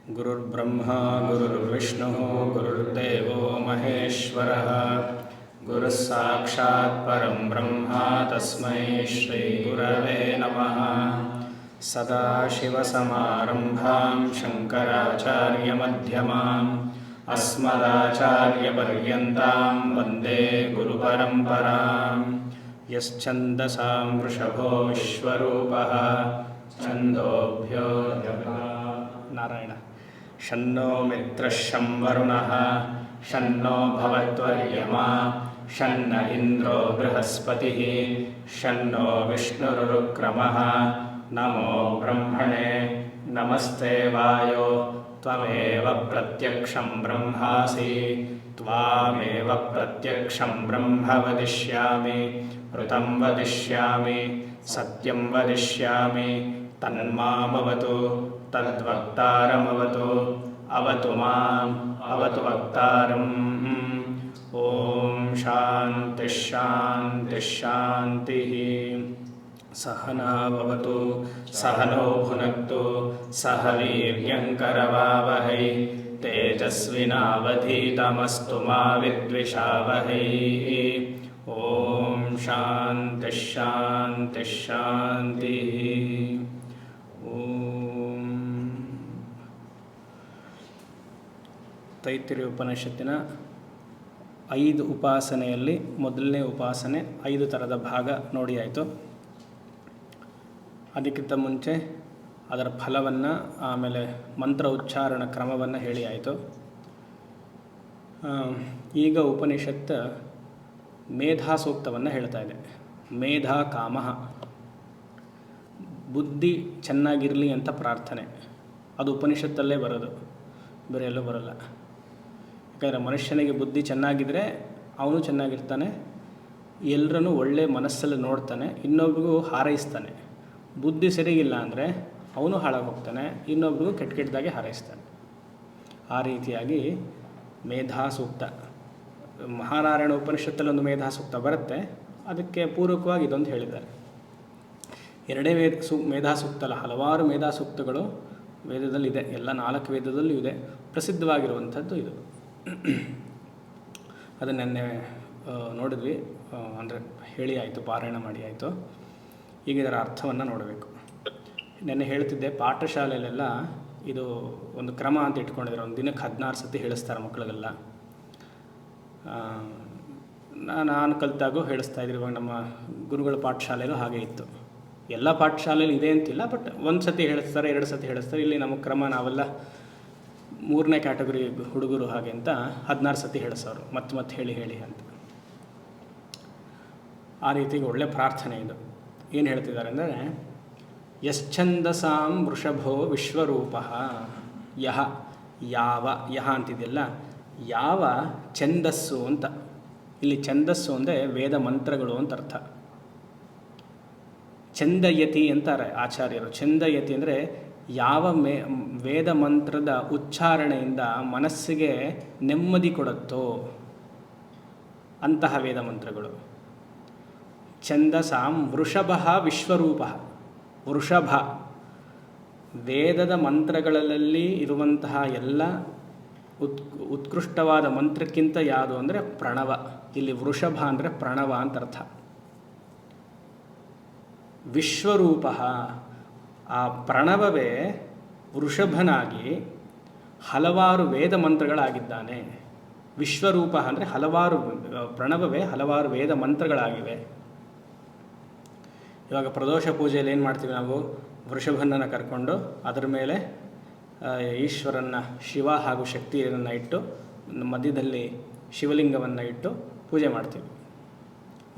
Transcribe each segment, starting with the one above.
गुरुर्ब्रह्मा गुरुर्विष्णुः गुरुर्देवो महेश्वरः गुरुः साक्षात् परं ब्रह्म तस्मै श्रीगुरवे नमः। सदाशिवसमारम्भां शङ्कराचार्यमध्यमाम् अस्मदाचार्यपर्यन्तां वन्दे गुरुपरम्पराम्। यश्छन्दसां वृषभो विश्वरूपः छन्दोभ्यो नारायण शन्नो मित्रः शं वरुणः शन्नो भवत्वर्यमा शन्न इन्द्रो बृहस्पतिः शन्नो विष्णुरुक्रमः। नमो ब्रह्मणे नमस्ते वायो त्वमेव प्रत्यक्षं ब्रह्मासि त्वामेव प्रत्यक्षं ब्रह्म वदिष्यामि ऋतं वदिष्यामि सत्यं वदिष्यामि तन्मामवतु तद्वक्तारमवतु अवतु माम् अवतु वक्तारम्। ॐ शान्तिः शान्तिः शान्तिः। सहना भवतु सहनौ भुनक्तु सह वीर्यङ्करवावहै तेजस्विनावधीतमस्तु मा विद्विषावहै। ॐ शान्तिः शान्तिः शान्तिः। ತೈತ್ತಿರೀಯ ಉಪನಿಷತ್ತಿನ 5 ಉಪಾಸನೆಯಲ್ಲಿ ಮೊದಲನೇ ಉಪಾಸನೆ 5 ಥರದ ಭಾಗ ನೋಡಿ ಆಯಿತು. ಅದಕ್ಕಿಂತ ಮುಂಚೆ ಅದರ ಫಲವನ್ನು ಆಮೇಲೆ ಮಂತ್ರ ಉಚ್ಚಾರಣ ಕ್ರಮವನ್ನು ಹೇಳಿ ಆಯಿತು. ಈಗ ಉಪನಿಷತ್ತು ಮೇಧಾ ಸೂಕ್ತವನ್ನು ಹೇಳ್ತಾ ಇದೆ. ಮೇಧಾ ಕಾಮಃ, ಬುದ್ಧಿ ಚೆನ್ನಾಗಿರಲಿ ಅಂತ ಪ್ರಾರ್ಥನೆ. ಅದು ಉಪನಿಷತ್ತಲ್ಲೇ ಬರೋದು, ಬೇರೆ ಎಲ್ಲೂ ಬರೋಲ್ಲ. ಯಾಕಂದರೆ ಮನುಷ್ಯನಿಗೆ ಬುದ್ಧಿ ಚೆನ್ನಾಗಿದ್ದರೆ ಅವನು ಚೆನ್ನಾಗಿರ್ತಾನೆ, ಎಲ್ಲರನ್ನೂ ಒಳ್ಳೆಯ ಮನಸ್ಸಲ್ಲಿ ನೋಡ್ತಾನೆ, ಇನ್ನೊಬ್ರಿಗೂ ಹಾರೈಸ್ತಾನೆ. ಬುದ್ಧಿ ಸರಿಗಿಲ್ಲ ಅಂದರೆ ಅವನು ಹಾಳಾಗೋಗ್ತಾನೆ, ಇನ್ನೊಬ್ರಿಗೂ ಕೆಟ್ಟ ಕೆಟ್ಟದಾಗೆ ಹಾರೈಸ್ತಾನೆ. ಆ ರೀತಿಯಾಗಿ ಮೇಧಾ ಸೂಕ್ತ, ಮಹಾನಾರಾಯಣ ಉಪನಿಷತ್ತಲ್ಲೊಂದು ಮೇಧಾ ಸೂಕ್ತ ಬರುತ್ತೆ, ಅದಕ್ಕೆ ಪೂರಕವಾಗಿ ಇದೊಂದು ಹೇಳಿದ್ದಾರೆ. ಎರಡೇ ಮೇಧಾ ಸೂಕ್ತ ಅಲ್ಲ, ಹಲವಾರು ಮೇಧಾ ಸೂಕ್ತಗಳು ವೇದದಲ್ಲಿದೆ. ಎಲ್ಲ 4 ವೇದದಲ್ಲೂ ಇದೆ. ಪ್ರಸಿದ್ಧವಾಗಿರುವಂಥದ್ದು ಇದು. ಅದನ್ನು ನೆನ್ನೆ ನೋಡಿದ್ವಿ, ಅಂದರೆ ಹೇಳಿ ಆಯಿತು, ಪಾರಾಯಣ ಮಾಡಿ ಆಯಿತು. ಈಗ ಇದರ ಅರ್ಥವನ್ನು ನೋಡಬೇಕು. ನೆನ್ನೆ ಹೇಳ್ತಿದ್ದೆ, ಪಾಠಶಾಲೆಯಲ್ಲೆಲ್ಲ ಇದು ಒಂದು ಕ್ರಮ ಅಂತ ಇಟ್ಕೊಂಡಿದ್ದಾರೆ. ಒಂದು ದಿನಕ್ಕೆ 16 ಸತಿ ಹೇಳಿಸ್ತಾರೆ ಮಕ್ಕಳಿಗೆಲ್ಲ. ನಾನು ಕಲಿತಾಗೂ ಹೇಳಿಸ್ತಾ ಇದ್ರು. ಇವಾಗ ನಮ್ಮ ಗುರುಗಳ ಪಾಠಶಾಲೆಯಲ್ಲೂ ಹಾಗೆ ಇತ್ತು. ಎಲ್ಲ ಪಾಠಶಾಲೆಯಲ್ಲಿ ಇದೆ ಅಂತಿಲ್ಲ, ಬಟ್ 1 ಸತಿ ಹೇಳಿಸ್ತಾರೆ, 2 ಸತಿ ಹೇಳಿಸ್ತಾರೆ. ಇಲ್ಲಿ ನಮ್ಮ ಕ್ರಮ ನಾವೆಲ್ಲ 3ನೇ ಕ್ಯಾಟಗರಿ ಹುಡುಗರು ಹಾಗೆ ಅಂತ 16 ಸತಿ ಹೇಳಿಸೋರು, ಮತ್ತೆ ಹೇಳಿ ಅಂತ. ಆ ರೀತಿಗೆ ಒಳ್ಳೆ ಪ್ರಾರ್ಥನೆ ಇದು. ಏನು ಹೇಳ್ತಿದ್ದಾರೆ ಅಂದರೆ, ಯಶ್ಚಂದಸಾಂ ವೃಷಭೋ ವಿಶ್ವರೂಪಃ ಯಹ, ಯಾವ, ಯಹ ಅಂತಿದೆಯಲ್ಲ, ಯಾವ ಛಂದಸ್ಸು ಅಂತ. ಇಲ್ಲಿ ಛಂದಸ್ಸು ಅಂದರೆ ವೇದ ಮಂತ್ರಗಳು ಅಂತ ಅರ್ಥ. ಛಂದಯತಿ ಅಂತಾರೆ ಆಚಾರ್ಯರು. ಛಂದಯತಿ ಅಂದರೆ ಯಾವ ವೇದ ಮಂತ್ರದ ಉಚ್ಚಾರಣೆಯಿಂದ ಮನಸ್ಸಿಗೆ ನೆಮ್ಮದಿ ಕೊಡುತ್ತೋ ಅಂತಹ ವೇದ ಮಂತ್ರಗಳು. ಛಂದಸಾಂ ವೃಷಭ ವಿಶ್ವರೂಪ. ವೃಷಭ ವೇದದ ಮಂತ್ರಗಳಲ್ಲಿ ಇರುವಂತಹ ಎಲ್ಲ ಉತ್ಕೃಷ್ಟವಾದ ಮಂತ್ರಕ್ಕಿಂತ ಯಾವುದು ಅಂದರೆ ಪ್ರಣವ. ಇಲ್ಲಿ ವೃಷಭ ಅಂದರೆ ಪ್ರಣವ ಅಂತ ಅರ್ಥ. ವಿಶ್ವರೂಪ, ಆ ಪ್ರಣವವೇ ವೃಷಭನಾಗಿ ಹಲವಾರು ವೇದ ಮಂತ್ರಗಳಾಗಿದ್ದಾನೆ. ವಿಶ್ವರೂಪ ಅಂದರೆ ಹಲವಾರು, ಪ್ರಣವವೇ ಹಲವಾರು ವೇದ ಮಂತ್ರಗಳಾಗಿವೆ. ಇವಾಗ ಪ್ರದೋಷ ಪೂಜೆಯಲ್ಲಿ ಏನು ಮಾಡ್ತೀವಿ ನಾವು? ವೃಷಭನನ್ನು ಕರ್ಕೊಂಡು ಅದರ ಮೇಲೆ ಈಶ್ವರನ, ಶಿವ ಹಾಗೂ ಶಕ್ತಿಯನ್ನು ಇಟ್ಟು ಮಧ್ಯದಲ್ಲಿ ಶಿವಲಿಂಗವನ್ನು ಇಟ್ಟು ಪೂಜೆ ಮಾಡ್ತೀವಿ.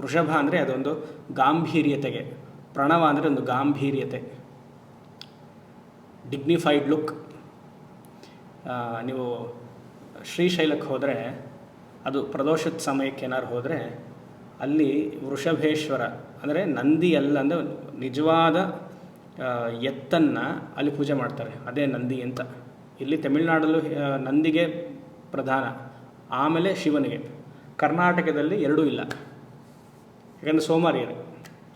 ವೃಷಭ ಅಂದರೆ ಅದೊಂದು ಗಾಂಭೀರ್ಯತೆಗೆ, ಪ್ರಣವ ಅಂದರೆ ಒಂದು ಗಾಂಭೀರ್ಯತೆ, ಡಿಗ್ನಿಫೈಡ್ ಲುಕ್. ನೀವು ಶ್ರೀಶೈಲಕ್ಕೆ ಹೋದರೆ, ಅದು ಪ್ರದೋಷದ ಸಮಯಕ್ಕೆ ಏನಾದ್ರು ಹೋದರೆ, ಅಲ್ಲಿ ವೃಷಭೇಶ್ವರ ಅಂದರೆ ನಂದಿ ಅಲ್ಲ, ಅಂದರೆ ನಿಜವಾದ ಎತ್ತನ್ನು ಅಲ್ಲಿ ಪೂಜೆ ಮಾಡ್ತಾರೆ. ಅದೇ ನಂದಿ ಅಂತ. ಇಲ್ಲಿ ತಮಿಳುನಾಡಲ್ಲೂ ನಂದಿಗೆ ಪ್ರಧಾನ, ಆಮೇಲೆ ಶಿವನಿಗೆ. ಕರ್ನಾಟಕದಲ್ಲಿ ಎರಡೂ ಇಲ್ಲ. ಯಾಕಂದರೆ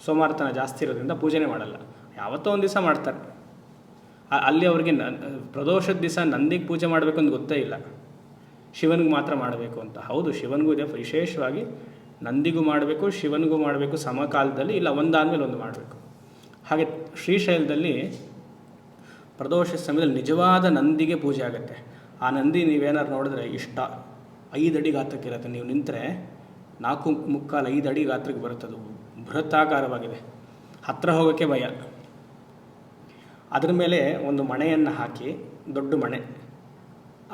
ಸೋಮವಾರತನ ಜಾಸ್ತಿ ಇರೋದ್ರಿಂದ ಪೂಜೆನೇ ಮಾಡಲ್ಲ. ಯಾವತ್ತೋ ಒಂದು ದಿವಸ ಮಾಡ್ತಾರೆ. ಅಲ್ಲಿ ಅವ್ರಿಗೆ ಪ್ರದೋಷದ ದಿವಸ ನಂದಿಗೆ ಪೂಜೆ ಮಾಡಬೇಕು ಅಂತ ಗೊತ್ತೇ ಇಲ್ಲ, ಶಿವನಿಗೆ ಮಾತ್ರ ಮಾಡಬೇಕು ಅಂತ. ಹೌದು, ಶಿವನಿಗೂ ಇದೆ, ವಿಶೇಷವಾಗಿ ನಂದಿಗೂ ಮಾಡಬೇಕು, ಶಿವನಿಗೂ ಮಾಡಬೇಕು ಸಮಕಾಲದಲ್ಲಿ, ಇಲ್ಲ ಒಂದಾದಮೇಲೆ ಒಂದು ಮಾಡಬೇಕು. ಹಾಗೆ ಶ್ರೀಶೈಲದಲ್ಲಿ ಪ್ರದೋಷ ಸಮಯದಲ್ಲಿ ನಿಜವಾದ ನಂದಿಗೆ ಪೂಜೆ ಆಗುತ್ತೆ. ಆ ನಂದಿ ನೀವೇನಾದ್ರು ನೋಡಿದ್ರೆ 5 ಅಡಿ ಗಾತ್ರಕ್ಕಿರುತ್ತೆ. ನೀವು ನಿಂತರೆ 4.75 ಅಡಿ ಗಾತ್ರಕ್ಕೆ ಬರುತ್ತದು. ಬೃಹತ್ತಾಕಾರವಾಗಿದೆ, ಹತ್ತಿರ ಹೋಗೋಕ್ಕೆ ಭಯ. ಅದರ ಮೇಲೆ ಒಂದು ಮಣೆಯನ್ನು ಹಾಕಿ, ದೊಡ್ಡ ಮಣೆ,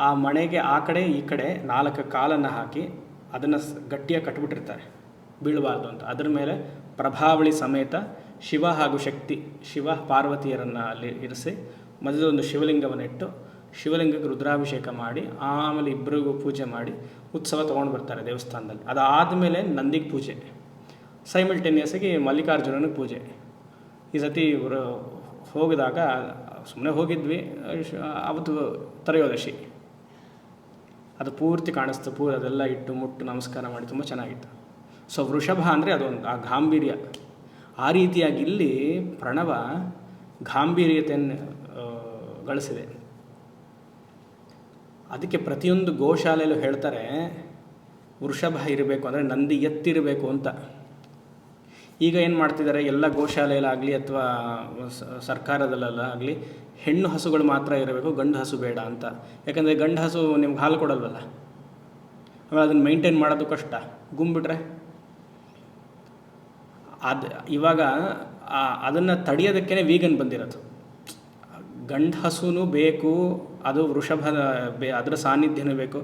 ಆ ಮಣೆಗೆ ಆ ಕಡೆ ಈ ಕಡೆ 4 ಕಾಲನ್ನು ಹಾಕಿ ಅದನ್ನು ಗಟ್ಟಿಯಾಗಿ ಕಟ್ಬಿಟ್ಟಿರ್ತಾರೆ, ಬೀಳಬಾರ್ದು ಅಂತ. ಅದರ ಮೇಲೆ ಪ್ರಭಾವಳಿ ಸಮೇತ ಶಿವ ಹಾಗೂ ಶಕ್ತಿ, ಶಿವ ಪಾರ್ವತಿಯರನ್ನು ಅಲ್ಲಿ ಇರಿಸಿ ಮೊದಲೊಂದು ಶಿವಲಿಂಗವನ್ನು ಇಟ್ಟು ಶಿವಲಿಂಗಕ್ಕೆ ರುದ್ರಾಭಿಷೇಕ ಮಾಡಿ ಆಮೇಲೆ ಇಬ್ಬರಿಗೂ ಪೂಜೆ ಮಾಡಿ ಉತ್ಸವ ತೊಗೊಂಡು ಬರ್ತಾರೆ ದೇವಸ್ಥಾನದಲ್ಲಿ. ಅದಾದಮೇಲೆ ನಂದಿಗೆ ಪೂಜೆ, ಸೈಮಲ್ಟೇನಿಯಸ್ಸಾಗಿ ಮಲ್ಲಿಕಾರ್ಜುನನಿಗೆ ಪೂಜೆ. ಈ ಸತಿ ಇವರು ಹೋಗಿದಾಗ ಸುಮ್ಮನೆ ಹೋಗಿದ್ವಿ, ಅವತ್ತು ತ್ರಯೋದಶಿ, ಅದು ಪೂರ್ತಿ ಕಾಣಿಸ್ತು, ಅದೆಲ್ಲ ಇಟ್ಟು ಮುಟ್ಟು ನಮಸ್ಕಾರ ಮಾಡಿ ತುಂಬ ಚೆನ್ನಾಗಿತ್ತು. ಸೊ ವೃಷಭ ಅಂದರೆ ಅದೊಂದು ಆ ಗಾಂಭೀರ್ಯ. ಆ ರೀತಿಯಾಗಿ ಇಲ್ಲಿ ಪ್ರಣವ ಗಾಂಭೀರ್ಯತೆಯನ್ನು ಗಳಿಸಿದೆ. ಅದಕ್ಕೆ ಪ್ರತಿಯೊಂದು ಗೋಶಾಲೆಯಲ್ಲೂ ಹೇಳ್ತಾರೆ ವೃಷಭ ಇರಬೇಕು ಅಂದರೆ ನಂದಿ ಎತ್ತಿರಬೇಕು ಅಂತ. ಈಗ ಏನು ಮಾಡ್ತಿದ್ದಾರೆ, ಎಲ್ಲ ಗೋಶಾಲೆಯಲ್ಲಾಗಲಿ ಅಥವಾ ಸರ್ಕಾರದಲ್ಲಾಗಲಿ ಹೆಣ್ಣು ಹಸುಗಳು ಮಾತ್ರ ಇರಬೇಕು, ಗಂಡು ಹಸು ಬೇಡ ಅಂತ. ಯಾಕಂದರೆ ಗಂಡು ಹಸು ನಿಮ್ಗೆ ಹಾಲು ಕೊಡಲ್ವಲ್ಲ, ಆಮೇಲೆ ಅದನ್ನು ಮೇಂಟೈನ್ ಮಾಡೋದು ಕಷ್ಟ, ಗುಂಬಿಟ್ರೆ. ಇವಾಗ ಅದನ್ನು ತಡೆಯೋದಕ್ಕೇ ವೀಗನ್ ಬಂದಿರೋದು. ಗಂಡು ಹಸುನೂ ಬೇಕು, ಅದು ವೃಷಭದ ಅದರ ಸಾನ್ನಿಧ್ಯನೂ ಬೇಕು.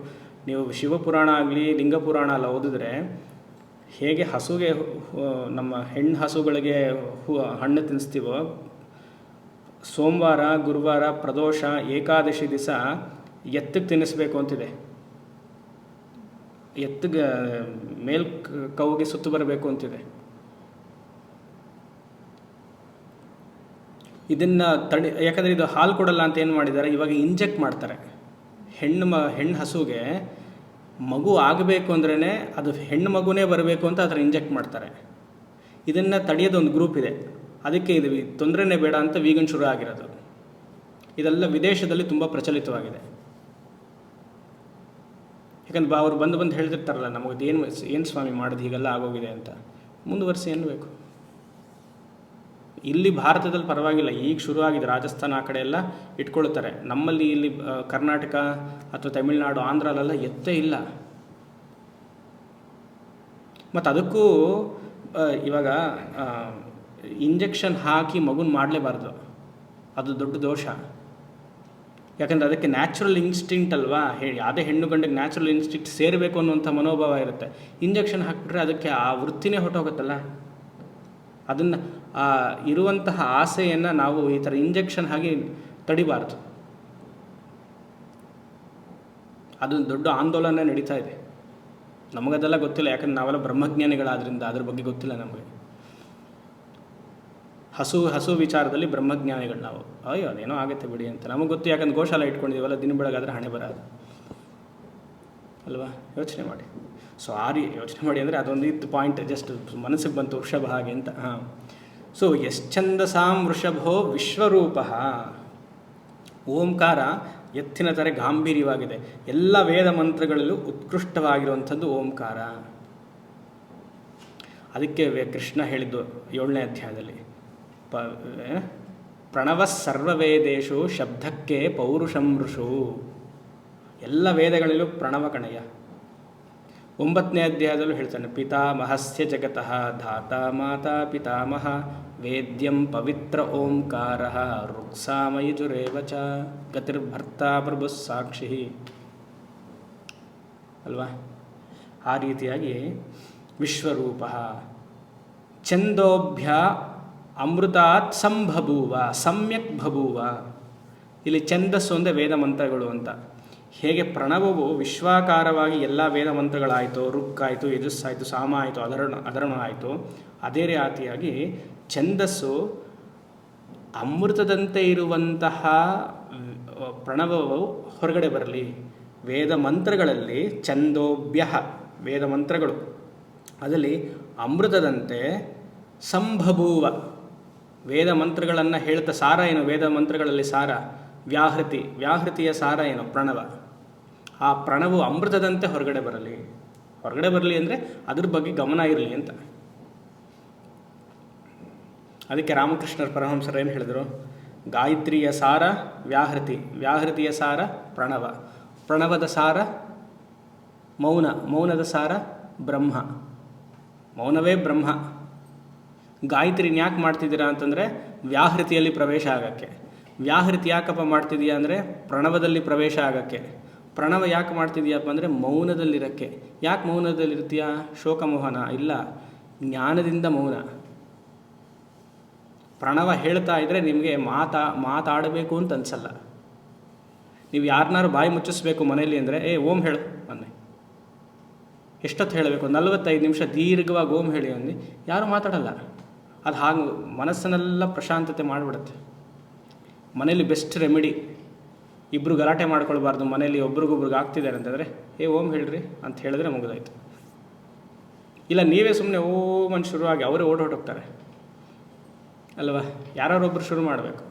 ನೀವು ಶಿವಪುರಾಣ ಆಗಲಿ ಲಿಂಗಪುರಾಣ ಎಲ್ಲ ಓದಿದ್ರೆ ಹೇಗೆ ಹಸುಗೆ ನಮ್ಮ ಹೆಣ್ಣು ಹಸುಗಳಿಗೆ ಹಣ್ಣು ತಿನ್ನಿಸ್ತೀವೋ, ಸೋಮವಾರ ಗುರುವಾರ ಪ್ರದೋಷ ಏಕಾದಶಿ ದಿವಸ ಎತ್ತಿಗೆ ತಿನ್ನಿಸ್ಬೇಕು ಅಂತಿದೆ. ಎತ್ತಿಗೆ ಮೇಲ್ ಕೌಗೆ ಸುತ್ತು ಬರಬೇಕು ಅಂತಿದೆ. ಇದನ್ನು ಯಾಕಂದರೆ ಇದು ಹಾಲು ಕೊಡಲ್ಲ ಅಂತ ಏನು ಮಾಡಿದ್ದಾರೆ, ಇವಾಗ ಇಂಜೆಕ್ಟ್ ಮಾಡ್ತಾರೆ. ಹೆಣ್ಣು ಹಸುಗೆ ಮಗು ಆಗಬೇಕು ಅಂದ್ರೇ ಅದು ಹೆಣ್ಣು ಮಗುನೇ ಬರಬೇಕು ಅಂತ ಅದರ ಇಂಜೆಕ್ಟ್ ಮಾಡ್ತಾರೆ. ಇದನ್ನು ತಡೆಯೋದೊಂದು ಗ್ರೂಪ್ ಇದೆ, ಅದಕ್ಕೆ ಇದು ತೊಂದರೆನೇ ಬೇಡ ಅಂತ ವೀಗನ್ ಶುರು ಆಗಿರೋದು. ಇದೆಲ್ಲ ವಿದೇಶದಲ್ಲಿ ತುಂಬ ಪ್ರಚಲಿತವಾಗಿದೆ. ಯಾಕಂದ್ರೆ ಅವ್ರು ಬಂದು ಹೇಳ್ತಿರ್ತಾರಲ್ಲ, ನಮಗೆ ಏನು ಸ್ವಾಮಿ ಮಾಡೋದು ಹೀಗೆಲ್ಲ ಆಗೋಗಿದೆ ಅಂತ. ಮುಂದುವರಿಸಿ ಏನು ಬೇಕು. ಇಲ್ಲಿ ಭಾರತದಲ್ಲಿ ಪರವಾಗಿಲ್ಲ, ಈಗ ಶುರುವಾಗಿದೆ. ರಾಜಸ್ಥಾನ ಆ ಕಡೆ ಎಲ್ಲ ಇಟ್ಕೊಳ್ತಾರೆ. ನಮ್ಮಲ್ಲಿ ಇಲ್ಲಿ ಕರ್ನಾಟಕ ಅಥವಾ ತಮಿಳುನಾಡು ಆಂಧ್ರಲ್ಲೆಲ್ಲ ಎತ್ತೇ ಇಲ್ಲ. ಮತ್ತು ಅದಕ್ಕೂ ಇವಾಗ ಇಂಜೆಕ್ಷನ್ ಹಾಕಿ ಮಗುನ ಮಾಡಲೇಬಾರ್ದು, ಅದು ದೊಡ್ಡ ದೋಷ. ಯಾಕಂದರೆ ಅದಕ್ಕೆ ನ್ಯಾಚುರಲ್ ಇನ್ಸ್ಟಿಂಕ್ಟ್ ಅಲ್ವಾ, ಯಾವುದೇ ಹೆಣ್ಣು ಗಂಡಿಗೆ ನ್ಯಾಚುರಲ್ ಇನ್ಸ್ಟಿಂಕ್ಟ್ ಸೇರಬೇಕು ಅನ್ನುವಂಥ ಮನೋಭಾವ ಇರುತ್ತೆ. ಇಂಜೆಕ್ಷನ್ ಹಾಕಿಬಿಟ್ರೆ ಅದಕ್ಕೆ ಆ ವೃತ್ತಿನೇ ಹೊರಟೋಗುತ್ತಲ್ಲ. ಅದನ್ನು ಇರುವಂತಹ ಆಸೆಯನ್ನು ನಾವು ಈ ಥರ ಇಂಜೆಕ್ಷನ್ ಆಗಿ ತಡಿಬಾರ್ದು. ಅದು ದೊಡ್ಡ ಆಂದೋಲನ ನಡೀತಾ ಇದೆ. ನಮಗದೆಲ್ಲ ಗೊತ್ತಿಲ್ಲ, ಯಾಕಂದ್ರೆ ನಾವೆಲ್ಲ ಬ್ರಹ್ಮಜ್ಞಾನಿಗಳಾದ್ರಿಂದ ಅದ್ರ ಬಗ್ಗೆ ಗೊತ್ತಿಲ್ಲ ನಮಗೆ. ಹಸು ವಿಚಾರದಲ್ಲಿ ಬ್ರಹ್ಮಜ್ಞಾನಿಗಳು ನಾವು. ಅಯ್ಯೋ ಅದೇನೋ ಆಗುತ್ತೆ ಬಿಡಿ ಅಂತ ನಮಗೆ ಗೊತ್ತು, ಯಾಕಂದ್ರೆ ಗೋಶಾಲೆ ಇಟ್ಕೊಂಡಿದ್ದೀವಲ್ಲ, ದಿನ ಬೆಳಗಾದ್ರೆ ಹಣೆ ಬರೋದು ಅಲ್ವಾ. ಯೋಚನೆ ಮಾಡಿ. ಸೊ ಯೋಚನೆ ಮಾಡಿ ಅಂದರೆ ಅದೊಂದು ಪಾಯಿಂಟ್ ಜಸ್ಟ್ ಮನಸ್ಸಿಗೆ ಬಂತು, ವೃಷಭ ಹಾಗೆ ಅಂತ. ಸೊ ಯಶ್ಚಂದಸಾಂ ವೃಷಭೋ ವಿಶ್ವರೂಪ. ಓಂಕಾರ ಎತ್ತಿನ ಥರ ಗಾಂಭೀರ್ಯವಾಗಿದೆ. ಎಲ್ಲ ವೇದ ಮಂತ್ರಗಳಲ್ಲೂ ಉತ್ಕೃಷ್ಟವಾಗಿರುವಂಥದ್ದು ಓಂಕಾರ. ಅದಕ್ಕೆ ಕೃಷ್ಣ ಹೇಳಿದ್ದು 7ನೇ ಅಧ್ಯಾಯದಲ್ಲಿ, ಪ್ರಣವ ಸರ್ವವೇದೇಶು ಶಬ್ದಕ್ಕೆ ಪೌರುಷಂ ಋಷು. ಎಲ್ಲ ವೇದಗಳಲ್ಲೂ ಪ್ರಣವ ಕಣಯ್ಯ. 9ನೇ ಅಧ್ಯಾಯದಲ್ಲೂ ಹೇಳ್ತಾನೆ, ಪಿತಾಮಹಸ್ಯ ಜಗತಃ ಧಾತಾ ಮಾತಾ ಪಿತಾಮಹ ವೇದ್ಯಂ ಪವಿತ್ರ ಓಂಕಾರ ರುಕ್ಸಾಮಯುಜುರೇವ ಚ ಗತಿರ್ಭರ್ತಾ ಪ್ರಭು ಸಾಕ್ಷಿ ಅಲ್ವಾ. ಆ ರೀತಿಯಾಗಿ ವಿಶ್ವರೂಪ ಛಂದೋಭ್ಯ ಅಮೃತಾತ್ ಸಂಭಭೂವ ಸಮ್ಯಕ್ ಭಭೂವ. ಇಲ್ಲಿ ಛಂದಸ್ಸು ಅಂದರೆ ವೇದ ಮಂತ್ರಗಳು ಅಂತ. ಹೇಗೆ ಪ್ರಣವವು ವಿಶ್ವಾಕಾರವಾಗಿ ಎಲ್ಲ ವೇದ ಮಂತ್ರಗಳಾಯಿತು, ರುಕ್ಕಾಯಿತು, ಯಜಸ್ಸಾಯಿತು, ಸಾಮ ಆಯಿತು, ಅದರಣ ಆಯಿತು, ಅದೇ ರೀತಿಯಾಗಿ ಛಂದಸ್ಸು ಅಮೃತದಂತೆ ಇರುವಂತಹ ಪ್ರಣವವು ಹೊರಗಡೆ ಬರಲಿ. ವೇದ ಮಂತ್ರಗಳಲ್ಲಿ ಛಂದೋಭ್ಯ ವೇದ ಮಂತ್ರಗಳು, ಅದರಲ್ಲಿ ಅಮೃತದಂತೆ ಸಂಭಭೂವ ವೇದ ಮಂತ್ರಗಳನ್ನು ಹೇಳ್ತಾ ಸಾರ ಏನು? ವೇದ ಮಂತ್ರಗಳಲ್ಲಿ ಸಾರ ವ್ಯಾಹೃತಿ, ವ್ಯಾಹೃತಿಯ ಸಾರ ಏನು? ಪ್ರಣವ. ಆ ಪ್ರಣವು ಅಮೃತದಂತೆ ಹೊರಗಡೆ ಬರಲಿ. ಹೊರಗಡೆ ಬರಲಿ ಅಂದರೆ ಅದ್ರ ಬಗ್ಗೆ ಗಮನ ಇರಲಿ ಅಂತ. ಅದಕ್ಕೆ ರಾಮಕೃಷ್ಣರ ಪರಮಹಂಸರು ಏನು ಹೇಳಿದರು? ಗಾಯತ್ರಿಯ ಸಾರ ವ್ಯಾಹೃತಿ, ವ್ಯಾಹೃತಿಯ ಸಾರ ಪ್ರಣವ, ಪ್ರಣವದ ಸಾರ ಮೌನ, ಮೌನದ ಸಾರ ಬ್ರಹ್ಮ. ಮೌನವೇ ಬ್ರಹ್ಮ. ಗಾಯತ್ರಿನ ಯಾಕೆ ಮಾಡ್ತಿದ್ದೀರಾ ಅಂತಂದರೆ ವ್ಯಾಹೃತಿಯಲ್ಲಿ ಪ್ರವೇಶ ಆಗೋಕ್ಕೆ. ವ್ಯಾಹೃತಿ ಯಾಕಪ್ಪ ಮಾಡ್ತಿದೀಯಾ ಅಂದರೆ ಪ್ರಣವದಲ್ಲಿ ಪ್ರವೇಶ ಆಗೋಕ್ಕೆ. ಪ್ರಣವ ಯಾಕೆ ಮಾಡ್ತಿದೀಯಪ್ಪ ಅಂದರೆ ಮೌನದಲ್ಲಿರೋಕ್ಕೆ. ಯಾಕೆ ಮೌನದಲ್ಲಿರ್ತೀಯಾ? ಶೋಕಮೋಹನ ಇಲ್ಲ, ಜ್ಞಾನದಿಂದ ಮೌನ. ಪ್ರಣವ ಹೇಳ್ತಾ ಇದ್ದರೆ ನಿಮಗೆ ಮಾತಾಡಬೇಕು ಅಂತ ಅನಿಸಲ್ಲ. ನೀವು ಯಾರನ್ನಾರು ಬಾಯಿ ಮುಚ್ಚಿಸ್ಬೇಕು ಮನೇಲಿ ಅಂದರೆ ಓಂ ಹೇಳು ಮೊನ್ನೆ. ಎಷ್ಟೊತ್ತು ಹೇಳಬೇಕು? 45 ನಿಮಿಷ ದೀರ್ಘವಾಗಿ ಓಂ ಹೇಳಿ ಅಂದು ಯಾರೂ ಮಾತಾಡಲ್ಲ. ಅದು ಹಾಗೆ ಮನಸ್ಸನ್ನೆಲ್ಲ ಪ್ರಶಾಂತತೆ ಮಾಡಿಬಿಡುತ್ತೆ. ಮನೇಲಿ ಬೆಸ್ಟ್ ರೆಮಿಡಿ, ಇಬ್ಬರು ಗಲಾಟೆ ಮಾಡ್ಕೊಳ್ಬಾರ್ದು. ಮನೇಲಿ ಒಬ್ರಿಗೊಬ್ರಿಗೆ ಆಗ್ತಿದ್ದಾರೆ ಅಂತಂದರೆ ಓಂ ಹೇಳ್ರಿ ಅಂತ ಹೇಳಿದ್ರೆ ಮುಗಿದಾಯ್ತು. ಇಲ್ಲ ನೀವೇ ಸುಮ್ಮನೆ ಓಂ ಅಂತ ಶುರುವಾಗಿ ಅವರೇ ಓಡೋಗ್ತಾರೆ ಅಲ್ವಾ? ಯಾರೊಬ್ಬರು ಶುರು ಮಾಡಬೇಕು.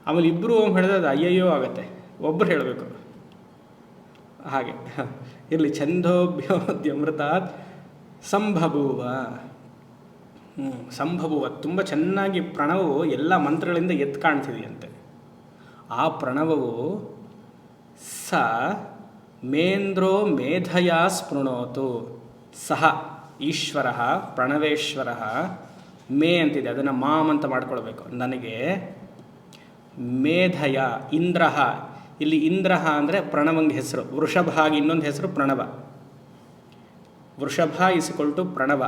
ಆಮೇಲೆ ಇಬ್ಬರು ಓಂ ಹೇಳಿದ್ರೆ ಅದು ಅಯ್ಯಯ್ಯೋ ಆಗುತ್ತೆ, ಒಬ್ಬರು ಹೇಳಬೇಕು. ಹಾಗೆ ಇರಲಿ. ಛಂದೋಭ್ಯೋದ್ಯಮೃತಾತ್ ಸಂಭಭುವ. ಸಂಭಭುವ ತುಂಬ ಚೆನ್ನಾಗಿ ಪ್ರಣವವು ಎಲ್ಲ ಮಂತ್ರಗಳಿಂದ ಎದ್ದು ಕಾಣ್ತಿದೆಯಂತೆ. ಆ ಪ್ರಣವವು ಸ ಮೇಂದ್ರೋ ಮೇಧಯ ಸ್ಪೃಣೋತು. ಸಹ ಈಶ್ವರ ಪ್ರಣವೇಶ್ವರ ಮೇ ಅಂತಿದೆ, ಅದನ್ನು ಮಾಮ್ ಅಂತ ಮಾಡ್ಕೊಳ್ಬೇಕು. ನನಗೆ ಮೇಧಯ ಇಂದ್ರ, ಇಲ್ಲಿ ಇಂದ್ರ ಅಂದರೆ ಪ್ರಣವಂಗೆ ಹೆಸರು. ವೃಷಭ ಆಗಿ ಇನ್ನೊಂದು ಹೆಸರು ಪ್ರಣವ. ವೃಷಭ ಇಸ್ಕೊಳ್ಟು ಪ್ರಣವ,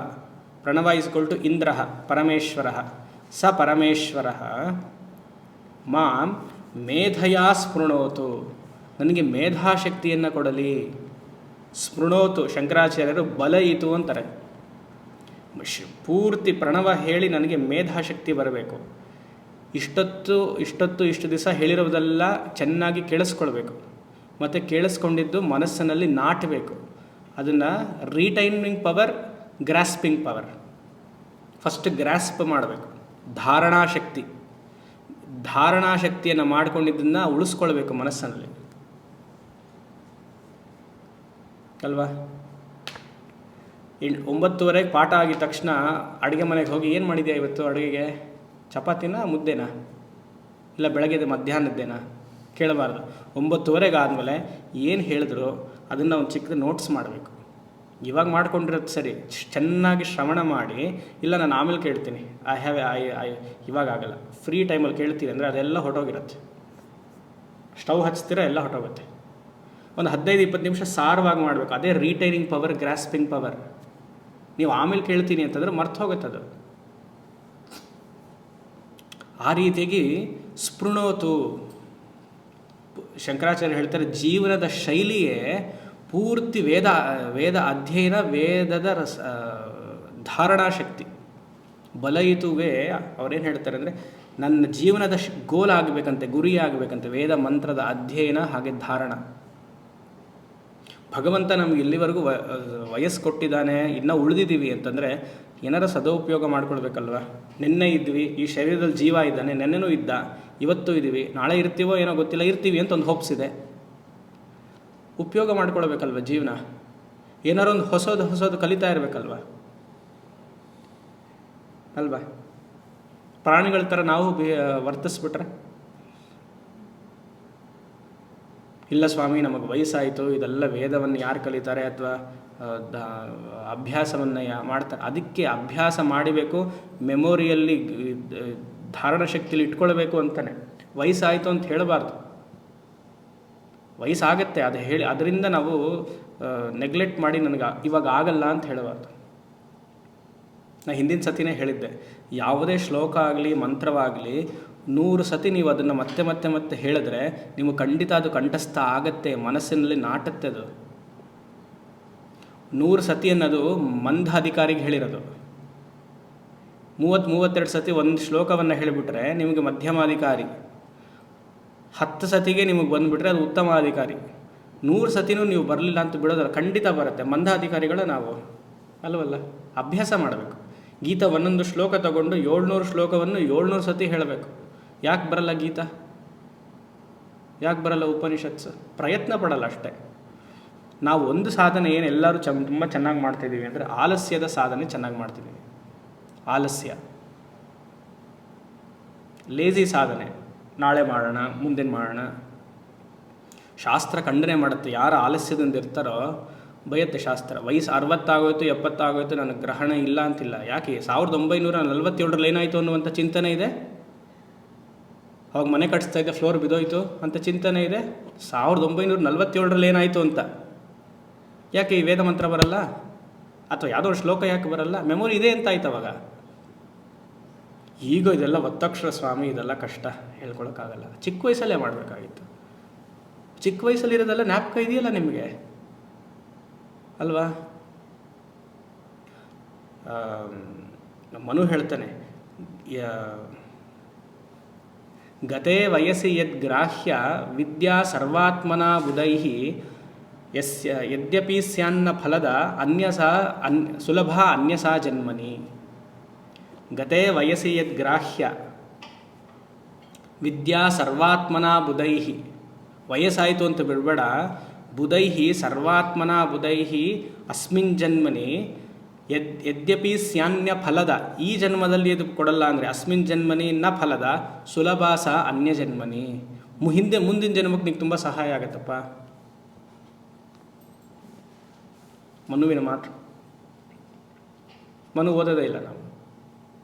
ಪ್ರಣವ ಇಸ್ಕೊಳ್ಟು ಇಂದ್ರ ಪರಮೇಶ್ವರ. ಸ ಪರಮೇಶ್ವರ ಮಾಂ ಮೇಧಯಾ ಸ್ಪೃಣೋತು, ನನಗೆ ಮೇಧಾಶಕ್ತಿಯನ್ನು ಕೊಡಲಿ. ಸ್ಪೃಣೋತು ಶಂಕರಾಚಾರ್ಯರು ಬಲಯಿತು ಅಂತಾರೆ. ಪೂರ್ತಿ ಪ್ರಣವ ಹೇಳಿ ನನಗೆ ಮೇಧಾಶಕ್ತಿ ಬರಬೇಕು. ಇಷ್ಟು ದಿವಸ ಹೇಳಿರೋದೆಲ್ಲ ಚೆನ್ನಾಗಿ ಕೇಳಿಸ್ಕೊಳ್ಬೇಕು. ಮತ್ತು ಕೇಳಿಸ್ಕೊಂಡಿದ್ದು ಮನಸ್ಸಿನಲ್ಲಿ ನಾಟಬೇಕು. ಅದನ್ನು retaining power, grasping power. First grasp ಮಾಡಬೇಕು. ಧಾರಣಾಶಕ್ತಿಯನ್ನು ಮಾಡ್ಕೊಂಡಿದ್ದನ್ನು ಉಳಿಸ್ಕೊಳ್ಬೇಕು ಮನಸ್ಸಿನಲ್ಲಿ ಅಲ್ವಾ? 9:30 ಪಾಠ ಆಗಿದ ತಕ್ಷಣ ಅಡುಗೆ ಮನೆಗೆ ಹೋಗಿ ಏನು ಮಾಡಿದ್ಯಾ ಇವತ್ತು ಅಡುಗೆಗೆ? ಚಪಾತಿನಾ ಮುದ್ದೆನಾ ಇಲ್ಲ ಬೆಳಗ್ಗೆ ಮಧ್ಯಾಹ್ನದ್ದೇನಾ ಕೇಳಬಾರ್ದು. 9:30 ಆದಮೇಲೆ ಏನು ಹೇಳಿದ್ರು ಅದನ್ನು ಒಂದು ಚಿಕ್ಕದು ನೋಟ್ಸ್ ಮಾಡಬೇಕು. ಇವಾಗ ಮಾಡ್ಕೊಂಡಿರೋದು ಸರಿ, ಚೆನ್ನಾಗಿ ಶ್ರವಣ ಮಾಡಿ, ಇಲ್ಲ ನಾನು ಆಮೇಲೆ ಕೇಳ್ತೀನಿ, ಇವಾಗ ಆಗಲ್ಲ, ಫ್ರೀ ಟೈಮಲ್ಲಿ ಕೇಳ್ತೀನಿ ಅಂದರೆ ಅದೆಲ್ಲ ಹೊರಟೋಗಿರುತ್ತೆ. ಸ್ಟವ್ ಹಚ್ತೀರ ಎಲ್ಲ ಹೊರಟೋಗುತ್ತೆ. ಒಂದು 15-20 ನಿಮಿಷ ಸಾರವಾಗಿ ಮಾಡಬೇಕು. ಅದೇ ರೀಟೈನಿಂಗ್ ಪವರ್, ಗ್ರಾಸ್ಪಿಂಗ್ ಪವರ್. ನೀವು ಆಮೇಲೆ ಕೇಳ್ತೀನಿ ಅಂತಂದರೆ ಮರ್ತು ಹೋಗುತ್ತೆ ಅದು. ಆ ರೀತಿಯಾಗಿ ಸ್ಪೃಣೋತು. ಶಂಕರಾಚಾರ್ಯ ಹೇಳ್ತಾರೆ, ಜೀವನದ ಶೈಲಿಯೇ ಪೂರ್ತಿ ವೇದ ಅಧ್ಯಯನ, ವೇದದ ಧಾರಣಾಶಕ್ತಿ. ಬಲಯಿತುವೆ ಅವ್ರೇನು ಹೇಳ್ತಾರೆ ಅಂದರೆ, ನನ್ನ ಜೀವನದ ಗೋಲ್ ಆಗಬೇಕಂತೆ, ಗುರಿ ಆಗಬೇಕಂತೆ ವೇದ ಮಂತ್ರದ ಅಧ್ಯಯನ ಹಾಗೆ ಧಾರಣ. ಭಗವಂತ ನಮ್ಗೆ ಇಲ್ಲಿವರೆಗೂ ವಯಸ್ಸು ಕೊಟ್ಟಿದ್ದಾನೆ, ಇನ್ನೂ ಉಳಿದಿದ್ದೀವಿ ಅಂತಂದರೆ ಏನಾರ ಸದುಪಯೋಗ ಮಾಡ್ಕೊಳ್ಬೇಕಲ್ವ. ನಿನ್ನೆ ಇದ್ವಿ, ಈ ಶರೀರದಲ್ಲಿ ಜೀವ ಇದ್ದಾನೆ, ನೆನ್ನೆನೂ ಇದ್ದ, ಇವತ್ತು ಇದ್ದೀವಿ, ನಾಳೆ ಇರ್ತೀವೋ ಏನೋ ಗೊತ್ತಿಲ್ಲ, ಇರ್ತೀವಿ ಅಂತ ಒಂದು ಹೋಪ್ಸ್ ಇದೆ. ಉಪಯೋಗ ಮಾಡ್ಕೊಳ್ಬೇಕಲ್ವ ಜೀವನ. ಏನಾರು ಒಂದು ಹೊಸದು ಕಲಿತಾ ಇರಬೇಕಲ್ವ ಅಲ್ವಾ? ಪ್ರಾಣಿಗಳ ಥರ ನಾವು ವರ್ತಿಸ್ಬಿಟ್ರೆ, ಇಲ್ಲ ಸ್ವಾಮಿ ನಮಗೆ ವಯಸ್ಸಾಯಿತು, ಇದೆಲ್ಲ ವೇದವನ್ನು ಯಾರು ಕಲಿತಾರೆ ಅಥವಾ ಅಭ್ಯಾಸವನ್ನು ಮಾಡ್ತಾರೆ, ಅದಕ್ಕೆ ಅಭ್ಯಾಸ ಮಾಡಬೇಕು, ಮೆಮೊರಿಯಲ್ಲಿ ಧಾರಣ ಶಕ್ತಿಯಲ್ಲಿ ಇಟ್ಕೊಳ್ಬೇಕು ಅಂತಾನೆ. ವಯಸ್ಸಾಯಿತು ಅಂತ ಹೇಳಬಾರ್ದು. ವಯಸ್ಸಾಗತ್ತೆ, ಅದು ಹೇಳಿ ಅದರಿಂದ ನಾವು ನೆಗ್ಲೆಕ್ಟ್ ಮಾಡಿ ನನಗೆ ಇವಾಗ ಆಗಲ್ಲ ಅಂತ ಹೇಳಬಾರ್ದು. ನಾನು ಹಿಂದಿನ ಸತಿನೇ ಹೇಳಿದ್ದೆ, ಯಾವುದೇ ಶ್ಲೋಕ ಆಗಲಿ ಮಂತ್ರವಾಗಲಿ 100 ಸತಿ ನೀವು ಅದನ್ನು ಮತ್ತೆ ಹೇಳಿದ್ರೆ ನಿಮಗೆ ಖಂಡಿತ ಅದು ಕಂಠಸ್ಥ ಆಗತ್ತೆ, ಮನಸ್ಸಿನಲ್ಲಿ ನಾಟತ್ತೆ. ಅದು 100 ಸತಿ ಅನ್ನೋದು ಮಂದ ಅಧಿಕಾರಿಗೆ ಹೇಳಿರೋದು. 30-32 ಸತಿ ಒಂದು ಶ್ಲೋಕವನ್ನು ಹೇಳಿಬಿಟ್ರೆ ನಿಮಗೆ ಮಧ್ಯಮಾಧಿಕಾರಿ. 10 ಸತಿಗೆ ನಿಮಗೆ ಬಂದುಬಿಟ್ರೆ ಅದು ಉತ್ತಮಾಧಿಕಾರಿ. 100 ಸತಿನೂ ನೀವು ಬರಲಿಲ್ಲ ಅಂತ ಬಿಡೋದಲ್ಲ, ಖಂಡಿತ ಬರುತ್ತೆ. ಮಂದ ಅಧಿಕಾರಿಗಳು ನಾವು ಅಲ್ವಲ್ಲ. ಅಭ್ಯಾಸ ಮಾಡಬೇಕು. ಗೀತಾ ಒಂದೊಂದು ಶ್ಲೋಕ ತಗೊಂಡು 700 ಶ್ಲೋಕವನ್ನು 700 ಸತಿ ಹೇಳಬೇಕು. ಯಾಕೆ ಬರಲ್ಲ ಗೀತಾ? ಯಾಕೆ ಬರಲ್ಲ ಉಪನಿಷತ್ಸು? ಪ್ರಯತ್ನ ಪಡಲ್ಲ ಅಷ್ಟೇ. ನಾವು ಒಂದು ಸಾಧನೆ ಏನು ಎಲ್ಲರೂ ತುಂಬ ಚೆನ್ನಾಗಿ ಮಾಡ್ತಾಯಿದ್ದೀವಿ ಅಂದರೆ ಆಲಸ್ಯದ ಸಾಧನೆ ಚೆನ್ನಾಗಿ ಮಾಡ್ತಿದ್ದೀವಿ. ಆಲಸ್ಯ, ಲೇಜಿ ಸಾಧನೆ, ನಾಳೆ ಮಾಡೋಣ, ಮುಂದಿನ ಮಾಡೋಣ. ಶಾಸ್ತ್ರ ಖಂಡನೆ ಮಾಡುತ್ತೆ. ಯಾರು ಆಲಸ್ಯದಿಂದ ಇರ್ತಾರೋ ಬಯತ್ತೆ ಶಾಸ್ತ್ರ. ವಯಸ್ಸು 60 ಆಗೋಯ್ತು 70 ಆಗೋಯ್ತು, ನನಗೆ ಗ್ರಹಣ ಇಲ್ಲ ಅಂತಿಲ್ಲ. ಯಾಕೆ? 1947 ಏನಾಯಿತು ಅನ್ನುವಂಥ ಚಿಂತನೆ ಇದೆ. ಅವಾಗ ಮನೆ ಕಟ್ಟಿಸ್ತಾ ಇದ್ದೆ, ಫ್ಲೋರ್ ಬಿದ್ದೋಯ್ತು ಅಂತ ಚಿಂತನೆ ಇದೆ. 1947 ಏನಾಯಿತು ಅಂತ. ಯಾಕೆ ಈ ವೇದ ಮಂತ್ರ ಬರಲ್ಲ? ಅಥವಾ ಯಾವುದೋ ಒಂದು ಶ್ಲೋಕ ಯಾಕೆ ಬರಲ್ಲ? ಮೆಮೊರಿ ಇದೆ ಅಂತ ಆಯ್ತು ಅವಾಗ. ಈಗ ಇದೆಲ್ಲ ಒತ್ತಕ್ಷರ ಸ್ವಾಮಿ, ಇದೆಲ್ಲ ಕಷ್ಟ, ಹೇಳ್ಕೊಳಕ್ಕಾಗಲ್ಲ. ಚಿಕ್ಕ ವಯಸ್ಸಲ್ಲೇ ಮಾಡಬೇಕಾಗಿತ್ತು. ಚಿಕ್ಕ ವಯಸ್ಸಲ್ಲಿರೋದೆಲ್ಲ ಜ್ಞಾಪಕ ಇದೆಯಲ್ಲ ನಿಮಗೆ, ಅಲ್ವಾ? ಮನು ಹೇಳ್ತಾನೆ, ಗತೇ ವಯಸ್ಸಿ ಯದ್ಗ್ರಾಹ್ಯ ವಿದ್ಯಾ ಸರ್ವಾತ್ಮನ ಬುಧೈಃ ಯದ್ಯಪಿ ಸ್ಯಾನ್ನ ಫಲದ ಅನ್ಯಸಾ ಸುಲಭ ಅನ್ಯಸಾ ಜನ್ಮನಿ. ಗತೇ ವಯಸ್ಸಿ ಯದ್ಗ್ರಾಹ್ಯ ವಿದ್ಯಾ ಸರ್ವಾತ್ಮನ ಬುಧೈಃ. ವಯಸ್ಸಾಯಿತು ಅಂತ ಬಿಡಬೇಡ. ಬುಧೈಃ ಸರ್ವಾತ್ಮನ ಬುಧೈಃ ಅಸ್ಮಿನ್ ಜನ್ಮನಿ ಯದ್ಯಪಿ ಸ್ಯಾನ್ಯ ಫಲದ. ಈ ಜನ್ಮದಲ್ಲಿ ಇದು ಕೊಡಲ್ಲ ಅಂದರೆ ಅಸ್ಮಿನ್ ಜನ್ಮನಿ ನ ಫಲದ ಸುಲಭಾಸ ಅನ್ಯ ಜನ್ಮನಿ. ಮುಂದಿನ ಜನ್ಮಕ್ಕೆ ನಿಂಗೆ ತುಂಬ ಸಹಾಯ ಆಗತ್ತಪ್ಪ. ಮನುವಿನ ಮಾತು. ಮನು ಓದೋದೇ ಇಲ್ಲ ನಾವು,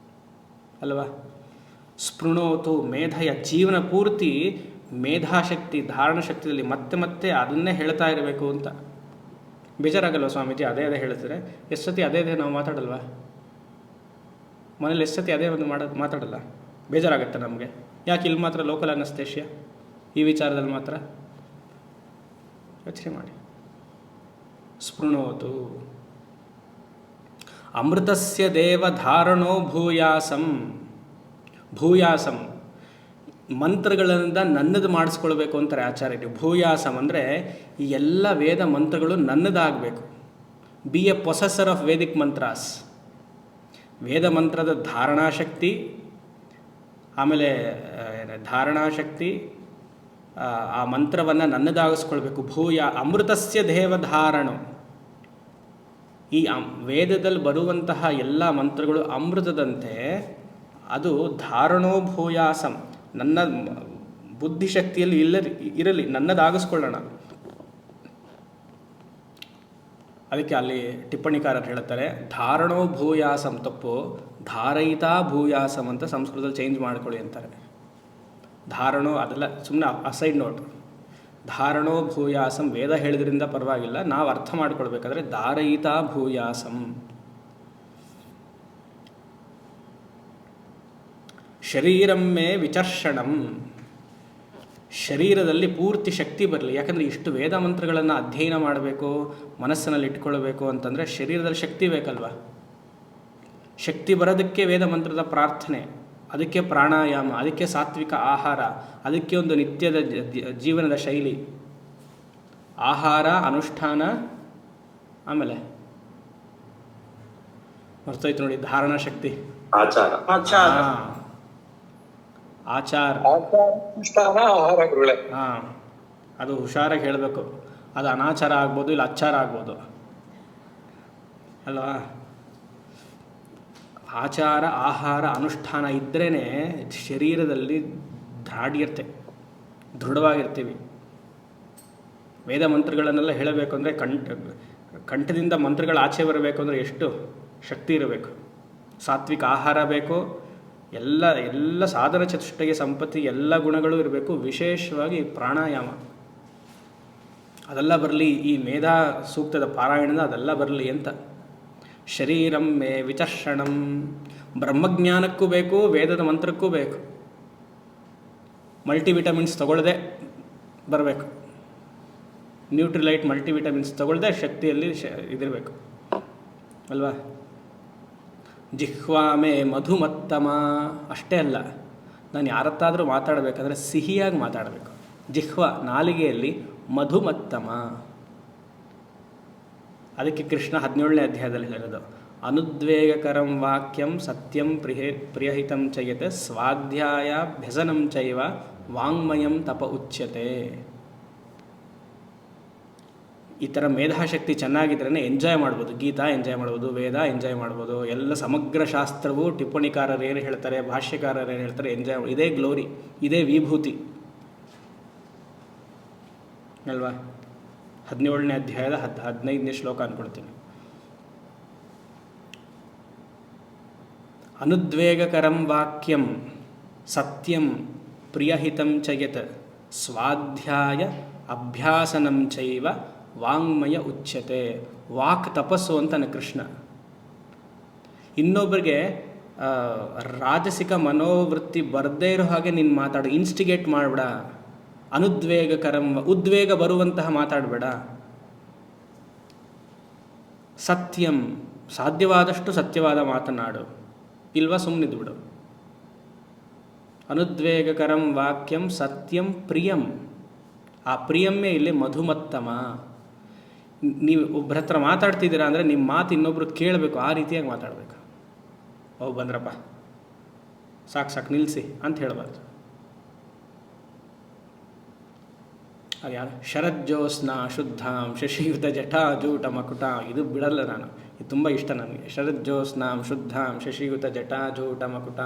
ಅಲ್ವಾ? ಸ್ಪೃಣೋತು ಮೇಧಯ. ಜೀವನ ಪೂರ್ತಿ ಮೇಧಾಶಕ್ತಿ, ಧಾರಣಶಕ್ತಿಯಲ್ಲಿ ಮತ್ತೆ ಮತ್ತೆ ಅದನ್ನೇ ಹೇಳ್ತಾ ಇರಬೇಕು ಅಂತ. ಬೇಜಾರಾಗಲ್ವ ಸ್ವಾಮೀಜಿ? ಅದೇ ಹೇಳ್ತಾರೆ. ಎಷ್ಟು ಸತಿ ಅದೇ ನಾವು ಮಾತಾಡಲ್ವಾ? ಮನೇಲಿ ಎಷ್ಟು ಸತಿ ಅದೇ ಒಂದು ಮಾತಾಡಲ್ಲ? ಬೇಜಾರಾಗತ್ತೆ ನಮಗೆ. ಯಾಕೆ ಇಲ್ಲಿ ಮಾತ್ರ ಲೋಕಲ್ ಅನಸ್ತೇಷ್ಯ? ಈ ವಿಚಾರದಲ್ಲಿ ಮಾತ್ರ ಯೋಚನೆ ಮಾಡಿ. ಸ್ಪೃಣೋತು ಅಮೃತಸ್ಯ ದೇವ ಧಾರಣೋ ಭೂಯಾಸಂ. ಭೂಯಾಸಂ ಮಂತ್ರಗಳಿಂದ ನನ್ನದು ಮಾಡಿಸ್ಕೊಳ್ಬೇಕು ಅಂತಾರೆ ಆಚಾರ್ಯರು. ಭೂಯಾಸಂ ಅಂದರೆ ಈ ಎಲ್ಲ ವೇದ ಮಂತ್ರಗಳು ನನ್ನದಾಗಬೇಕು. Be a possessor of Vedic mantras. ವೇದ ಮಂತ್ರದ ಧಾರಣಾಶಕ್ತಿ, ಆಮೇಲೆ ಧಾರಣಾಶಕ್ತಿ, ಆ ಮಂತ್ರವನ್ನು ನನ್ನದಾಗಿಸ್ಕೊಳ್ಬೇಕು. ಅಮೃತಸ್ಯ ದೇವಧಾರಣು. ಈ ವೇದದಲ್ಲಿ ಬರುವಂತಹ ಎಲ್ಲ ಮಂತ್ರಗಳು ಅಮೃತದಂತೆ. ಅದು ಧಾರಣೋ ಭೂಯಾಸಂ. ನನ್ನ ಬುದ್ಧಿಶಕ್ತಿಯಲ್ಲಿ ಇರಲಿ, ನನ್ನದಾಗಿಸ್ಕೊಳ್ಳೋಣ. ಅದಕ್ಕೆ ಅಲ್ಲಿ ಟಿಪ್ಪಣಿಕಾರರು ಹೇಳ್ತಾರೆ, ಧಾರಣೋ ಭೂಯಾಸಂ ತಪ್ಪು, ಧಾರಯಿತಾ ಭೂಯಾಸಂ ಅಂತ ಸಂಸ್ಕೃತದಲ್ಲಿ ಚೇಂಜ್ ಮಾಡ್ಕೊಳ್ಳಿ ಅಂತಾರೆ. ಧಾರಣೋ ಅದೆಲ್ಲ ಸುಮ್ಮನೆ ಅಸೈಡ್ ನೋಟ್. ಧಾರಣೋ ಭೂಯಾಸಂ ವೇದ ಹೇಳಿದ್ರಿಂದ ಪರವಾಗಿಲ್ಲ, ನಾವು ಅರ್ಥ ಮಾಡ್ಕೊಳ್ಬೇಕಾದ್ರೆ ಧಾರಯಿತಾ ಭೂಯಾಸಂ. ಶರೀರಮ್ಮೆ ವಿಚರ್ಷಣಂ. ಶರೀರದಲ್ಲಿ ಪೂರ್ತಿ ಶಕ್ತಿ ಬರಲಿ. ಯಾಕಂದರೆ ಇಷ್ಟು ವೇದ ಮಂತ್ರಗಳನ್ನು ಅಧ್ಯಯನ ಮಾಡಬೇಕು, ಮನಸ್ಸಿನಲ್ಲಿ ಇಟ್ಕೊಳ್ಬೇಕು ಅಂತಂದರೆ ಶರೀರದಲ್ಲಿ ಶಕ್ತಿ ಬೇಕಲ್ವ? ಶಕ್ತಿ ಬರೋದಕ್ಕೆ ವೇದ ಮಂತ್ರದ ಪ್ರಾರ್ಥನೆ, ಅದಕ್ಕೆ ಪ್ರಾಣಾಯಾಮ, ಅದಕ್ಕೆ ಸಾತ್ವಿಕ ಆಹಾರ, ಅದಕ್ಕೆ ಒಂದು ನಿತ್ಯದ ಜೀವನದ ಶೈಲಿ. ಆಹಾರ, ಅನುಷ್ಠಾನ, ಆಮೇಲೆ ಮರ್ತೋಯ್ತು ನೋಡಿ, ಧಾರಣಾ ಶಕ್ತಿ, ಆಚಾರ. ಅದು ಹುಷಾರಾಗಿ ಹೇಳಬೇಕು. ಅದು ಅನಾಚಾರ ಆಗ್ಬೋದು, ಇಲ್ಲ ಅಚ್ಚಾರ ಆಗ್ಬೋದು, ಅಲ್ವಾ? ಆಚಾರ, ಆಹಾರ, ಅನುಷ್ಠಾನ ಇದ್ರೇ ಶರೀರದಲ್ಲಿ ದಾಢ್ಯತೆ, ದೃಢವಾಗಿರ್ತೀವಿ. ವೇದ ಮಂತ್ರಗಳನ್ನೆಲ್ಲ ಹೇಳಬೇಕು ಅಂದರೆ ಕಂಠದಿಂದ ಮಂತ್ರಗಳು ಆಚೆ ಬರಬೇಕು ಅಂದರೆ ಎಷ್ಟು ಶಕ್ತಿ ಇರಬೇಕು. ಸಾತ್ವಿಕ ಆಹಾರ ಬೇಕು, ಎಲ್ಲ ಸಾಧನ ಚತುಷ್ಟಯ ಸಂಪತ್ತಿ ಎಲ್ಲ ಗುಣಗಳು ಇರಬೇಕು. ವಿಶೇಷವಾಗಿ ಪ್ರಾಣಾಯಾಮ ಅದೆಲ್ಲ ಬರಲಿ. ಈ ಮೇಧಾ ಸೂಕ್ತದ ಪಾರಾಯಣದ ಅದೆಲ್ಲ ಬರಲಿ ಅಂತ. ಶರೀರಂ ಮೇ ವಿಚರ್ಷಣಂ. ಬ್ರಹ್ಮಜ್ಞಾನಕ್ಕೂ ಬೇಕು, ವೇದದ ಮಂತ್ರಕ್ಕೂ ಬೇಕು. ಮಲ್ಟಿವಿಟಮಿನ್ಸ್ ತಗೊಳ್ಳದೆ ಬರಬೇಕು. ನ್ಯೂಟ್ರಿಲೈಟ್ ಮಲ್ಟಿವಿಟಮಿನ್ಸ್ ತಗೊಳ್ಳದೆ ಶಕ್ತಿಯಲ್ಲಿ ಇದಿರಬೇಕು, ಅಲ್ವಾ? ಜಿಹ್ವಾಮೆ ಮಧುಮತ್ತಮ. ಅಷ್ಟೇ ಅಲ್ಲ, ನಾನು ಯಾರತ್ತಾದರೂ ಮಾತಾಡಬೇಕಾದ್ರೆ ಸಿಹಿಯಾಗಿ ಮಾತಾಡಬೇಕು. ಜಿಹ್ವ, ನಾಲಿಗೆಯಲ್ಲಿ ಮಧುಮತ್ತಮ. ಅದಕ್ಕೆ ಕೃಷ್ಣ 17ನೇ ಅಧ್ಯಾಯದಲ್ಲಿ ಹೇಳೋದು, ಅನುದ್ವೇಗಕರಂ ವಾಕ್ಯಂ ಸತ್ಯಂ ಪ್ರಿಯಹಿತಂ ಚಯತ್ ಸ್ವಾಧ್ಯಾಯಾಭ್ಯಸನಂ ಚೈವ ವಾಂಗ್ಮಯಂ ತಪ ಉಚ್ಯತೆ. ಈ ಥರ ಮೇಧಾಶಕ್ತಿ ಚೆನ್ನಾಗಿದ್ರೇ ಎಂಜಾಯ್ ಮಾಡ್ಬೋದು. ಗೀತಾ ಎಂಜಾಯ್ ಮಾಡ್ಬೋದು, ವೇದ ಎಂಜಾಯ್ ಮಾಡ್ಬೋದು, ಎಲ್ಲ ಸಮಗ್ರ ಶಾಸ್ತ್ರವು ಟಿಪ್ಪಣಿಕಾರರು ಏನು ಹೇಳ್ತಾರೆ, ಭಾಷ್ಯಕಾರರು ಏನು ಹೇಳ್ತಾರೆ ಎಂಜಾಯ್. ಇದೇ ಗ್ಲೋರಿ, ಇದೇ ವಿಭೂತಿ ಅಲ್ವಾ. 17ನೇ ಅಧ್ಯಾಯದ 15ನೇ ಶ್ಲೋಕ ಅಂದ್ಕೊಳ್ತೀನಿ. ಅನುದ್ವೇಗಕರಂ ವಾಕ್ಯಂ ಸತ್ಯಂ ಪ್ರಿಯಹಿತಂ ಚಯತ್ ಸ್ವಾಧ್ಯಾಯ ಅಭ್ಯಾಸನಂ ಚೈವ ವಾಂಗ್ಮಯ ಉಚ್ಯತೆ. ವಾಕ್ ತಪಸ್ಸು ಅಂತಾನೆ ಕೃಷ್ಣ. ಇನ್ನೊಬ್ಬರಿಗೆ ರಾಜಸಿಕ ಮನೋವೃತ್ತಿ ಬರದೇ ಇರೋ ಹಾಗೆ ನೀನು ಮಾತಾಡು, ಇನ್ಸ್ಟಿಗೇಟ್ ಮಾಡಬೇಡ. ಅನುದ್ವೇಗಕರಂ, ಉದ್ವೇಗ ಬರುವಂತಹ ಮಾತಾಡಬೇಡ. ಸತ್ಯಂ, ಸಾಧ್ಯವಾದಷ್ಟು ಸತ್ಯವಾದ ಮಾತನಾಡು, ಇಲ್ವಾ ಸುಮ್ಮನಿದ್ದು ಬಿಡು. ಅನುದ್ವೇಗಕರಂ ವಾಕ್ಯಂ ಸತ್ಯಂ ಪ್ರಿಯಂ. ಆ ಪ್ರಿಯಮ್ಮೇ ಇಲ್ಲಿ ಮಧುಮತ್ತಮ. ನೀವು ಒಬ್ಬರ ಹತ್ರ ಮಾತಾಡ್ತಿದ್ದೀರಾ ಅಂದರೆ ನಿಮ್ಮ ಮಾತು ಇನ್ನೊಬ್ರು ಕೇಳಬೇಕು, ಆ ರೀತಿಯಾಗಿ ಮಾತಾಡಬೇಕು. ಬಂದ್ರಪ್ಪ ಸಾಕು ನಿಲ್ಲಿಸಿ ಅಂತ ಹೇಳಬಾರ್ದು. ಅದು ಯಾರು? ಶರಜ್ಜೋತ್ಸ್ನ ಶುದ್ಧಾಂ ಶಶಿಯುತ ಜಟಾಜೂಟ ಮಕುಟ. ಇದು ಬಿಡಲ್ಲ ನಾನು, ಇದು ತುಂಬ ಇಷ್ಟ ನನಗೆ. ಶರಜ್ಜೋತ್ಸ್ನಾಂ ಶುದ್ಧಾಂ ಶಶಿಯುತ ಜಟಾಜೂಟ ಮಕುಟ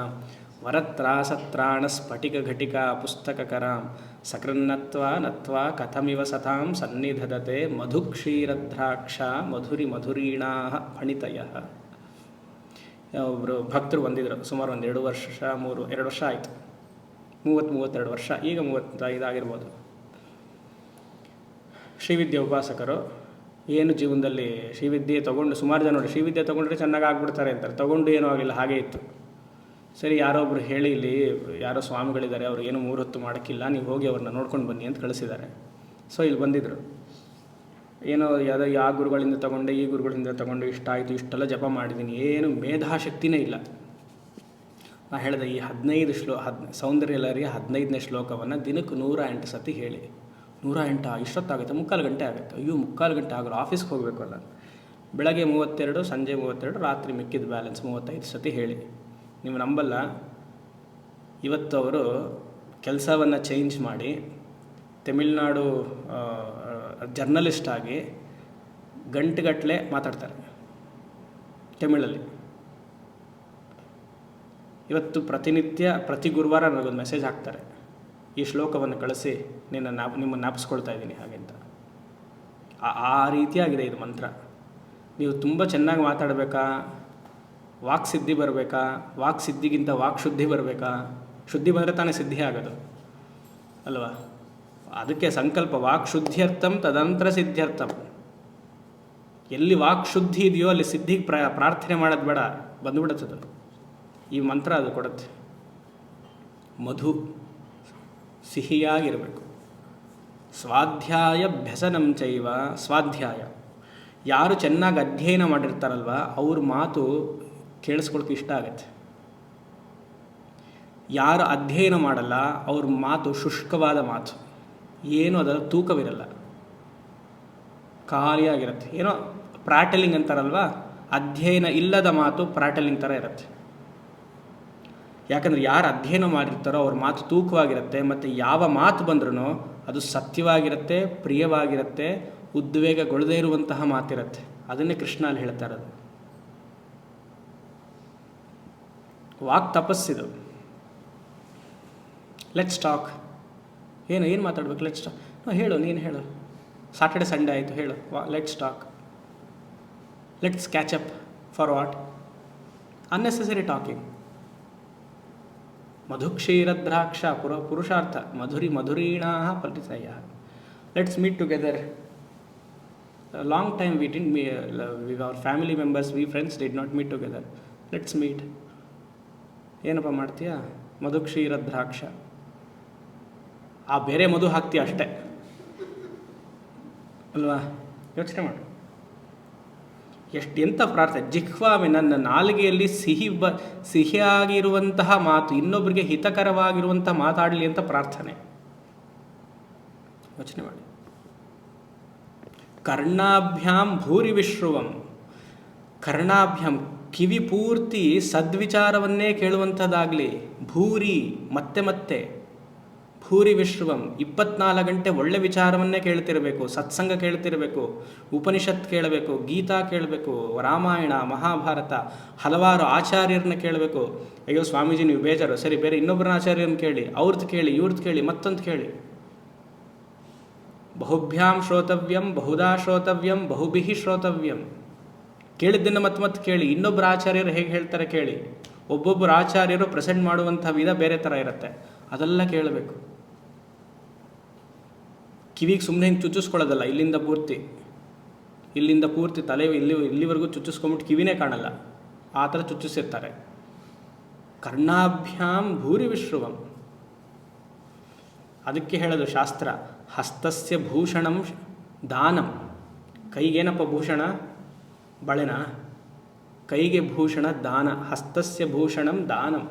ವರತ್ರಾಸತ್ರಾಣ ಸ್ಫಟಿಕ ಘಟಿಕಾ ಪುಸ್ತಕಕರಾಂ ಸಕೃನ್ನತ್ವಾ ನತ್ವಾ ಕಥಮಿವ ಸತಾಂ ಸನ್ನಿಧದತೆ ಮಧುಕ್ಷೀರದ್ರಾಕ್ಷ ಮಧುರೀಣಾ ಫಣಿತಯ. ಒಬ್ಬರು ಭಕ್ತರು ಬಂದಿದ್ದರು, ಸುಮಾರು ಒಂದು 2 ವರ್ಷ ಆಯಿತು, 32 ವರ್ಷ, ಈಗ 35 ಆಗಿರ್ಬೋದು. ಶ್ರೀವಿದ್ಯೆ ಉಪಾಸಕರು. ಏನು ಜೀವನದಲ್ಲಿ ಶ್ರೀವಿದ್ಯೆ ತೊಗೊಂಡು, ಸುಮಾರು ಜನ ನೋಡಿ ಶ್ರೀವಿದ್ಯೆ ತೊಗೊಂಡ್ರೆ ಚೆನ್ನಾಗಿ ಆಗ್ಬಿಡ್ತಾರೆ ಅಂತಾರೆ. ತೊಗೊಂಡು ಏನೂ ಆಗಿಲ್ಲ, ಹಾಗೇ ಇತ್ತು. ಸರಿ, ಯಾರೋ ಒಬ್ರು ಹೇಳಿ, ಇಲ್ಲಿ ಯಾರೋ ಸ್ವಾಮಿಗಳಿದ್ದಾರೆ, ಅವರು ಏನು 3 ಹೊತ್ತು ಮಾಡೋಕ್ಕಿಲ್ಲ, ನೀವು ಹೋಗಿ ಅವ್ರನ್ನ ನೋಡ್ಕೊಂಡು ಬನ್ನಿ ಅಂತ ಕಳಿಸಿದ್ದಾರೆ. ಸೊ ಇಲ್ಲಿ ಬಂದಿದ್ದರು. ಏನೋ ಯಾವ ಗುರುಗಳಿಂದ ತೊಗೊಂಡೆ, ಈ ಗುರುಗಳಿಂದ ತೊಗೊಂಡು ಇಷ್ಟ ಆಯಿತು, ಇಷ್ಟೆಲ್ಲ ಜಪ ಮಾಡಿದ್ದೀನಿ, ಏನು ಮೇಧಾಶಕ್ತಿನೇ ಇಲ್ಲ. ನಾನು ಹೇಳಿದೆ, ಈ 15 ಸೌಂದರ್ಯ ಲಹರಿಯ 15ನೇ ಶ್ಲೋಕವನ್ನು ದಿನಕ್ಕೆ 108 ಸತಿ ಹೇಳಿ. 108 ಇಷ್ಟೊತ್ತಾಗುತ್ತೆ, 3/4 ಗಂಟೆ ಆಗುತ್ತೆ. ಅಯ್ಯೋ 3/4 ಗಂಟೆ ಆಗಲ್ಲ, ಆಫೀಸ್ಗೆ ಹೋಗಬೇಕಲ್ಲ. ಬೆಳಗ್ಗೆ 32, ಸಂಜೆ 32, ರಾತ್ರಿ ಮಿಕ್ಕಿದ ಬ್ಯಾಲೆನ್ಸ್ 35 ಸತಿ ಹೇಳಿ. ನೀವು ನಂಬಲ್ಲ, ಇವತ್ತು ಅವರು ಕೆಲಸವನ್ನು ಚೇಂಜ್ ಮಾಡಿ ತಮಿಳ್ನಾಡು ಜರ್ನಲಿಸ್ಟ್ ಆಗಿ ಗಂಟೆಗಟ್ಟಲೆ ಮಾತಾಡ್ತಾರೆ ತಮಿಳಲ್ಲಿ. ಇವತ್ತು ಪ್ರತಿ ಗುರುವಾರ ನನಗೊಂದು ಮೆಸೇಜ್ ಹಾಕ್ತಾರೆ, ಈ ಶ್ಲೋಕವನ್ನು ಕಳಿಸಿ ನಿಮ್ಮನ್ನು ಜ್ಞಾಪಿಸ್ಕೊಳ್ತಾ ಇದ್ದೀನಿ ಹಾಗೆ ಅಂತ. ಆ ರೀತಿಯಾಗಿದೆ ಇದು ಮಂತ್ರ. ನೀವು ತುಂಬ ಚೆನ್ನಾಗಿ ಮಾತಾಡಬೇಕಾ, ವಾಕ್ ಸಿದ್ಧಿ ಬರಬೇಕಾ, ವಾಕ್ ಸಿದ್ಧಿಗಿಂತ ವಾಕ್ ಶುದ್ಧಿ ಬರಬೇಕಾ. ಶುದ್ಧಿ ಬಂದರೆ ತಾನೇ ಸಿದ್ಧಿ ಆಗೋದು ಅಲ್ವಾ. ಅದಕ್ಕೆ ಸಂಕಲ್ಪ ವಾಕ್ ಶುದ್ಧ್ಯರ್ಥಂ ತದಂತರ ಸಿದ್ಧ್ಯರ್ಥಂ. ಎಲ್ಲಿ ವಾಕ್ ಶುದ್ಧಿ ಇದೆಯೋ ಅಲ್ಲಿ ಸಿದ್ಧಿಗೆ ಪ್ರಾರ್ಥನೆ ಮಾಡೋದು ಬೇಡ, ಬಂದುಬಿಡುತ್ತದು. ಈ ಮಂತ್ರ ಅದು ಕೊಡುತ್ತೆ. ಮಧು ಸಿಹಿಯಾಗಿರಬೇಕು. ಸ್ವಾಧ್ಯಾಯಾಭ್ಯಸನಂ ಚೈವ. ಸ್ವಾಧ್ಯಾಯ, ಯಾರು ಚೆನ್ನಾಗಿ ಅಧ್ಯಯನ ಮಾಡಿರ್ತಾರಲ್ವ ಅವ್ರ ಮಾತು ಕೇಳಿಸ್ಕೊಳಕ್ಕೆ ಇಷ್ಟ ಆಗುತ್ತೆ. ಯಾರು ಅಧ್ಯಯನ ಮಾಡಲ್ಲ ಅವ್ರ ಮಾತು ಶುಷ್ಕವಾದ ಮಾತು, ಏನೂ ಅದರ ತೂಕವಿರಲ್ಲ, ಖಾಲಿಯಾಗಿರುತ್ತೆ. ಏನೋ ಪ್ರಾಟಲಿಂಗ್ ಅಂತಾರಲ್ವ, ಅಧ್ಯಯನ ಇಲ್ಲದ ಮಾತು ಪ್ರಾಟಲಿಂಗ್ ಥರ ಇರುತ್ತೆ. ಯಾಕಂದರೆ ಯಾರು ಅಧ್ಯಯನ ಮಾಡಿರ್ತಾರೋ ಅವ್ರ ಮಾತು ತೂಕವಾಗಿರುತ್ತೆ, ಮತ್ತು ಯಾವ ಮಾತು ಬಂದ್ರೂ ಅದು ಸತ್ಯವಾಗಿರುತ್ತೆ, ಪ್ರಿಯವಾಗಿರುತ್ತೆ, ಉದ್ವೇಗಗೊಳ್ಳದೇ ಇರುವಂತಹ ಮಾತಿರುತ್ತೆ. ಅದನ್ನೇ ಕೃಷ್ಣ ಅಲ್ಲಿ ಹೇಳ್ತಾ ಇರೋದು. ವಾಕ್ ತಪಸ್ಸಿದು. Let's talk. ಏನು ಮಾತಾಡ್ಬೇಕು? Let's talk. ಹೇಳು, ನೀನು ಹೇಳು. ಸಾಟರ್ಡೆ ಸಂಡೇ ಆಯಿತು, ಹೇಳು. Let's talk. Let's catch up. For what? Unnecessary talking. ಮಧುಕ್ಷೀರದ್ರಾಕ್ಷ ಪುರುಷಾರ್ಥ ಮಧುರೀಣಾ ಫಲಿತಯ. Let's meet together. Long time we didn't meet, our family members, we friends did not meet together. Let's meet. ಏನಪ್ಪ ಮಾಡ್ತೀಯಾ? ಮಧುಕ್ಷೀರದ್ರಾಕ್ಷ. ಆ ಬೇರೆ ಮಧು ಹಾಕ್ತೀಯ ಅಷ್ಟೇ ಅಲ್ವಾ? ಯೋಚನೆ ಮಾಡು. ಎಂಥ ಪ್ರಾರ್ಥನೆ. ಜಿಹ್ವಾಮಿ, ನನ್ನ ನಾಲಿಗೆಯಲ್ಲಿ ಸಿಹಿಯಾಗಿರುವಂತಹ ಮಾತು, ಇನ್ನೊಬ್ಬರಿಗೆ ಹಿತಕರವಾಗಿರುವಂಥ ಮಾತಾಡಲಿ ಅಂತ ಪ್ರಾರ್ಥನೆ. ಯೋಚನೆ ಮಾಡಿ. ಕರ್ಣಾಭ್ಯಾಂ ಭೂರಿ ವಿಶ್ರುವಂ. ಕರ್ಣಾಭ್ಯಂ ಕಿವಿ ಪೂರ್ತಿ ಸದ್ವಿಚಾರವನ್ನೇ ಕೇಳುವಂಥದ್ದಾಗಲಿ. ಭೂರಿ ಮತ್ತೆ ಮತ್ತೆ ಭೂರಿ ವಿಶ್ವಂ 24 ಗಂಟೆ ಒಳ್ಳೆ ವಿಚಾರವನ್ನೇ ಕೇಳ್ತಿರಬೇಕು, ಸತ್ಸಂಗ ಕೇಳ್ತಿರಬೇಕು, ಉಪನಿಷತ್ ಕೇಳಬೇಕು, ಗೀತಾ ಕೇಳಬೇಕು, ರಾಮಾಯಣ ಮಹಾಭಾರತ ಹಲವಾರು ಆಚಾರ್ಯರನ್ನ ಕೇಳಬೇಕು. ಅಯ್ಯೋ ಸ್ವಾಮೀಜಿ ನೀವು ಬೇಜಾರು, ಸರಿ ಬೇರೆ ಇನ್ನೊಬ್ಬರ ಆಚಾರ್ಯರನ್ನ ಕೇಳಿ, ಅವ್ರದ್ದು ಕೇಳಿ, ಇವ್ರದ್ದು ಕೇಳಿ, ಮತ್ತೊಂದು ಕೇಳಿ. ಬಹುಭ್ಯಾಂ ಶ್ರೋತವ್ಯಂ ಬಹುಧಾ ಶ್ರೋತವ್ಯಂ ಬಹುಭಿಃ ಶ್ರೋತವ್ಯಂ. ಕೇಳಿದ್ದನ್ನು ಮತ್ತೆ ಕೇಳಿ. ಇನ್ನೊಬ್ಬರ ಆಚಾರ್ಯರು ಹೇಗೆ ಹೇಳ್ತಾರೆ ಕೇಳಿ. ಒಬ್ಬೊಬ್ಬರು ಆಚಾರ್ಯರು ಪ್ರೆಸೆಂಟ್ ಮಾಡುವಂಥ ವಿಧ ಬೇರೆ ಥರ ಇರುತ್ತೆ, ಅದೆಲ್ಲ ಕೇಳಬೇಕು. ಕಿವಿಗೆ ಸುಮ್ಮನೆ ಹಿಂಗೆ ಚುಚ್ಚಿಸ್ಕೊಳ್ಳೋದಲ್ಲ, ಇಲ್ಲಿಂದ ಪೂರ್ತಿ ತಲೆ ಇಲ್ಲಿವರೆಗೂ ಚುಚ್ಚಿಸ್ಕೊಂಬಿಟ್ಟು ಕಿವಿನೇ ಕಾಣಲ್ಲ, ಆ ಥರ ಚುಚ್ಚಿಸಿರ್ತಾರೆ. ಕರ್ಣಾಭ್ಯಾಂ ಭೂರಿ ವಿಶ್ರುವಂ. ಅದಕ್ಕೆ ಹೇಳೋದು ಶಾಸ್ತ್ರ, ಹಸ್ತಸ್ಯ ಭೂಷಣಂ ದಾನಂ. ಕೈಗೇನಪ್ಪ ಭೂಷಣ? ಬಳೆನ? ಕೈಗೆ ಭೂಷಣ ದಾನ. ಹಸ್ತಸ್ಯ ಭೂಷಣಂ ದಾನಂ.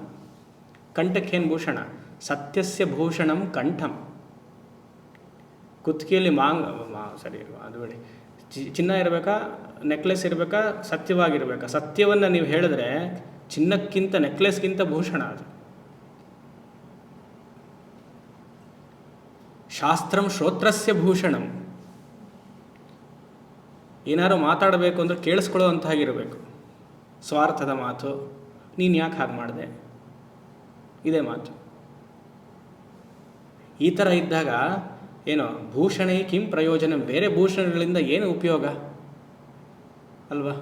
ಕಂಠಕ್ಕೇನು ಭೂಷಣ? ಸತ್ಯಸ್ಯ ಭೂಷಣಂ ಕಂಠಂ. ಕುತ್ತಿಗೆಯಲ್ಲಿ ಸರಿ ಅದು ಬೇಡಿ, ಚಿನ್ನ ಇರಬೇಕಾ ನೆಕ್ಲೆಸ್ ಇರಬೇಕಾ ಸತ್ಯವಾಗಿರಬೇಕಾ? ಸತ್ಯವನ್ನು ನೀವು ಹೇಳಿದ್ರೆ ಚಿನ್ನಕ್ಕಿಂತ ನೆಕ್ಲೆಸ್ಗಿಂತ ಭೂಷಣ ಅದು. ಶಾಸ್ತ್ರಂ ಶ್ರೋತ್ರಸ್ಯ ಭೂಷಣಂ. ಏನಾದ್ರು ಮಾತಾಡಬೇಕು ಅಂದರೆ ಕೇಳಿಸ್ಕೊಳ್ಳೋ ಅಂತಾಗಿರಬೇಕು. ಸ್ವಾರ್ಥದ ಮಾತು, ನೀನು ಯಾಕೆ ಹಾಗೆ ಮಾಡಿದೆ, ಇದೇ ಮಾತು. ಈ ಥರ ಇದ್ದಾಗ ಏನೋ ಭೂಷಣೇ ಕಿಂ ಪ್ರಯೋಜನ, ಬೇರೆ ಭೂಷಣಗಳಿಂದ ಏನು ಉಪಯೋಗ ಅಲ್ವಾ?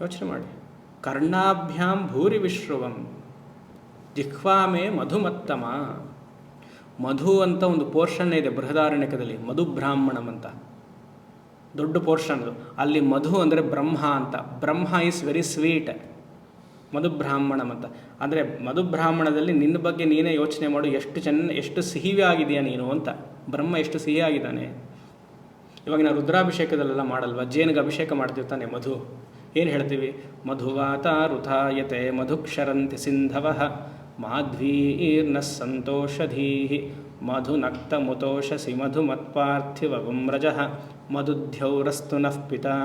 ಯೋಚನೆ ಮಾಡಿ. ಕರ್ಣಾಭ್ಯಾಂ ಭೂರಿ ವಿಶ್ರುವಂ ಜಿಹ್ವಾಮೇ ಮಧುಮತ್ತಮ. ಮಧು ಅಂತ ಒಂದು ಪೋರ್ಷನ್ ಇದೆ ಬೃಹದಾರಣ್ಯಕದಲ್ಲಿ, ಮಧುಬ್ರಾಹ್ಮಣಂ ಅಂತ ದೊಡ್ಡ ಪೋರ್ಷನ್. ಅಲ್ಲಿ ಮಧು ಅಂದರೆ ಬ್ರಹ್ಮ ಅಂತ. ಬ್ರಹ್ಮ ಈಸ್ ವೆರಿ ಸ್ವೀಟ್, ಮಧುಬ್ರಾಹ್ಮಣಂ ಅಂತ. ಅಂದರೆ ಮಧುಬ್ರಾಹ್ಮಣದಲ್ಲಿ ನಿನ್ನ ಬಗ್ಗೆ ನೀನೇ ಯೋಚನೆ ಮಾಡು, ಎಷ್ಟು ಸಿಹಿಯಾಗಿದೆಯಾ ನೀನು ಅಂತ. ಬ್ರಹ್ಮ ಎಷ್ಟು ಸಿಹಿಯಾಗಿದ್ದಾನೆ. ಇವಾಗ ನಾವು ರುದ್ರಾಭಿಷೇಕದಲ್ಲೆಲ್ಲ ಮಾಡಲ್ವ, ಜೇನಿಗೆ ಅಭಿಷೇಕ ಮಾಡ್ತಿರ್ತಾನೆ ಮಧು. ಏನು ಹೇಳ್ತೀವಿ? ಮಧುವಾತ ಋತಾಯತೆ ಮಧುಕ್ಷರಂತಿ ಸಿಂಧವಃ ಮಾಧ್ವೀರ್ನ ಸಂತೋಷಧೀಹಿ ಮಧುನಕ್ತ ಮುತೋಷಸಿ ಮಧುಮತ್ಪಾರ್ಥಿವಗುಂ ರಜಃ ಮಧುಧ್ಯೌರಸ್ತು ನಃ ಪಿತಾ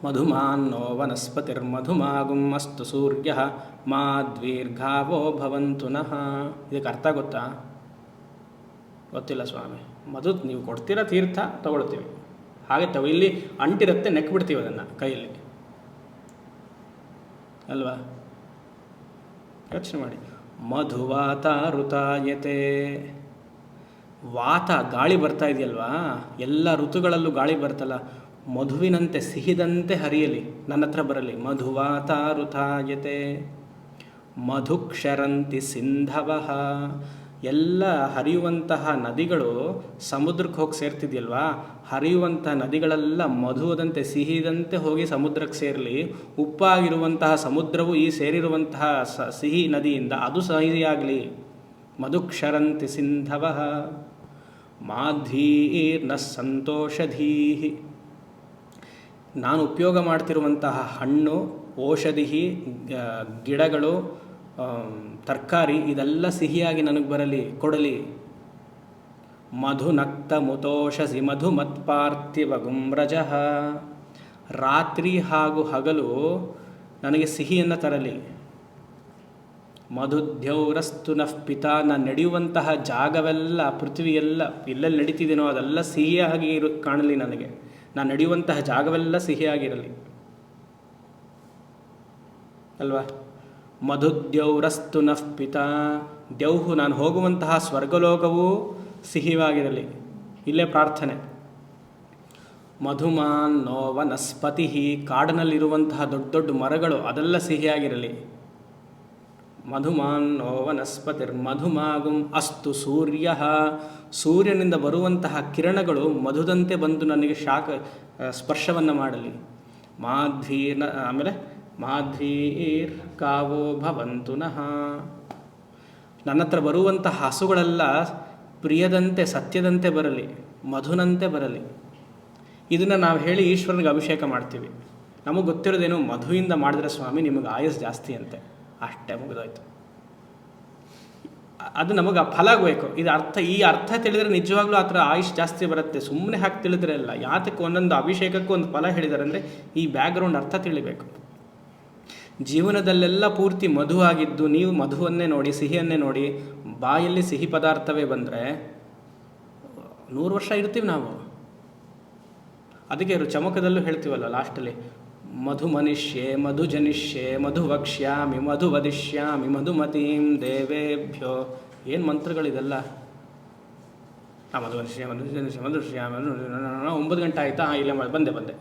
ಮಧುಮಾನ್ನೋ ವನಸ್ಪತಿರ್ಮಧುಮಾಗುಂ ಅಸ್ತು ಸೂರ್ಯಃ ಮಾದ್ವೀರ್ಘಾವೋ ಭವಂತು ನಃ. ಇದಕ್ಕೆ ಅರ್ಥ ಗೊತ್ತಾ? ಗೊತ್ತಿಲ್ಲ ಸ್ವಾಮಿ. ಮಧು ನೀವು ಕೊಡ್ತೀರ ತೀರ್ಥ ತಗೊಳ್ತೀವಿ, ಹಾಗೆ ಇಲ್ಲಿ ಅಂಟಿರುತ್ತೆ, ನೆಕ್ಬಿಡ್ತೀವಿ ಅದನ್ನು ಕೈಯಲ್ಲಿ ಅಲ್ವಾ? ಯೋಚನೆ ಮಾಡಿ. ಮಧುವಾತ ಋತಾಯತೆ. ವಾತ ಗಾಳಿ ಬರ್ತಾ ಇದೆಯಲ್ವಾ, ಎಲ್ಲ ಋತುಗಳಲ್ಲೂ ಗಾಳಿ ಬರ್ತಲ್ಲ, ಮಧುವಿನಂತೆ ಸಿಹಿದಂತೆ ಹರಿಯಲಿ, ನನ್ನ ಹತ್ರ ಬರಲಿ. ಮಧುವಾತ ಋತಾಯತೆ ಮಧುಕ್ಷರಂತಿ ಸಿಂಧವಃ. ಎಲ್ಲ ಹರಿಯುವಂತಹ ನದಿಗಳು ಸಮುದ್ರಕ್ಕೆ ಹೋಗಿ ಸೇರ್ತಿದೆಯಲ್ವಾ, ಹರಿಯುವಂತಹ ನದಿಗಳೆಲ್ಲ ಮಧುವದಂತೆ ಸಿಹಿದಂತೆ ಹೋಗಿ ಸಮುದ್ರಕ್ಕೆ ಸೇರಲಿ. ಉಪ್ಪಾಗಿರುವಂತಹ ಸಮುದ್ರವು ಈ ಸೇರಿರುವಂತಹ ಸಿಹಿ ನದಿಯಿಂದ ಅದು ಸಿಹಿಯಾಗಲಿ. ಮಧುಕ್ಷರಂತಿ ಸಿಂಧವಃ ಮಾಧ್ವೀರ್ನ ಸಂತೋಷಧೀಹಿ. ನಾನು ಉಪಯೋಗ ಮಾಡ್ತಿರುವಂತಹ ಹಣ್ಣು, ಔಷಧಿ, ಗಿಡಗಳು, ತರಕಾರಿ ಇದೆಲ್ಲ ಸಿಹಿಯಾಗಿ ನನಗೆ ಬರಲಿ, ಕೊಡಲಿ. ಮಧುನಕ್ತ ಮುತೋಷಸಿ ಮಧುಮತ್ಪಾರ್ಥಿವಗುಂ ರಜಃ. ರಾತ್ರಿ ಹಾಗೂ ಹಗಲು ನನಗೆ ಸಿಹಿಯನ್ನು ತರಲಿ. ಮಧುದ್ಯೌರಸ್ತು ನಃ ಪಿತಾ. ನಾನು ನಡೆಯುವಂತಹ ಜಾಗವೆಲ್ಲ, ಪೃಥ್ವಿಯೆಲ್ಲ ಎಲ್ಲೆಲ್ಲಿ ನಡೀತಿದ್ದೀನೋ ಅದೆಲ್ಲ ಸಿಹಿಯಾಗಿ ಕಾಣಲಿ ನನಗೆ. ನಾನು ನಡೆಯುವಂತಹ ಜಾಗವೆಲ್ಲ ಸಿಹಿಯಾಗಿರಲಿ ಅಲ್ವಾ? ಮಧುದ್ಯೌರಸ್ತು ನಃ ಪಿತಾ. ದ್ಯೌಹು ನಾನು ಹೋಗುವಂತಹ ಸ್ವರ್ಗಲೋಕವೂ ಸಿಹಿಯಾಗಿರಲಿ. ಇಲ್ಲೇ ಪ್ರಾರ್ಥನೆ. ಮಧುಮಾನ್ ನೋ ವನಸ್ಪತಿ. ಕಾಡಿನಲ್ಲಿರುವಂತಹ ದೊಡ್ಡ ದೊಡ್ಡ ಮರಗಳು ಅದೆಲ್ಲ ಸಿಹಿಯಾಗಿರಲಿ. ಮಧುಮಾನ್ ನೋ ವನಸ್ಪತಿರ್ ಮಧುಮಾಗುಂ ಅಸ್ತು ಸೂರ್ಯ. ಸೂರ್ಯನಿಂದ ಬರುವಂತಹ ಕಿರಣಗಳು ಮಧುದಂತೆ ಬಂದು ನನಗೆ ಸ್ಪರ್ಶವನ್ನು ಮಾಡಲಿ. ಆಮೇಲೆ ಮಾಧ್ವೀರ್ ಕಾವೋ ಭವಂತು ನಃ. ನನ್ನ ಹತ್ರ ಬರುವಂತಹ ಹಸುಗಳೆಲ್ಲ ಪ್ರಿಯದಂತೆ ಸತ್ಯದಂತೆ ಬರಲಿ, ಮಧುನಂತೆ ಬರಲಿ. ಇದನ್ನು ನಾವು ಹೇಳಿ ಈಶ್ವರನಿಗೆ ಅಭಿಷೇಕ ಮಾಡ್ತೀವಿ. ನಮಗೆ ಗೊತ್ತಿರೋದೇನು, ಮಧುವಿಂದ ಮಾಡಿದ್ರೆ ಸ್ವಾಮಿ ನಿಮಗೆ ಆಯಸ್ಸು ಜಾಸ್ತಿ ಅಂತೆ, ಅಷ್ಟೇ ಮುಗಿದೋಯ್ತು. ಅದು ನಮಗೆ ಆ ಫಲ ಬೇಕು. ಇದು ಅರ್ಥ, ಈ ಅರ್ಥ ತಿಳಿದ್ರೆ ನಿಜವಾಗ್ಲೂ ಆ ಥರ ಆಯುಷ್ ಜಾಸ್ತಿ ಬರುತ್ತೆ. ಸುಮ್ಮನೆ ಹಾಕಿ ತಿಳಿದ್ರೆ ಅಲ್ಲ. ಯಾತಕ್ಕೆ ಒಂದೊಂದು ಅಭಿಷೇಕಕ್ಕೂ ಒಂದು ಫಲ ಹೇಳಿದ್ದಾರೆ ಅಂದರೆ ಈ ಬ್ಯಾಕ್ಗ್ರೌಂಡ್ ಅರ್ಥ ತಿಳಿಬೇಕು. ಜೀವನದಲ್ಲೆಲ್ಲ ಪೂರ್ತಿ ಮಧು ಆಗಿದ್ದು ನೀವು ಮಧುವನ್ನೇ ನೋಡಿ, ಸಿಹಿಯನ್ನೇ ನೋಡಿ, ಬಾಯಲ್ಲಿ ಸಿಹಿ ಪದಾರ್ಥವೇ ಬಂದರೆ 100 ವರ್ಷ ಇರ್ತೀವಿ ನಾವು. ಅದಕ್ಕೆ ಚಮಕದಲ್ಲೂ ಹೇಳ್ತೀವಲ್ಲ ಲಾಸ್ಟಲ್ಲಿ, ಮಧು ಮನುಷ್ಯೆ ಮಧು ಜನಿಷ್ಯೆ ಮಧು ವಕ್ಷ್ಯಾಮಿ ಮಧು ವದಿಷ್ಯಾಮಿ ಮಧುಮತೀಂ ದೇವೇಭ್ಯೋ. ಏನು ಮಂತ್ರಗಳಿದೆಲ್ಲ. ಮಧು ಮನುಷ್ಯ ಮಧು ಜನಿಷ್ಯ ಮಧು ಶ್ಯಾಮಿ. 9 ಗಂಟೆ ಆಯಿತಾ? ಇಲ್ಲೇ ಬಂದೆ.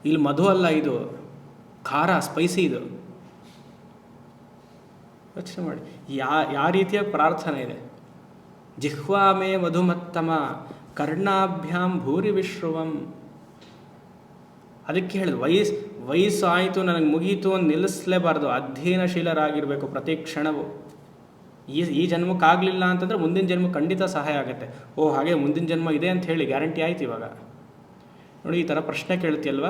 ಇಲ್ಲಿ ಮಧು ಅಲ್ಲ, ಇದು ಖಾರ, ಸ್ಪೈಸಿ. ಇದು ಯೋಚನೆ ಮಾಡಿ ಯಾವ ರೀತಿಯ ಪ್ರಾರ್ಥನೆ ಇದೆ. ಜಿಹ್ವಾಮೇ ಮಧುಮತ್ತಮ ಕರ್ಣಾಭ್ಯಾಂ ಭೂರಿ ವಿಶ್ರುವಂ. ಅದಕ್ಕೆ ಹೇಳಿದ್ರು ವಯಸ್ಸು ಆಯಿತು, ನನಗೆ ಮುಗೀತು ಅಂತ ನಿಲ್ಲಿಸಲೇಬಾರ್ದು. ಅಧ್ಯಯನಶೀಲರಾಗಿರಬೇಕು ಪ್ರತಿ ಕ್ಷಣವೂ. ಈ ಜನ್ಮಕ್ಕಾಗಲಿಲ್ಲ ಅಂತಂದರೆ ಮುಂದಿನ ಜನ್ಮ ಖಂಡಿತ ಸಹಾಯ ಆಗುತ್ತೆ. ಹಾಗೆ ಮುಂದಿನ ಜನ್ಮ ಇದೆ ಅಂತ ಹೇಳಿ ಗ್ಯಾರಂಟಿ ಆಯ್ತು. ಇವಾಗ ನೋಡಿ, ಈ ಥರ ಪ್ರಶ್ನೆ ಕೇಳ್ತೀಯಲ್ವ,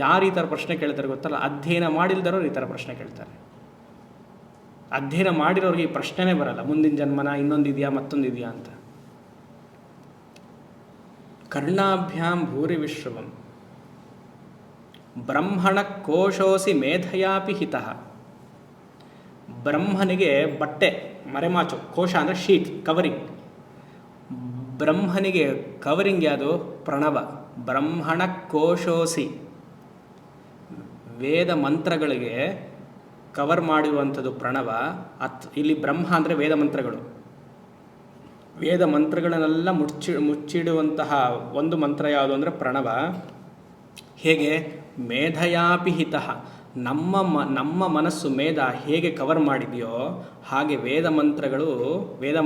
ಯಾರು ಈ ಥರ ಪ್ರಶ್ನೆ ಕೇಳ್ತಾರೆ ಗೊತ್ತಲ್ಲ? ಅಧ್ಯಯನ ಮಾಡಿಲ್ದರೋರು ಈ ಥರ ಪ್ರಶ್ನೆ ಕೇಳ್ತಾರೆ. ಅಧ್ಯಯನ ಮಾಡಿರೋರಿಗೆ ಈ ಪ್ರಶ್ನೆನೇ ಬರಲ್ಲ, ಮುಂದಿನ ಜನ್ಮನ, ಇನ್ನೊಂದಿದೆಯಾ ಮತ್ತೊಂದಿದೆಯಾ ಅಂತ. ಕರ್ಣಾಭ್ಯಾಂ ಭೂರಿ ವಿಶ್ರವಂ ಬ್ರಹ್ಮಣ ಕೋಶೋಸಿ ಮೇಧಯಾಪಿ ಹಿತಃ. ಬ್ರಹ್ಮನಿಗೆ ಬಟ್ಟೆ ಮರೆಮಾಚು, ಕೋಶ ಅಂದರೆ ಶೀಟ್, ಕವರಿಂಗ್. ಬ್ರಹ್ಮನಿಗೆ ಕವರಿಂಗ್ ಯಾವುದು? ಪ್ರಣವ. ಬ್ರಹ್ಮಣ ಕೋಶೋಸಿ, ವೇದ ಮಂತ್ರಗಳಿಗೆ ಕವರ್ ಮಾಡಿರುವಂಥದ್ದು ಪ್ರಣವ. ಇಲ್ಲಿ ಬ್ರಹ್ಮ ಅಂದರೆ ವೇದ ಮಂತ್ರಗಳು. ವೇದ ಮಂತ್ರಗಳನ್ನೆಲ್ಲ ಮುಚ್ಚಿಡುವಂತಹ ಒಂದು ಮಂತ್ರ ಯಾವುದು ಅಂದರೆ ಪ್ರಣವ. ಹೇಗೆ? ಮೇಧಯಾಪಿ ಹಿತಃ. ನಮ್ಮ ಮನಸ್ಸು ಮೇಧ ಹೇಗೆ ಕವರ್ ಮಾಡಿದೆಯೋ ಹಾಗೆ ವೇದ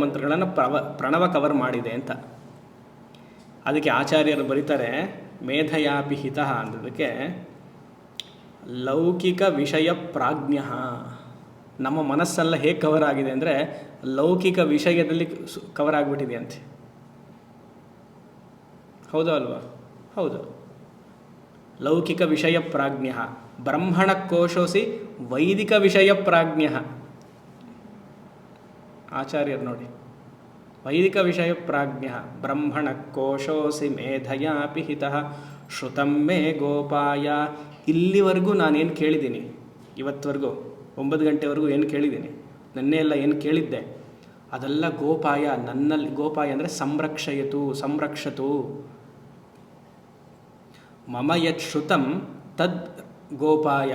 ಮಂತ್ರಗಳನ್ನು ಪ್ರಣವ ಕವರ್ ಮಾಡಿದೆ ಅಂತ. ಅದಕ್ಕೆ ಆಚಾರ್ಯರು ಬರೀತಾರೆ, ಮೇಧಯಾಪಿ ಹಿತಃ ಅನ್ನೋದಕ್ಕೆ ಲೌಕಿಕ ವಿಷಯ ಪ್ರಾಜ್ಞ. ನಮ್ಮ ಮನಸ್ಸೆಲ್ಲ ಹೇಗೆ ಕವರ್ ಆಗಿದೆ ಅಂದರೆ ಲೌಕಿಕ ವಿಷಯದಲ್ಲಿ ಕವರ್ ಆಗಿಬಿಟ್ಟಿದೆ ಅಂತೆ. ಹೌದಾ ಅಲ್ವಾ? ಹೌದು. ಲೌಕಿಕ ವಿಷಯ ಪ್ರಾಜ್ಞ ಬ್ರಹ್ಮಣ ಕೋಶೋಸಿ ವೈದಿಕ ವಿಷಯ ಪ್ರಾಜ್ಞ. ಆಚಾರ್ಯರು ನೋಡಿ, ವೈದಿಕ ವಿಷಯ ಪ್ರಾಜ್ಞ ಬ್ರಹ್ಮಣ ಕೋಶೋಸಿ ಮೇಧಯಾಪಿ ಹಿತಃ ಶ್ರುತಂ ಮೇ ಗೋಪಾಯ. ಇಲ್ಲಿವರೆಗೂ ನಾನೇನು ಕೇಳಿದ್ದೀನಿ, ಇವತ್ತವರೆಗೂ 9 ಗಂಟೆವರೆಗೂ ಏನು ಕೇಳಿದ್ದೀನಿ, ನೆನ್ನೆ ಎಲ್ಲ ಏನು ಕೇಳಿದ್ದೆ ಅದೆಲ್ಲ ಗೋಪಾಯ. ನನ್ನಲ್ಲಿ ಗೋಪಾಯ ಅಂದರೆ ಸಂರಕ್ಷತು. ಮಮ ಯತ್ ಶ್ರುತಂ ತದ್ ಗೋಪಾಯ.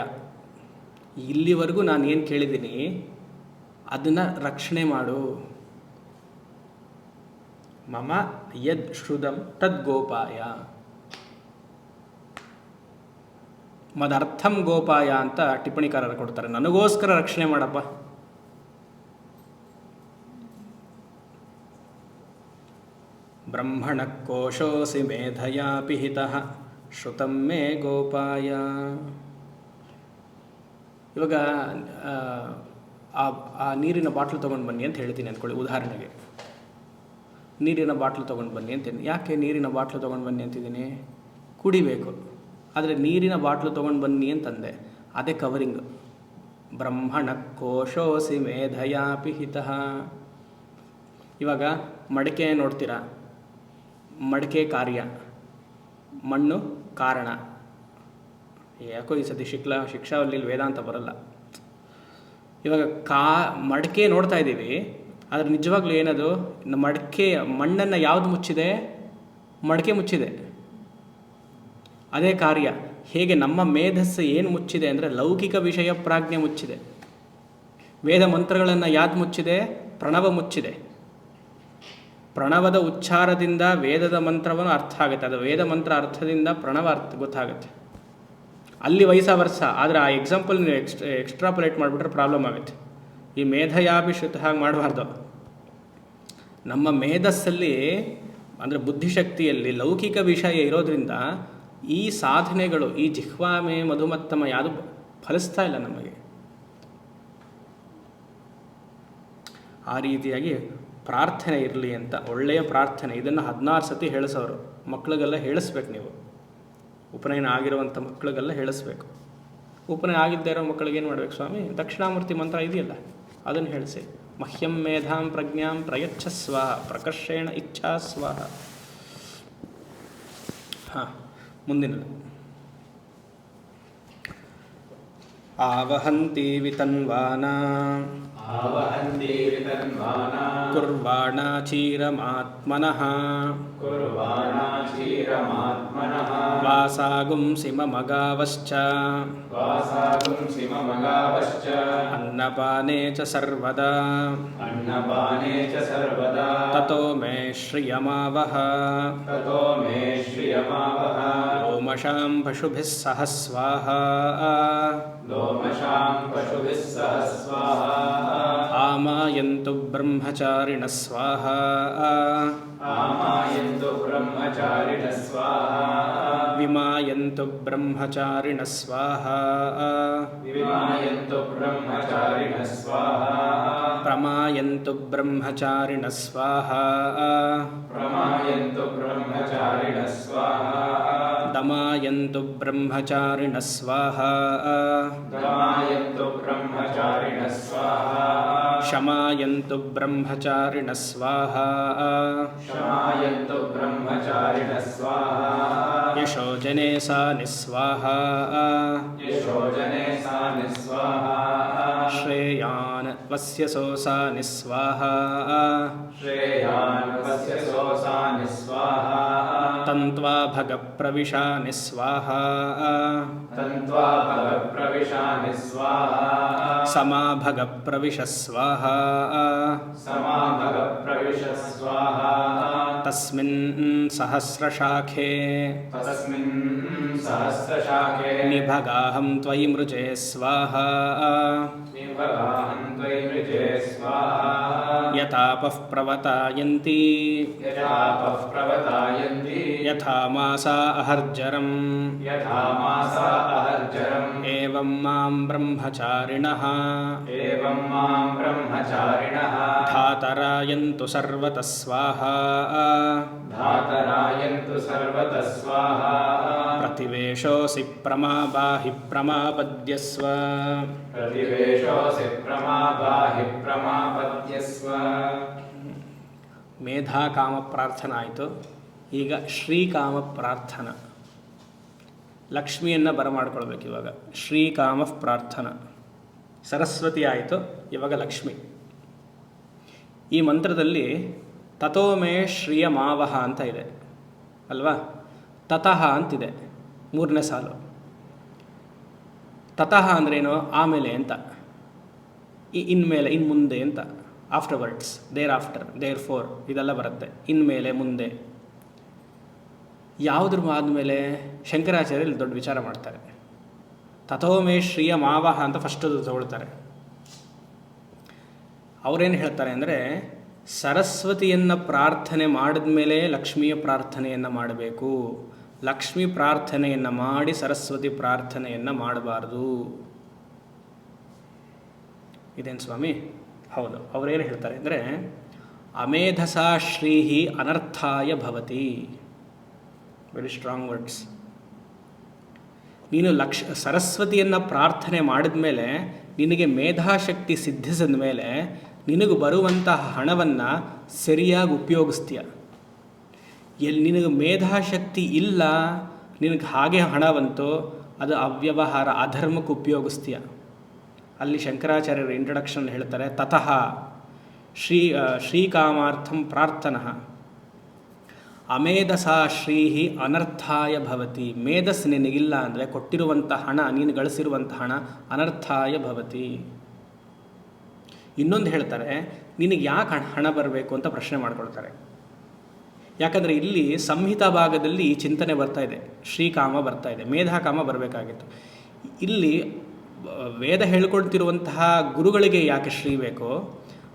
ಇಲ್ಲಿವರೆಗೂ ನಾನು ಏನು ಕೇಳಿದ್ದೀನಿ ಅದನ್ನು ರಕ್ಷಣೆ ಮಾಡು. ಮಮ ಯದ್ ಶ್ರುತಂ ತದ್ ಗೋಪಾಯ. ಮದರ್ಥಂ ಗೋಪಾಯ ಅಂತ ಟಿಪ್ಪಣಿಕಾರರು ಕೊಡ್ತಾರೆ. ನನಗೋಸ್ಕರ ರಕ್ಷಣೆ ಮಾಡಪ್ಪ. ಬ್ರಹ್ಮಣ ಕೋಶೋಸಿ ಮೇಧಯಾಪಿ ಹಿತಃ ಶ್ರುತಂ ಮೇ ಗೋಪಾಯ. ಇವಾಗ ಆ ನೀರಿನ ಬಾಟ್ಲು ತೊಗೊಂಡು ಬನ್ನಿ ಅಂತ ಹೇಳ್ತೀನಿ ಅಂದ್ಕೊಳ್ಳಿ. ಉದಾಹರಣೆಗೆ ನೀರಿನ ಬಾಟ್ಲು ತೊಗೊಂಡು ಬನ್ನಿ ಅಂತೀನಿ. ಯಾಕೆ ನೀರಿನ ಬಾಟ್ಲು ತೊಗೊಂಡು ಬನ್ನಿ ಅಂತಿದ್ದೀನಿ? ಕುಡಿಬೇಕು. ಆದರೆ ನೀರಿನ ಬಾಟ್ಲು ತೊಗೊಂಡು ಬನ್ನಿ ಅಂತಂದೆ, ಅದೇ ಕವರಿಂಗ್. ಬ್ರಹ್ಮಣ ಕೋಶೋಸಿ ಮೇಧಯಾಪಿ ಹಿತಃ. ಇವಾಗ ಮಡಿಕೆ ನೋಡ್ತೀರಾ, ಮಡಿಕೆ ಕಾರ್ಯ, ಮಣ್ಣು ಕಾರಣ. ಯಾಕೋ ಈ ಸತಿ ಶಿಕ್ಷಾವಲ್ಲಿ ವೇದಾಂತ ಬರಲ್ಲ. ಇವಾಗ ಮಡಿಕೆ ನೋಡ್ತಾ ಇದ್ದೀವಿ, ಆದರೆ ನಿಜವಾಗ್ಲೂ ಏನದು? ಮಣ್ಣನ್ನು ಯಾವುದು ಮುಚ್ಚಿದೆ? ಮಡಿಕೆ ಮುಚ್ಚಿದೆ. ಅದೇ ಕಾರ್ಯ. ಹೇಗೆ ನಮ್ಮ ಮೇಧಸ್ಸು ಏನು ಮುಚ್ಚಿದೆ ಅಂದರೆ ಲೌಕಿಕ ವಿಷಯ ಪ್ರಾಜ್ಞೆ ಮುಚ್ಚಿದೆ. ವೇದ ಮಂತ್ರಗಳನ್ನು ಯಾವುದು ಮುಚ್ಚಿದೆ? ಪ್ರಣವ ಮುಚ್ಚಿದೆ. ಪ್ರಣವದ ಉಚ್ಚಾರದಿಂದ ವೇದದ ಮಂತ್ರವನ್ನು ಅರ್ಥ ಆಗುತ್ತೆ. ಅದು ವೇದ ಮಂತ್ರ ಅರ್ಥದಿಂದ ಪ್ರಣವ ಅರ್ಥ ಗೊತ್ತಾಗುತ್ತೆ. ಅಲ್ಲಿ ವರ್ಷ. ಆದರೆ ಆ ಎಕ್ಸಾಂಪಲ್ ನೀವು ಎಕ್ಸ್ಟ್ರಾಪುಲೇಟ್ ಮಾಡಿಬಿಟ್ರೆ ಪ್ರಾಬ್ಲಮ್ ಆಗುತ್ತೆ. ಈ ಮೇಧಯಾಭಿಶ್ರುತ ಹಾಗೆ ಮಾಡಬಾರ್ದು. ನಮ್ಮ ಮೇಧಸ್ಸಲ್ಲಿ ಅಂದರೆ ಬುದ್ಧಿಶಕ್ತಿಯಲ್ಲಿ ಲೌಕಿಕ ವಿಷಯ ಇರೋದ್ರಿಂದ ಈ ಸಾಧನೆಗಳು, ಈ ಜಿಹ್ವಾಮೆ ಮಧುಮತ್ತಮ ಯಾವುದು ಫಲಿಸ್ತಾ ಇಲ್ಲ ನಮಗೆ. ಆ ರೀತಿಯಾಗಿ ಪ್ರಾರ್ಥನೆ ಇರಲಿ ಅಂತ, ಒಳ್ಳೆಯ ಪ್ರಾರ್ಥನೆ. ಇದನ್ನು 16 ಸತಿ ಹೇಳಿಸೋರು. ಮಕ್ಕಳಿಗೆಲ್ಲ ಹೇಳಿಸ್ಬೇಕು ನೀವು. ಉಪನಯನ ಆಗಿರುವಂಥ ಮಕ್ಕಳಿಗೆಲ್ಲ ಹೇಳಿಸ್ಬೇಕು. ಉಪನಯನ ಆಗಿದ್ದೇ ಇರೋ ಮಕ್ಕಳಿಗೆ ಏನು ಮಾಡಬೇಕು ಸ್ವಾಮಿ? ದಕ್ಷಿಣಾಮೂರ್ತಿ ಮಂತ್ರ ಇದೆಯಲ್ಲ, ಅದನ್ನು ಹೇಳಿಸಿ. ಮಹ್ಯಂ ಮೇಧಾಂ ಪ್ರಜ್ಞಾಂ ಪ್ರಯಚ್ಛಸ್ವ ಪ್ರಕರ್ಷೇಣ ಇಚ್ಛಾ ಸ್ವಾಹ. ಹಾಂ, ಮುಂದಿನದು. ಆವಹಂತಿ ವಿತನ್ವಾನಾ ಕುರ್ವಾಣಾಚೀರಮಾತ್ಮನಃ ವಾಸಾಗುಂಸಿ ಮಮಗಾವಶ್ಚ ಅನ್ನಪಾನೇ ಚ ಸರ್ವದಾ ತತೋ ಮೇ ಶ್ರಿಯಮಾವಹ ಲೋಮಶಾಂ ಪಶುಭಿಃ ಸಹ ಸ್ವಾಹಾ ಆಮಾಯಂತು ಬ್ರಹ್ಮಚಾರಿಣಃ ಸ್ವಾಹಾ ವಿಮಾಯಂತು ಬ್ರಹ್ಮಚಾರಿಣಃ ಸ್ವಾಹಾ ಪ್ರಮಾಯಂತು ಬ್ರಹ್ಮಚಾರಿಣಃ ಸ್ವಾಹಾ ದಮಾಯಂತು ಬ್ರಹ್ಮಚಾರಿಣಃ ಸ್ವಾಹಾ ಶಮಾಯಂತು ಬ್ರಹ್ಮಚಾರಿಣಃ ಸ್ವಾಹಾ ಯಶೋಜನೆ ಸಾ ನಿಸ್ವಾಹಾ ಶ್ರೇಯಾನ್ ವಸ್ಯ ಸೋಸಾ ನಿಸ್ವಾಹಾ ತಂತ್ವಾ ಭಗ ಪ್ರವಿಶಾ ನಿಸ್ವಾಹಾ ಸಮಾ ಭಗ ಪ್ರವಿಶ ಸ್ವಾಹಾ ತಸ್ಮಿನ್ ಸಹಸ್ರಶಾಖೆ ನಿಭಗಾಹಂ ತ್ವಯಿ ಮೃಜೆ ಸ್ವಾಹಾ ಯಥಾಪಃ ಪ್ರವತಾಯಂತಿ ಯಥಾ ಮಾಸಾ ಅಹರ್ಜರಂ ಏವಂ ಮಾಂ ಬ್ರಹ್ಮಚಾರಿಣಃ ಧಾತರಾಯಂತು ಸರ್ವತಃ ಸ್ವಾಹಾ ಪ್ರತಿವೇಶೋಸಿ ಪ್ರಮಾಬಾಹಿ ಪ್ರಮಾಪದ್ಯಸ್ವ ಮೇಧಾಕಾಮ ಪ್ರಾರ್ಥನಾ ಆಯಿತು. ಈಗ ಶ್ರೀಕಾಮ ಪ್ರಾರ್ಥನಾ. ಲಕ್ಷ್ಮಿಯನ್ನು ಬರಮಾಡ್ಕೊಳ್ಬೇಕು ಇವಾಗ. ಶ್ರೀಕಾಮ ಪ್ರಾರ್ಥನಾ. ಸರಸ್ವತಿ ಆಯಿತು, ಇವಾಗ ಲಕ್ಷ್ಮಿ. ಈ ಮಂತ್ರದಲ್ಲಿ ತಥೋ ಮೇ ಶ್ರಿಯಮಾವಹ ಅಂತ ಇದೆ ಅಲ್ವಾ? ತತಃ ಅಂತಿದೆ ಮೂರನೇ ಸಾಲು. ತತಃ ಅಂದ್ರೇನು? ಆಮೇಲೆ ಅಂತ. ಇನ್ಮೇಲೆ, ಇನ್ನು ಮುಂದೆ ಅಂತ. Afterwards, thereafter, therefore ಇದೆಲ್ಲ ಬರುತ್ತೆ. ಇನ್ಮೇಲೆ, ಮುಂದೆ. ಯಾವುದ್ರ ಆದಮೇಲೆ? ಶಂಕರಾಚಾರ್ಯರು ದೊಡ್ಡ ವಿಚಾರ ಮಾಡ್ತಾರೆ. ತಥೋ ಮೇ ಶ್ರಿಯ ಮಾವಹ ಅಂತ ಫಸ್ಟ್ ತಗೊಳ್ತಾರೆ. ಅವರೇನು ಹೇಳ್ತಾರೆ ಅಂದರೆ, ಸರಸ್ವತಿಯನ್ನು ಪ್ರಾರ್ಥನೆ ಮಾಡಿದ ಮೇಲೆ ಲಕ್ಷ್ಮಿಯ ಪ್ರಾರ್ಥನೆಯನ್ನು ಮಾಡಬೇಕು. ಲಕ್ಷ್ಮಿ ಪ್ರಾರ್ಥನೆಯನ್ನು ಮಾಡಿ ಸರಸ್ವತಿ ಪ್ರಾರ್ಥನೆಯನ್ನು ಮಾಡಬಾರ್ದು. ಇದೇನು ಸ್ವಾಮಿ? ಹೌದು. ಅವರೇನು ಹೇಳ್ತಾರೆ ಅಂದರೆ, ಅಮೇಧಸಾ ಶ್ರೀಹಿ ಅನರ್ಥಾಯ ಭವತಿ. Very strong words. ನೀನು ಸರಸ್ವತಿಯನ್ನು ಪ್ರಾರ್ಥನೆ ಮಾಡಿದ ಮೇಲೆ, ನಿನಗೆ ಮೇಧಾಶಕ್ತಿ ಸಿದ್ಧಿಸಿದ ಮೇಲೆ, ನಿನಗೆ ಬರುವಂತಹ ಹಣವನ್ನು ಸರಿಯಾಗಿ ಉಪಯೋಗಿಸ್ತೀಯ. ನಿನಗೆ ಮೇಧಾಶಕ್ತಿ ಇಲ್ಲ, ನಿನಗೆ ಹಾಗೆ ಹಣ ಬಂತು, ಅದು ಅವ್ಯವಹಾರ, ಅಧರ್ಮಕ್ಕೆ ಉಪಯೋಗಿಸ್ತೀಯ. ಅಲ್ಲಿ ಶಂಕರಾಚಾರ್ಯರು ಇಂಟ್ರಡಕ್ಷನ್ ಹೇಳ್ತಾರೆ, ತತಃ ಶ್ರೀಕಾಮಾರ್ಥಂ ಪ್ರಾರ್ಥನಃ ಅಮೇಧಸಾ ಶ್ರೀಹಿ ಅನರ್ಥಾಯ ಭವತಿ. ಮೇಧಸ್ ನಿನಗಿಲ್ಲ ಅಂದರೆ, ಕೊಟ್ಟಿರುವಂಥ ಹಣ, ನೀನು ಗಳಿಸಿರುವಂಥ ಹಣ ಅನರ್ಥಾಯ ಭವತಿ. ಇನ್ನೊಂದು ಹೇಳ್ತಾರೆ, ನಿನಗೆ ಯಾಕೆ ಹಣ ಬರಬೇಕು ಅಂತ ಪ್ರಶ್ನೆ ಮಾಡ್ಕೊಳ್ತಾರೆ. ಯಾಕಂದರೆ ಇಲ್ಲಿ ಸಂಹಿತಾ ಭಾಗದಲ್ಲಿ ಈ ಚಿಂತನೆ ಬರ್ತಾ ಇದೆ. ಶ್ರೀಕಾಮ ಬರ್ತಾ ಇದೆ, ಮೇಧಾಕಾಮ ಬರಬೇಕಾಗಿತ್ತು. ಇಲ್ಲಿ ವೇದ ಹೇಳ್ಕೊಳ್ತಿರುವಂತಹ ಗುರುಗಳಿಗೆ ಯಾಕೆ ಶ್ರೀ ಬೇಕೋ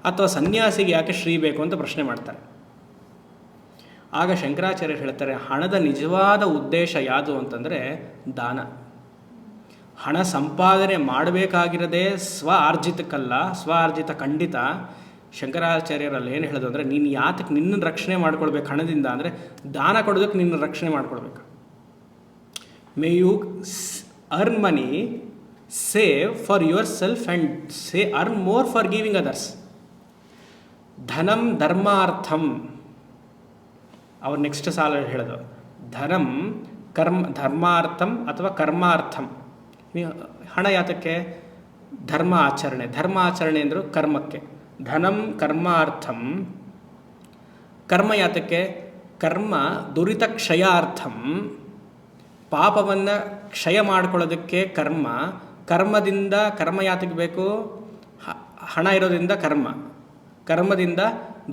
ಅಥವಾ ಸನ್ಯಾಸಿಗೆ ಯಾಕೆ ಶ್ರೀ ಬೇಕು ಅಂತ ಪ್ರಶ್ನೆ ಮಾಡ್ತಾರೆ. ಆಗ ಶಂಕರಾಚಾರ್ಯರು ಹೇಳ್ತಾರೆ, ಹಣದ ನಿಜವಾದ ಉದ್ದೇಶ ಯಾವುದು ಅಂತಂದರೆ ದಾನ. ಹಣ ಸಂಪಾದನೆ ಮಾಡಬೇಕಾಗಿರೋದೇ ಸ್ವ ಆರ್ಜಿತಕ್ಕಲ್ಲ, ಸ್ವ ಆರ್ಜಿತ ಖಂಡಿತ. ಶಂಕರಾಚಾರ್ಯರಲ್ಲಿ ಏನು ಹೇಳೋದು ಅಂದರೆ, ನೀನು ಯಾತಕ್ಕೆ ನಿನ್ನ ರಕ್ಷಣೆ ಮಾಡ್ಕೊಳ್ಬೇಕು ಹಣದಿಂದ ಅಂದರೆ, ದಾನ ಕೊಡೋದಕ್ಕೆ ನಿನ್ನ ರಕ್ಷಣೆ ಮಾಡ್ಕೊಳ್ಬೇಕು. May you earn money save for yourself and earn more for giving others. ಧನಂ ಧರ್ಮಾರ್ಥಂ, ಅವ್ರು ನೆಕ್ಸ್ಟ್ ಸಾಲ ಹೇಳೋದು ಧನಂ ಧರ್ಮಾರ್ಥಂ ಅಥವಾ ಕರ್ಮಾರ್ಥಂ. ಹಣ ಯಾತಕ್ಕೆ? ಧರ್ಮ ಆಚರಣೆ ಅಂದರು ಕರ್ಮಕ್ಕೆ. ಧನಂ ಕರ್ಮಾರ್ಥಂ, ಕರ್ಮ ಯಾತಕ್ಕೆ? ಕರ್ಮ ದುರಿತ ಕ್ಷಯಾರ್ಥಂ, ಪಾಪವನ್ನು ಕ್ಷಯ ಮಾಡ್ಕೊಳ್ಳೋದಕ್ಕೆ ಕರ್ಮ. ಕರ್ಮ ಯಾತಕ್ಕೆ ಬೇಕು? ಹಣ ಇರೋದ್ರಿಂದ ಕರ್ಮದಿಂದ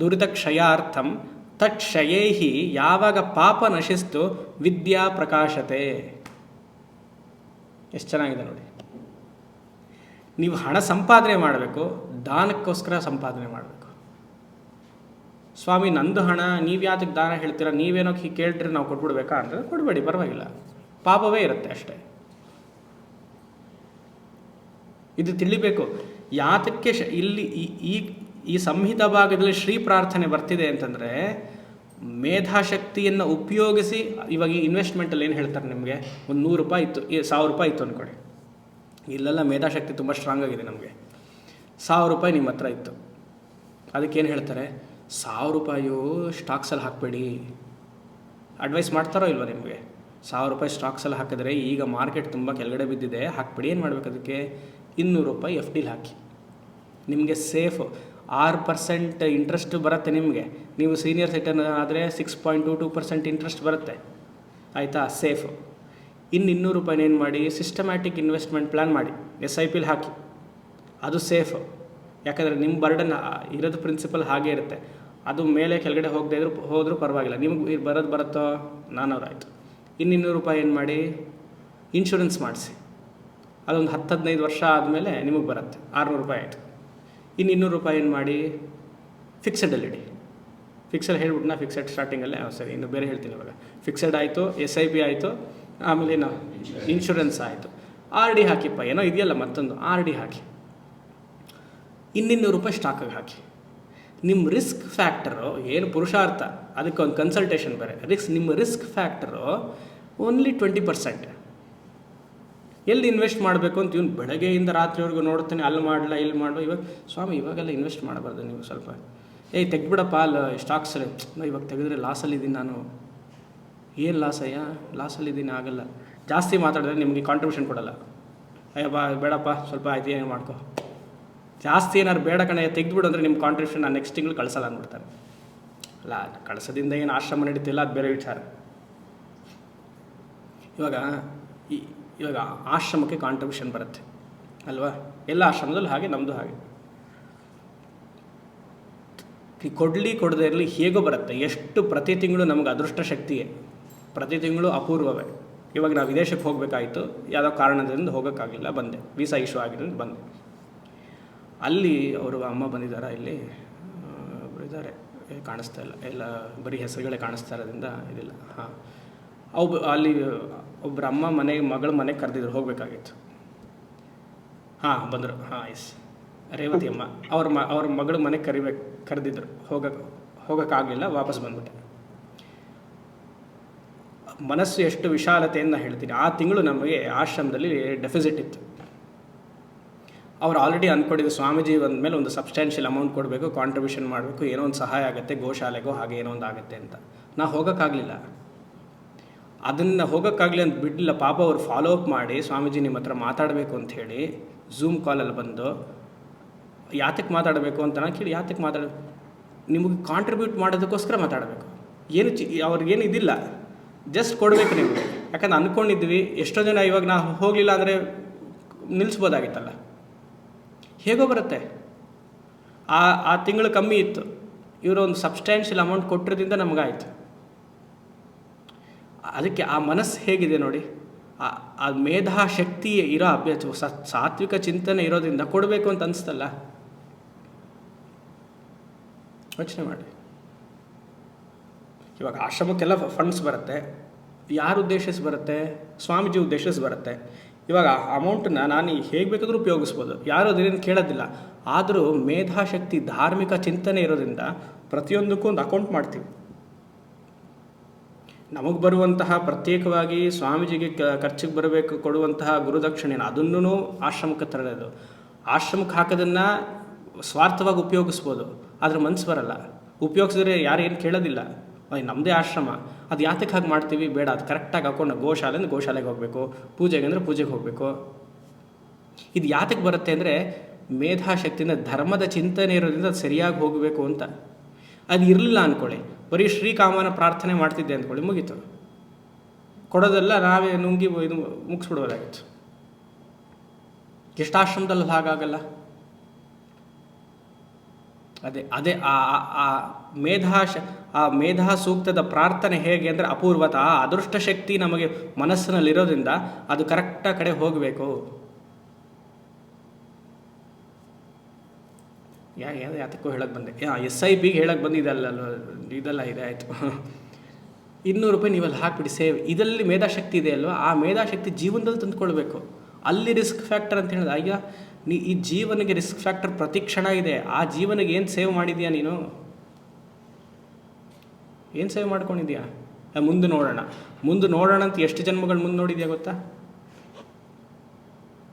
ದುರಿತ ಕ್ಷಯಾರ್ಥಂ. ತಕ್ಷಯೈಹಿ, ಯಾವಾಗ ಪಾಪ ನಶಿಸ್ತು ವಿದ್ಯಾ ಪ್ರಕಾಶತೆ. ಎಷ್ಟು ಚೆನ್ನಾಗಿದೆ ನೋಡಿ. ನೀವು ಹಣ ಸಂಪಾದನೆ ಮಾಡಬೇಕು, ದಾನಕ್ಕೋಸ್ಕರ ಸಂಪಾದನೆ ಮಾಡಬೇಕು. ಸ್ವಾಮಿ ನಂದು ಹಣ, ನೀವು ಯಾತಕ್ಕೆ ದಾನ ಹೇಳ್ತೀರಾ, ನೀವೇನೋ ಹೀಗೆ ಕೇಳ್ತೀರಿ ನಾವು ಕೊಟ್ಬಿಡ್ಬೇಕಾ ಅಂದರೆ ಕೊಡಬೇಡಿ, ಪರವಾಗಿಲ್ಲ, ಪಾಪವೇ ಇರುತ್ತೆ ಅಷ್ಟೇ. ಇದು ತಿಳಿಬೇಕು. ಯಾತಕ್ಕೆ ಇಲ್ಲಿ ಈ ಸಂಹಿತ ಭಾಗದಲ್ಲಿ ಶ್ರೀ ಪ್ರಾರ್ಥನೆ ಬರ್ತಿದೆ ಅಂತಂದರೆ, ಮೇಧಾಶಕ್ತಿಯನ್ನು ಉಪಯೋಗಿಸಿ. ಇವಾಗ ಈ ಇನ್ವೆಸ್ಟ್ಮೆಂಟಲ್ಲಿ ಏನು ಹೇಳ್ತಾರೆ ನಿಮಗೆ, ಒಂದು 100 ರೂಪಾಯಿ ಇತ್ತು, 1000 ರೂಪಾಯಿ ಇತ್ತು ಅಂದ್ಕೊಳ್ಳಿ. ಇಲ್ಲೆಲ್ಲ ಮೇಧಾಶಕ್ತಿ ತುಂಬ ಸ್ಟ್ರಾಂಗ್ ಆಗಿದೆ ನಮಗೆ. 1000 ರೂಪಾಯಿ ನಿಮ್ಮ ಹತ್ರ ಇತ್ತು, ಅದಕ್ಕೇನು ಹೇಳ್ತಾರೆ, 1000 ರೂಪಾಯಿಯು ಸ್ಟಾಕ್ಸಲ್ಲಿ ಹಾಕಬೇಡಿ. ಅಡ್ವೈಸ್ ಮಾಡ್ತಾರೋ ಇಲ್ವ ನಿಮಗೆ? 1000 ರೂಪಾಯಿ ಸ್ಟಾಕ್ಸಲ್ಲಿ ಹಾಕಿದ್ರೆ ಈಗ ಮಾರ್ಕೆಟ್ ತುಂಬ ಕೆಳಗಡೆ ಬಿದ್ದಿದೆ, ಹಾಕ್ಬಿಡಿ. ಏನು ಮಾಡಬೇಕು ಅದಕ್ಕೆ? 200 ರೂಪಾಯಿ ಎಫ್ ಡಿಲಿ ಹಾಕಿ, ನಿಮಗೆ ಸೇಫ್. 6% ಇಂಟ್ರೆಸ್ಟ್ ಬರುತ್ತೆ ನಿಮಗೆ. ನೀವು ಸೀನಿಯರ್ ಸಿಟಿಜನ್ ಆದರೆ 6.22% ಇಂಟ್ರೆಸ್ಟ್ ಬರುತ್ತೆ, ಆಯಿತಾ? ಸೇಫು. ಇನ್ನು 200 ರೂಪಾಯಿನ ಏನು ಮಾಡಿ, ಸಿಸ್ಟಮ್ಯಾಟಿಕ್ ಇನ್ವೆಸ್ಟ್ಮೆಂಟ್ ಪ್ಲ್ಯಾನ್ ಮಾಡಿ, SIPಲಿ ಹಾಕಿ, ಅದು ಸೇಫು. ಯಾಕಂದರೆ ನಿಮ್ಮ ಬರ್ಡನ್ ಇರೋದು ಪ್ರಿನ್ಸಿಪಲ್ ಹಾಗೇ ಇರುತ್ತೆ. ಅದು ಮೇಲೆ ಕೆಳಗಡೆ ಹೋದರೂ ಪರವಾಗಿಲ್ಲ, ನಿಮಗೆ ಬರುತ್ತೋ 400 ಆಯಿತು. ಇನ್ನು 200 ರೂಪಾಯಿ ಏನು ಮಾಡಿ, ಇನ್ಶೂರೆನ್ಸ್ ಮಾಡಿಸಿ. ಅದೊಂದು 10-15 ವರ್ಷ ಆದಮೇಲೆ ನಿಮಗೆ ಬರುತ್ತೆ, 600 ರೂಪಾಯಿ ಆಯಿತು. ಇನ್ನು 200 ರೂಪಾಯಿ ಏನು ಮಾಡಿ, ಫಿಕ್ಸೆಡಲ್ಲಿ ಇಡಿ. ಫಿಕ್ಸೆಡ್ ಹೇಳ್ಬಿಟ್ಟು ಫಿಕ್ಸೆಡ್ ಸ್ಟಾರ್ಟಿಂಗಲ್ಲೇ ಸರಿ, ಇನ್ನು ಬೇರೆ ಹೇಳ್ತೀನಿ ಇವಾಗ. ಫಿಕ್ಸೆಡ್ ಆಯಿತು, SIP ಆಯಿತು, ಆಮೇಲೆ ಇನ್ಶೂರೆನ್ಸ್ ಆಯಿತು. RD ಹಾಕಿಪ್ಪ, ಏನೋ ಇದೆಯಲ್ಲ ಮತ್ತೊಂದು RD ಹಾಕಿ. ಇನ್ನು 200 ರೂಪಾಯಿ ಸ್ಟಾಕಿಗೆ ಹಾಕಿ. ನಿಮ್ಮ ರಿಸ್ಕ್ ಫ್ಯಾಕ್ಟರು ಏನು ಪುರುಷಾರ್ಥ, ಅದಕ್ಕೆ ಒಂದು ಕನ್ಸಲ್ಟೇಷನ್ ಬೇರೆ. ನಿಮ್ಮ ರಿಸ್ಕ್ ಫ್ಯಾಕ್ಟರು ಓನ್ಲಿ 20%. ಎಲ್ಲಿ ಇನ್ವೆಸ್ಟ್ ಮಾಡಬೇಕು ಅಂತ ಇವನು ಬೆಳಗ್ಗೆಯಿಂದ ರಾತ್ರಿವರೆಗೂ ನೋಡ್ತಾನೆ, ಅಲ್ಲಿ ಮಾಡಲ ಇಲ್ಲಿ ಮಾಡಲ. ಸ್ವಾಮಿ ಇವಾಗೆಲ್ಲ ಇನ್ವೆಸ್ಟ್ ಮಾಡಬಾರ್ದು, ನೀವು ಸ್ವಲ್ಪ ತೆಗ್ದುಬಿಡಪ್ಪ ಅಲ್ಲಿ ಸ್ಟಾಕ್ಸಲ್ಲಿ. ಇವಾಗ ತೆಗೆದ್ರೆ ಲಾಸಲ್ಲಿದ್ದೀನಿ ನಾನು. ಏನು ಲಾಸಯ್ಯ? ಲಾಸಲ್ಲಿದ್ದೀನಿ, ಆಗಲ್ಲ. ಜಾಸ್ತಿ ಮಾತಾಡಿದ್ರೆ ನಿಮಗೆ ಕಾಂಟ್ರಿಬ್ಯೂಷನ್ ಕೊಡಲ್ಲ. ಬೇಡಪ್ಪ ಸ್ವಲ್ಪ ಆಯ್ತು, ಏನು ಮಾಡ್ಕೊ. ಜಾಸ್ತಿ ಏನಾದ್ರು ಬೇಡ ಕಣೆ ತೆಗೆದುಬಿಡು ಅಂದರೆ ನಿಮ್ಮ ಕಾಂಟ್ರಿಬ್ಯೂಷನ್ ನಾನು ನೆಕ್ಸ್ಟ್ ತಿಂಗಳು ಕಳಿಸಲ್ಲ ಅಂದ್ಬಿಡ್ತಾರೆ. ಅಲ್ಲ, ಕಳಿಸೋದಿಂದ ಏನು ಆಶ್ರಮ ನಡೀತಿಲ್ಲ, ಅದು ಬೇರೆ ವಿಚಾರ. ಇವಾಗ ಆಶ್ರಮಕ್ಕೆ ಕಾಂಟ್ರಿಬ್ಯೂಷನ್ ಬರುತ್ತೆ ಅಲ್ವಾ? ಎಲ್ಲ ಆಶ್ರಮದಲ್ಲಿ ಹಾಗೆ, ನಮ್ಮದು ಹಾಗೆ. ಕೊಡದೇ ಇರಲಿ, ಹೇಗೋ ಬರುತ್ತೆ. ಎಷ್ಟು ಪ್ರತಿ ತಿಂಗಳು ನಮಗೆ ಅದೃಷ್ಟ ಶಕ್ತಿಯೇ, ಪ್ರತಿ ತಿಂಗಳು ಅಪೂರ್ವವೇ. ಇವಾಗ ನಾವು ವಿದೇಶಕ್ಕೆ ಹೋಗಬೇಕಾಯಿತು, ಯಾವುದೋ ಕಾರಣದಿಂದ ಹೋಗೋಕ್ಕಾಗಲಿಲ್ಲ, ಬಂದೆ. ವೀಸಾ ಇಶ್ಯೂ ಆಗಿರೋದು ಬಂದೆ. ಅಲ್ಲಿ ಅವರು ಅಮ್ಮ ಬಂದಿದ್ದಾರೆ, ಇಲ್ಲಿ ಇದ್ದಾರೆ, ಕಾಣಿಸ್ತಾ ಇಲ್ಲ, ಎಲ್ಲ ಬರೀ ಹೆಸರುಗಳೇ ಕಾಣಿಸ್ತಾ ಇರೋದ್ರಿಂದ ಇದಿಲ್ಲ. ಹಾಂ, ಅಲ್ಲಿ ಒಬ್ಬರ ಅಮ್ಮ ಮಗಳ ಮನೆಗೆ ಕರೆದಿದ್ರು, ಹೋಗಬೇಕಾಗಿತ್ತು. ಹಾಂ, ಬಂದರು. ಹಾಂ, ಎಸ್, ರೇವತಿ ಅಮ್ಮ ಅವ್ರ ಮಗಳ ಮನೆಗೆ ಕರೆದಿದ್ರು, ಹೋಗೋಕ್ಕಾಗಲಿಲ್ಲ, ವಾಪಸ್ ಬಂದ್ಬಿಟ್ಟೆ. ಮನಸ್ಸು ಎಷ್ಟು ವಿಶಾಲತೆಯನ್ನು ಹೇಳ್ತೀನಿ. ಆ ತಿಂಗಳು ನಮಗೆ ಆಶ್ರಮದಲ್ಲಿ ಡೆಫಿಸಿಟ್ ಇತ್ತು. ಅವ್ರು ಆಲ್ರೆಡಿ ಅಂದ್ಕೊಂಡಿದ್ದು ಸ್ವಾಮೀಜಿ ಬಂದಮೇಲೆ ಒಂದು ಸಬ್ಸ್ಟ್ಯಾನ್ಷಿಯಲ್ ಅಮೌಂಟ್ ಕೊಡಬೇಕು, ಕಾಂಟ್ರಿಬ್ಯೂಷನ್ ಮಾಡಬೇಕು, ಏನೋ ಒಂದು ಸಹಾಯ ಆಗುತ್ತೆ, ಗೋಶಾಲೆಗೋ ಹಾಗೆ ಏನೋ ಒಂದು ಆಗುತ್ತೆ ಅಂತ. ನಾ ಹೋಗೋಕ್ಕಾಗಲಿಲ್ಲ. ಅದನ್ನು ಹೋಗೋಕ್ಕಾಗಲಿ ಅಂತ ಬಿಡಲಿಲ್ಲ. ಪಾಪ ಅವ್ರು ಫಾಲೋ ಅಪ್ ಮಾಡಿ, ಸ್ವಾಮೀಜಿ ನಿಮ್ಮ ಹತ್ರ ಮಾತಾಡಬೇಕು ಅಂಥೇಳಿ ಝೂಮ್ ಕಾಲಲ್ಲಿ ಬಂದು, ಯಾತಕ್ಕೆ ಮಾತಾಡಬೇಕು ಅಂತ ನಾನು ಕೇಳಿ, ಯಾತಕ್ಕೆ ನಿಮಗೆ ಕಾಂಟ್ರಿಬ್ಯೂಟ್ ಮಾಡೋದಕ್ಕೋಸ್ಕರ ಮಾತಾಡಬೇಕು. ಅವ್ರಿಗೇನು ಇದಿಲ್ಲ, ಜಸ್ಟ್ ಕೊಡಬೇಕು ನಿಮಗೆ. ಯಾಕಂದ್ರೆ ಅಂದ್ಕೊಂಡಿದ್ವಿ, ಎಷ್ಟೋ ಜನ ಇವಾಗ ನಾವು ಹೋಗಲಿಲ್ಲ ಅಂದರೆ ನಿಲ್ಲಿಸ್ಬೋದಾಗಿತ್ತಲ್ಲ. ಹೇಗೋ ಬರುತ್ತೆ. ಆ ತಿಂಗಳು ಕಮ್ಮಿ ಇತ್ತು, ಇವರು ಒಂದು ಸಬ್ಸ್ಟ್ಯಾನ್ಷಿಯಲ್ ಅಮೌಂಟ್ ಕೊಟ್ಟಿರೋದ್ರಿಂದ ನಮಗಾಯಿತು. ಅದಕ್ಕೆ ಆ ಮನಸ್ಸು ಹೇಗಿದೆ ನೋಡಿ, ಆ ಮೇಧಾಶಕ್ತಿ ಇರೋ ಅಭ್ಯಾಸ, ಸಾತ್ವಿಕ ಚಿಂತನೆ ಇರೋದ್ರಿಂದ ಕೊಡಬೇಕು ಅಂತ ಅನಿಸ್ತಲ್ಲ. ಯೋಚನೆ ಮಾಡಿ. ಇವಾಗ ಆಶ್ರಮಕ್ಕೆಲ್ಲ ಫಂಡ್ಸ್ ಬರುತ್ತೆ, ಯಾರು ಉದ್ದೇಶಿಸಿ ಬರುತ್ತೆ? ಸ್ವಾಮೀಜಿ ಉದ್ದೇಶಿಸಿ ಬರುತ್ತೆ. ಇವಾಗ ಆ ಅಮೌಂಟನ್ನ ನಾನು ಹೇಗೆ ಬೇಕಾದರೂ ಉಪಯೋಗಿಸ್ಬೋದು, ಯಾರು ಅದೇನು ಕೇಳೋದಿಲ್ಲ. ಆದರೂ ಮೇಧಾಶಕ್ತಿ, ಧಾರ್ಮಿಕ ಚಿಂತನೆ ಇರೋದ್ರಿಂದ ಪ್ರತಿಯೊಂದಕ್ಕೂ ಒಂದು ಅಕೌಂಟ್ ಮಾಡ್ತೀವಿ. ನಮಗೆ ಬರುವಂತಹ ಪ್ರತ್ಯೇಕವಾಗಿ ಸ್ವಾಮೀಜಿಗೆ ಖರ್ಚಿಗೆ ಬರಬೇಕು ಕೊಡುವಂತಹ ಗುರುದಕ್ಷಿಣೆನ ಅದನ್ನೂ ಆಶ್ರಮಕ್ಕೆ ತರೋದು. ಆಶ್ರಮಕ್ಕೆ ಹಾಕೋದನ್ನು ಸ್ವಾರ್ಥವಾಗಿ ಉಪಯೋಗಿಸ್ಬೋದು, ಆದರೆ ಮನಸ್ಸು ಬರಲ್ಲ. ಉಪಯೋಗಿಸಿದ್ರೆ ಯಾರು ಏನು ಕೇಳೋದಿಲ್ಲ, ನಮ್ಮದೇ ಆಶ್ರಮ, ಅದು ಯಾತಕ್ಕೆ ಹಾಗೆ ಮಾಡ್ತೀವಿ, ಬೇಡ, ಅದು ಕರೆಕ್ಟಾಗಿ ಹಾಕೊಂಡು ಗೋಶಾಲೆಯಿಂದ ಗೋಶಾಲೆಗೆ ಹೋಗಬೇಕು, ಪೂಜೆಗೆ ಅಂದರೆ ಪೂಜೆಗೆ ಹೋಗಬೇಕು. ಇದು ಯಾತಕ್ಕೆ ಬರುತ್ತೆ ಅಂದರೆ ಮೇಧಾಶಕ್ತಿಯಿಂದ ಧರ್ಮದ ಚಿಂತನೆ ಇರೋದ್ರಿಂದ ಅದು ಸರಿಯಾಗಿ ಹೋಗಬೇಕು ಅಂತ. ಅದು ಇರಲಿಲ್ಲ ಅಂದ್ಕೊಳ್ಳಿ, ಬರೀ ಶ್ರೀಕಾಮನ ಪ್ರಾರ್ಥನೆ ಮಾಡ್ತಿದ್ದೆ ಅಂದ್ಕೊಳ್ಳಿ, ಮುಗೀತು, ಕೊಡೋದೆಲ್ಲ ನಾವೇ ನುಂಗಿ ಇದು ಮುಗಿಸ್ಬಿಡೋದಾಗಿತ್ತು. ಎಷ್ಟು ಆಶ್ರಮದಲ್ಲಿ ಹಾಗಾಗಲ್ಲ. ಅದೇ ಆ ಮೇಧಾ ಸೂಕ್ತದ ಪ್ರಾರ್ಥನೆ ಹೇಗೆ ಅಂದರೆ ಅಪೂರ್ವತ, ಆ ಅದೃಷ್ಟ ಶಕ್ತಿ ನಮಗೆ ಮನಸ್ಸಿನಲ್ಲಿರೋದ್ರಿಂದ ಅದು ಕರೆಕ್ಟಾಗಿ ಕಡೆ ಹೋಗಬೇಕು. ಯಾತಕ್ಕೂ ಹೇಳಕ್ಕೆ ಬಂದೆ, SIPಗೆ ಹೇಳಕ್ಕೆ ಬಂದಿದ್ದಲ್ಲ, ಇದೆಲ್ಲ ಇದೆ ಆಯಿತು. 200 ರೂಪಾಯಿ ನೀವಲ್ಲಿ ಹಾಕಿಬಿಡಿ ಸೇವ್, ಇದರಲ್ಲಿ ಮೇಧಾಶಕ್ತಿ ಇದೆ ಅಲ್ವಾ, ಆ ಮೇಧಾಶಕ್ತಿ ಜೀವನದಲ್ಲಿ ತಂದುಕೊಳ್ಬೇಕು. ಅಲ್ಲಿ ರಿಸ್ಕ್ ಫ್ಯಾಕ್ಟರ್ ಅಂತ ಹೇಳಿದ, ಈಗ ಈ ಜೀವನಿಗೆ ರಿಸ್ಕ್ ಫ್ಯಾಕ್ಟರ್ ಪ್ರತಿ ಕ್ಷಣ ಇದೆ. ಆ ಜೀವನಿಗೆ ಏನು ಸೇವ್ ಮಾಡಿದ್ಯಾ ನೀನು, ಏನು ಸೇವ್ ಮಾಡ್ಕೊಂಡಿದ್ಯಾ? ಮುಂದೆ ನೋಡೋಣ ಅಂತ ಎಷ್ಟು ಜನ್ಮಗಳು ಮುಂದೆ ನೋಡಿದ್ಯಾ ಗೊತ್ತಾ?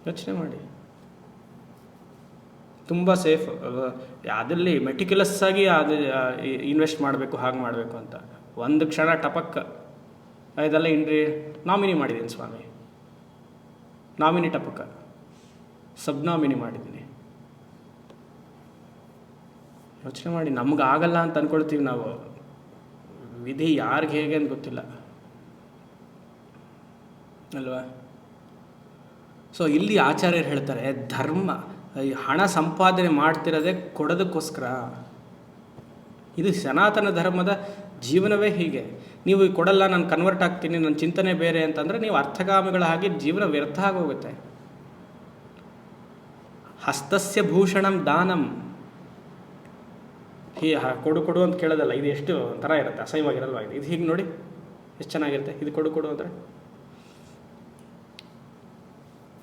ಯೋಚನೆ ಮಾಡಿ. ತುಂಬ ಸೇಫ್, ಅದರಲ್ಲಿ ಮೆಟಿಕ್ಯುಲಸ್ ಆಗಿ ಅದು ಇನ್ವೆಸ್ಟ್ ಮಾಡಬೇಕು, ಹಾಗೆ ಮಾಡಬೇಕು ಅಂತ. ಒಂದು ಕ್ಷಣ ಟಪಕ್ ಇದೆಲ್ಲ ನಾಮಿನಿ ಮಾಡಿದ್ದೀನಿ ಸ್ವಾಮಿ, ನಾಮಿನಿ ಟಪಕ, ಸಬ್ ನಾಮಿನಿ ಮಾಡಿದ್ದೀನಿ. ಯೋಚನೆ ಮಾಡಿ, ನಮ್ಗೆ ಆಗಲ್ಲ ಅಂತ ಅಂದ್ಕೊಳ್ತೀವಿ ನಾವು, ವಿಧಿ ಯಾರಿಗೆ ಹೇಗೆ ಅಂತ ಗೊತ್ತಿಲ್ಲ ಅಲ್ವಾ. ಸೊ ಇಲ್ಲಿ ಆಚಾರ್ಯರು ಹೇಳ್ತಾರೆ, ಧರ್ಮ ಹಣ ಸಂಪಾದನೆ ಮಾಡ್ತಿರೋದೇ ಕೊಡೋದಕ್ಕೋಸ್ಕರ. ಇದು ಸನಾತನ ಧರ್ಮದ ಜೀವನವೇ ಹೀಗೆ. ನೀವು ಕೊಡಲ್ಲ, ನಾನು ಕನ್ವರ್ಟ್ ಆಗ್ತೀನಿ, ನನ್ನ ಚಿಂತನೆ ಬೇರೆ ಅಂತಂದರೆ ನೀವು ಅರ್ಥಗಾಮಿಗಳ ಹಾಗೆ ಜೀವನ ವ್ಯರ್ಥ ಆಗೋಗುತ್ತೆ. ಹಸ್ತಸ್ಯ ಭೂಷಣಂ ದಾನಂ, ಕೊಡು ಅಂತ ಕೇಳೋದಲ್ಲ, ಇದು ಎಷ್ಟು ಥರ ಇರುತ್ತೆ, ಅಸಹ್ಯವಾಗಿರಲ್ವ ಇದು ಹೀಗೆ ನೋಡಿ ಎಷ್ಟು ಚೆನ್ನಾಗಿರುತ್ತೆ, ಇದು ಕೊಡು ಅಂದರೆ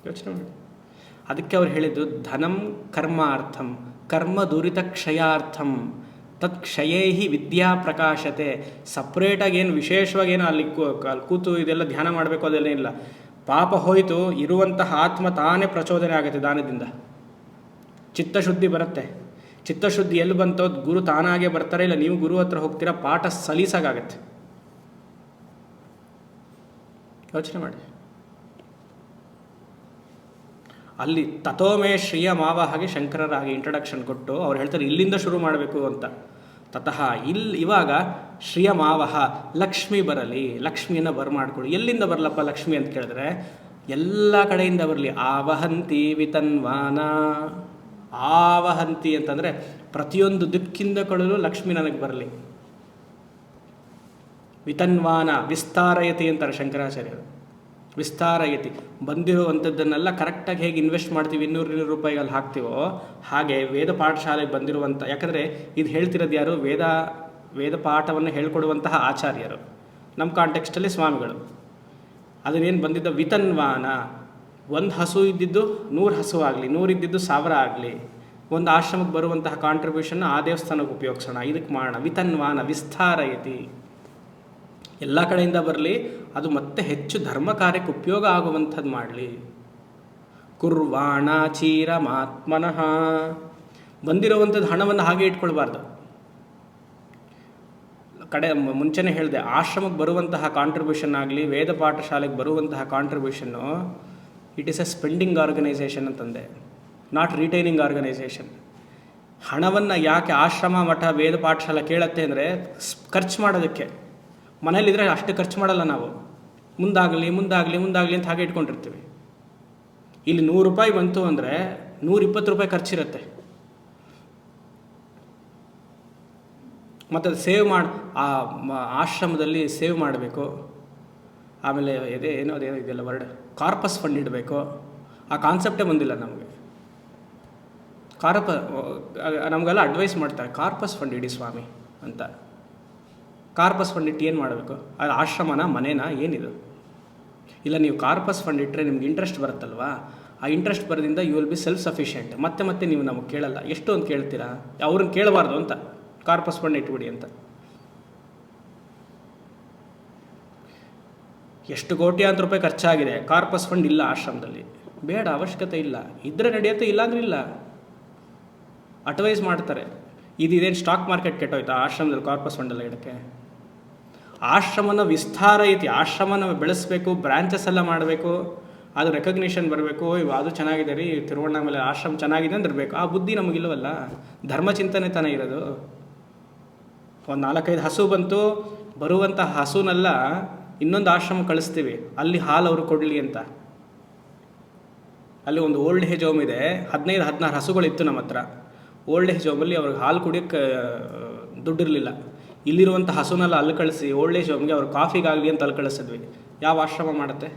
ಯೋಚನೆ ಮಾಡಿ. ಅದಕ್ಕೆ ಅವ್ರು ಹೇಳಿದ್ದು ಧನಂ ಕರ್ಮಾರ್ಥಂ ಕರ್ಮ ದುರಿತ ಕ್ಷಯಾರ್ಥಂ ತತ್ ಕ್ಷಯೇಹಿ ವಿದ್ಯಾ ಪ್ರಕಾಶತೆ. ಸಪ್ರೇಟಾಗಿ ಏನು ವಿಶೇಷವಾಗಿ ಏನು ಅಲ್ಲಿ ಕೂತು ಇದೆಲ್ಲ ಧ್ಯಾನ ಮಾಡಬೇಕು ಅದೆಲ್ಲ ಇಲ್ಲ. ಪಾಪ ಹೋಯಿತು, ಇರುವಂತಹ ಆತ್ಮ ತಾನೇ ಪ್ರಚೋದನೆ ಆಗುತ್ತೆ ದಾನದಿಂದ, ಚಿತ್ತಶುದ್ಧಿ ಬರುತ್ತೆ. ಚಿತ್ತಶುದ್ಧಿ ಎಲ್ಲಿ ಬಂತೋ ಗುರು ತಾನಾಗೆ ಬರ್ತಾರೆ, ಇಲ್ಲ ನೀವು ಗುರು ಹತ್ರ ಹೋಗ್ತೀರಾ, ಪಾಠ ಸಲೀಸಾಗತ್ತೆ. ಯೋಚನೆ ಮಾಡಿ. ಅಲ್ಲಿ ತಥೋಮೇ ಶ್ರೀಯ ಮಾವ ಹಾಗೆ ಶಂಕರರ ಹಾಗೆ ಇಂಟ್ರಡಕ್ಷನ್ ಕೊಟ್ಟು ಅವ್ರು ಹೇಳ್ತಾರೆ ಇಲ್ಲಿಂದ ಶುರು ಮಾಡಬೇಕು ಅಂತ. ತತಃ ಇವಾಗ ಶ್ರಿಯ ಮಾವಹ, ಲಕ್ಷ್ಮಿ ಬರಲಿ, ಲಕ್ಷ್ಮಿಯನ್ನು ಬರ್ಮಾಡ್ಕೊಳ್ಳಿ. ಎಲ್ಲಿಂದ ಬರಲಪ್ಪ ಲಕ್ಷ್ಮಿ ಅಂತ ಕೇಳಿದ್ರೆ ಎಲ್ಲ ಕಡೆಯಿಂದ ಬರಲಿ. ಆವಹಂತಿ ವಿತನ್ವಾನ, ಆವಹಂತಿ ಅಂತಂದರೆ ಪ್ರತಿಯೊಂದು ದಿಕ್ಕಿಂದ ಕೊಡಲು ಲಕ್ಷ್ಮಿ ನನಗೆ ಬರಲಿ. ವಿತನ್ವಾನ ವಿಸ್ತಾರಯತಿ ಅಂತಾರೆ ಶಂಕರಾಚಾರ್ಯರು. ವಿಸ್ತಾರಯತಿ, ಬಂದಿರುವಂಥದ್ದನ್ನೆಲ್ಲ ಕರೆಕ್ಟಾಗಿ ಹೇಗೆ ಇನ್ವೆಸ್ಟ್ ಮಾಡ್ತೀವಿ, 200 ರೂಪಾಯಿಗೆ ಹಾಕ್ತೀವೋ ಹಾಗೆ ವೇದ ಪಾಠಶಾಲೆಗೆ ಬಂದಿರುವಂಥ, ಯಾಕಂದರೆ ಇದು ಹೇಳ್ತಿರೋದು ಯಾರು, ವೇದ ಪಾಠವನ್ನು ಹೇಳ್ಕೊಡುವಂತಹ ಆಚಾರ್ಯರು, ನಮ್ಮ ಕಾಂಟೆಕ್ಸ್ಟಲ್ಲಿ ಸ್ವಾಮಿಗಳು. ಅದನ್ನೇನು ಬಂದಿದ್ದ ವಿತನ್ವಾನ, ಒಂದು ಹಸು ಇದ್ದಿದ್ದು 100 ಹಸು ಆಗಲಿ, 100 ಇದ್ದಿದ್ದು 1000 ಆಗಲಿ, ಒಂದು ಆಶ್ರಮಕ್ಕೆ ಬರುವಂತಹ ಕಾಂಟ್ರಿಬ್ಯೂಷನ್ ಆ ದೇವಸ್ಥಾನಕ್ಕೆ ಉಪಯೋಗಿಸೋಣ, ಇದಕ್ಕೆ ಮಾಡೋಣ. ವಿತನ್ವಾನ ವಿಸ್ತಾರಯತಿ, ಎಲ್ಲ ಕಡೆಯಿಂದ ಬರಲಿ, ಅದು ಮತ್ತೆ ಹೆಚ್ಚು ಧರ್ಮ ಕಾರ್ಯಕ್ಕೆ ಉಪಯೋಗ ಆಗುವಂಥದ್ದು ಮಾಡಲಿ. ಕುರ್ವಾಣ ಚೀರಮಾತ್ಮನಃ, ಬಂದಿರುವಂಥದ್ದು ಹಣವನ್ನು ಹಾಗೆ ಇಟ್ಕೊಳ್ಬಾರ್ದು. ಮುಂಚೆನೇ ಹೇಳಿದೆ, ಆಶ್ರಮಕ್ಕೆ ಬರುವಂತಹ ಕಾಂಟ್ರಿಬ್ಯೂಷನ್ ಆಗಲಿ, ವೇದ ಪಾಠಶಾಲೆಗೆ ಬರುವಂತಹ ಕಾಂಟ್ರಿಬ್ಯೂಷನ್ನು it is a spending organisation ಅಂತಂದೆ, ನಾಟ್ ರಿಟೈನಿಂಗ್ ಆರ್ಗನೈಸೇಷನ್. ಹಣವನ್ನು ಯಾಕೆ ಆಶ್ರಮ ಮಠ ವೇದ ಪಾಠಶಾಲೆ ಕೇಳುತ್ತೆ ಅಂದರೆ ಖರ್ಚು ಮಾಡೋದಕ್ಕೆ. ಮನೇಲಿದ್ದರೆ ಅಷ್ಟು ಖರ್ಚು ಮಾಡಲ್ಲ ನಾವು, ಮುಂದಾಗಲಿ ಅಂತ ಹಾಗೆ ಇಟ್ಕೊಂಡಿರ್ತೀವಿ. ಇಲ್ಲಿ 100 ರೂಪಾಯಿ ಬಂತು ಅಂದರೆ 120 ರೂಪಾಯಿ ಖರ್ಚಿರುತ್ತೆ. ಮತ್ತು ಅದು ಸೇವ್ ಮಾಡಿ ಆ ಆಶ್ರಮದಲ್ಲಿ ಸೇವ್ ಮಾಡಬೇಕು. ಆಮೇಲೆ ಏನೋ ಇದೆಲ್ಲ ವರ್ಡ್, ಕಾರ್ಪಸ್ ಫಂಡ್ ಇಡಬೇಕು. ಆ ಕಾನ್ಸೆಪ್ಟೇ ಬಂದಿಲ್ಲ ನಮಗೆ. ನಮಗೆಲ್ಲ ಅಡ್ವೈಸ್ ಮಾಡ್ತಾರೆ, ಕಾರ್ಪಸ್ ಫಂಡ್ ಇಡಿ ಸ್ವಾಮಿ ಅಂತ. ಕಾರ್ಪಸ್ ಫಂಡ್ ಇಟ್ಟು ಏನು ಮಾಡಬೇಕು? ಅದು ಆಶ್ರಮನ ಮನೇನ ಏನಿದು? ಇಲ್ಲ, ನೀವು ಕಾರ್ಪಸ್ ಫಂಡ್ ಇಟ್ಟರೆ ನಿಮ್ಗೆ ಇಂಟ್ರೆಸ್ಟ್ ಬರುತ್ತಲ್ವಾ, ಆ ಇಂಟ್ರೆಸ್ಟ್ ಬರೋದ್ರಿಂದ you will be self sufficient. ಮತ್ತೆ ನೀವು ನಮಗೆ ಕೇಳಲ್ಲ. ಎಷ್ಟು ಅಂತ ಕೇಳ್ತೀರಾ? ಅವ್ರನ್ನ ಕೇಳಬಾರ್ದು ಅಂತ ಕಾರ್ಪಸ್ ಫಂಡ್ ಇಟ್ಬಿಡಿ ಅಂತ. ಎಷ್ಟು ಕೋಟ್ಯಾಂತರ ರೂಪಾಯಿ ಖರ್ಚಾಗಿದೆ, ಕಾರ್ಪಸ್ ಫಂಡ್ ಇಲ್ಲ ಆಶ್ರಮದಲ್ಲಿ, ಬೇಡ, ಅವಶ್ಯಕತೆ ಇಲ್ಲ. ಇದ್ದರೆ ನಡೆಯುತ್ತೆ, ಇಲ್ಲಾಂದ್ರೆ ಇಲ್ಲ. ಅಡ್ವೈಸ್ ಮಾಡ್ತಾರೆ. ಇದೇನು ಸ್ಟಾಕ್ ಮಾರ್ಕೆಟ್ ಕೆಟ್ಟೋಯ್ತಾ ಆಶ್ರಮದಲ್ಲಿ ಕಾರ್ಪಸ್ ಫಂಡೆಲ್ಲ ಇಡಕ್ಕೆ? ಆಶ್ರಮನ ವಿಸ್ತಾರ ಐತಿ, ಆಶ್ರಮನ ಬೆಳೆಸಬೇಕು, ಬ್ರಾಂಚಸ್ ಎಲ್ಲ ಮಾಡಬೇಕು, ಅದು ರೆಕಗ್ನಿಷನ್ ಬರಬೇಕು. ಅದು ಚೆನ್ನಾಗಿದೆ ರೀ, ತಿರುವಣ್ಣಾಮಲೆ ಆಶ್ರಮ ಚೆನ್ನಾಗಿದೆ ಅಂದ್ರೆ ಇರಬೇಕು. ಆ ಬುದ್ಧಿ ನಮಗಿಲ್ಲವಲ್ಲ. ಧರ್ಮಚಿಂತನೆ ತಾನೇ ಇರೋದು. ಒಂದು 4-5 ಹಸು ಬಂತು, ಬರುವಂಥ ಹಸುನೆಲ್ಲ ಇನ್ನೊಂದು ಆಶ್ರಮ ಕಳಿಸ್ತೀವಿ, ಅಲ್ಲಿ ಹಾಲು ಅವರು ಕೊಡಲಿ ಅಂತ. ಅಲ್ಲಿ ಒಂದು ಓಲ್ಡ್ ಏಜ್ ಹೋಮ್ ಇದೆ, 15-16 ಹಸುಗಳಿತ್ತು ನಮ್ಮ ಹತ್ರ. ಓಲ್ಡ್ ಏಜ್ ಹೋಮಲ್ಲಿ ಅವ್ರಿಗೆ ಹಾಲು ಕುಡಿಯೋಕ್ಕೆ ದುಡ್ಡಿರಲಿಲ್ಲ. ಇಲ್ಲಿರುವಂಥ ಹಸುನೆಲ್ಲ ಅಲ್ಲಿ ಕಳಿಸಿ ಓಲ್ಡ್ ಏಜ್ ಹೋಮ್ಗೆ ಅವ್ರು ಕಾಫಿಗಾಗಲಿ ಅಂತ ಅಲ್ಲಿ ಕಳಿಸಿದ್ವಿ. ಯಾವ ಆಶ್ರಮ ಮಾಡುತ್ತೆ?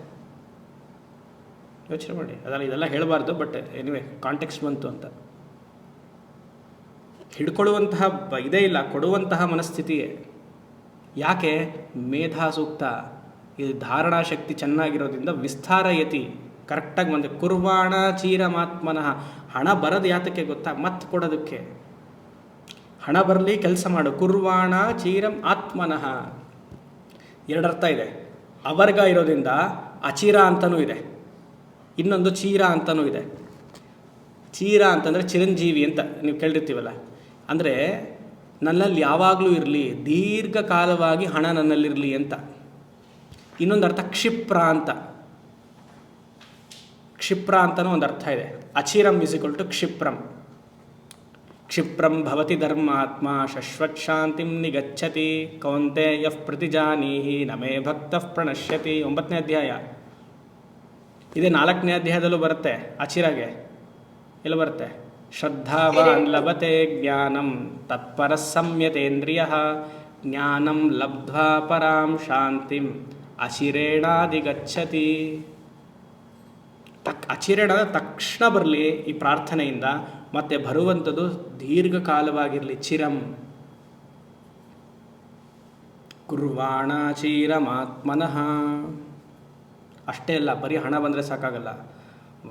ಯೋಚನೆ ಮಾಡಿ. ಅದಲ್ಲ, ಇದೆಲ್ಲ ಹೇಳಬಾರ್ದು, ಬಟ್ ಎನಿವೆ ಕಾಂಟೆಕ್ಸ್ಟ್ ಬಂತು ಅಂತ. ಹಿಡ್ಕೊಳ್ಳುವಂತಹ ಇದೇ ಇಲ್ಲ, ಕೊಡುವಂತಹ ಮನಸ್ಥಿತಿಯೇ. ಯಾಕೆ? ಮೇಧಾ ಸೂಕ್ತ, ಇದು ಧಾರಣಾ ಶಕ್ತಿ ಚೆನ್ನಾಗಿರೋದ್ರಿಂದ ವಿಸ್ತಾರ ಯತಿ ಕರೆಕ್ಟಾಗಿ ಬಂದೆ. ಕುರ್ವಾಣ ಚೀರಮಾತ್ಮನಃ. ಹಣ ಬರೋದು ಯಾತಕ್ಕೆ ಗೊತ್ತಾ? ಮತ್ತೆ ಕೊಡೋದಕ್ಕೆ. ಹಣ ಬರಲಿ, ಕೆಲಸ ಮಾಡು. ಕುರ್ವಾಣ ಚೀರಂ ಆತ್ಮನಃ. ಎರಡರ್ಥ ಇದೆ. ಅವರ್ಗ ಇರೋದ್ರಿಂದ ಅಚಿರ ಅಂತನೂ ಇದೆ, ಇನ್ನೊಂದು ಚೀರ ಅಂತನೂ ಇದೆ. ಚೀರ ಅಂತಂದರೆ ಚಿರಂಜೀವಿ ಅಂತ ನೀವು ಕೇಳಿರ್ತೀವಲ್ಲ. ಅಂದರೆ ನನ್ನಲ್ಲಿ ಯಾವಾಗಲೂ ಇರಲಿ, ದೀರ್ಘಕಾಲವಾಗಿ ಹಣ ನನ್ನಲ್ಲಿರಲಿ ಅಂತ. ಇನ್ನೊಂದು ಅರ್ಥ ಕ್ಷಿಪ್ರ ಅಂತ. ಕ್ಷಿಪ್ರ ಅಂತಲೂ ಒಂದು ಅರ್ಥ ಇದೆ. ಅಚಿರಂ = ಕ್ಷಿಪ್ರಂ. ಕ್ಷಿಪ್ರಂ ಭವತಿ ಧರ್ಮಾತ್ಮ ಶಶ್ವತ್ ಶಾಂತಿಂ ನಿಗಚ್ಚತಿ ಕೌಂತೆಯಃ ಪ್ರತಿಜಾನೀಹಿ ನಮೇ ಭಕ್ತಃ ಪ್ರಣಶ್ಯತಿ. 9ನೇ ಅಧ್ಯಾಯ. ಇದೇ 4ನೇ ಅಧ್ಯಾಯದಲ್ಲೂ ಬರುತ್ತೆ. ಅಚಿರಾಗೆ ಎಲ್ಲ ಬರುತ್ತೆ. ಶ್ರದ್ಧಾವಾನ್ ಲಭತೆ ಜ್ಞಾನಂ ತತ್ಪರ ಸಂಯತೇಂದ್ರಿಯ ಜ್ಞಾನಂ ಲಬ್ಧ್ವಾ ಪರಾಂ ಶಾಂತಿಂ ಅಚಿರೇಣಾದಿಗಚ್ಚತಿ. ಅಚಿರೇಣ ತಕ್ಷಣ ಬರಲಿ ಈ ಪ್ರಾರ್ಥನೆಯಿಂದ, ಮತ್ತೆ ಬರುವಂಥದ್ದು ದೀರ್ಘಕಾಲವಾಗಿರಲಿ. ಚಿರಂ ಕುರ್ವಾಣ ಚೀರಮಾತ್ಮನಃ. ಅಷ್ಟೇ ಅಲ್ಲ, ಬರೀ ಹಣ ಬಂದರೆ ಸಾಕಾಗಲ್ಲ.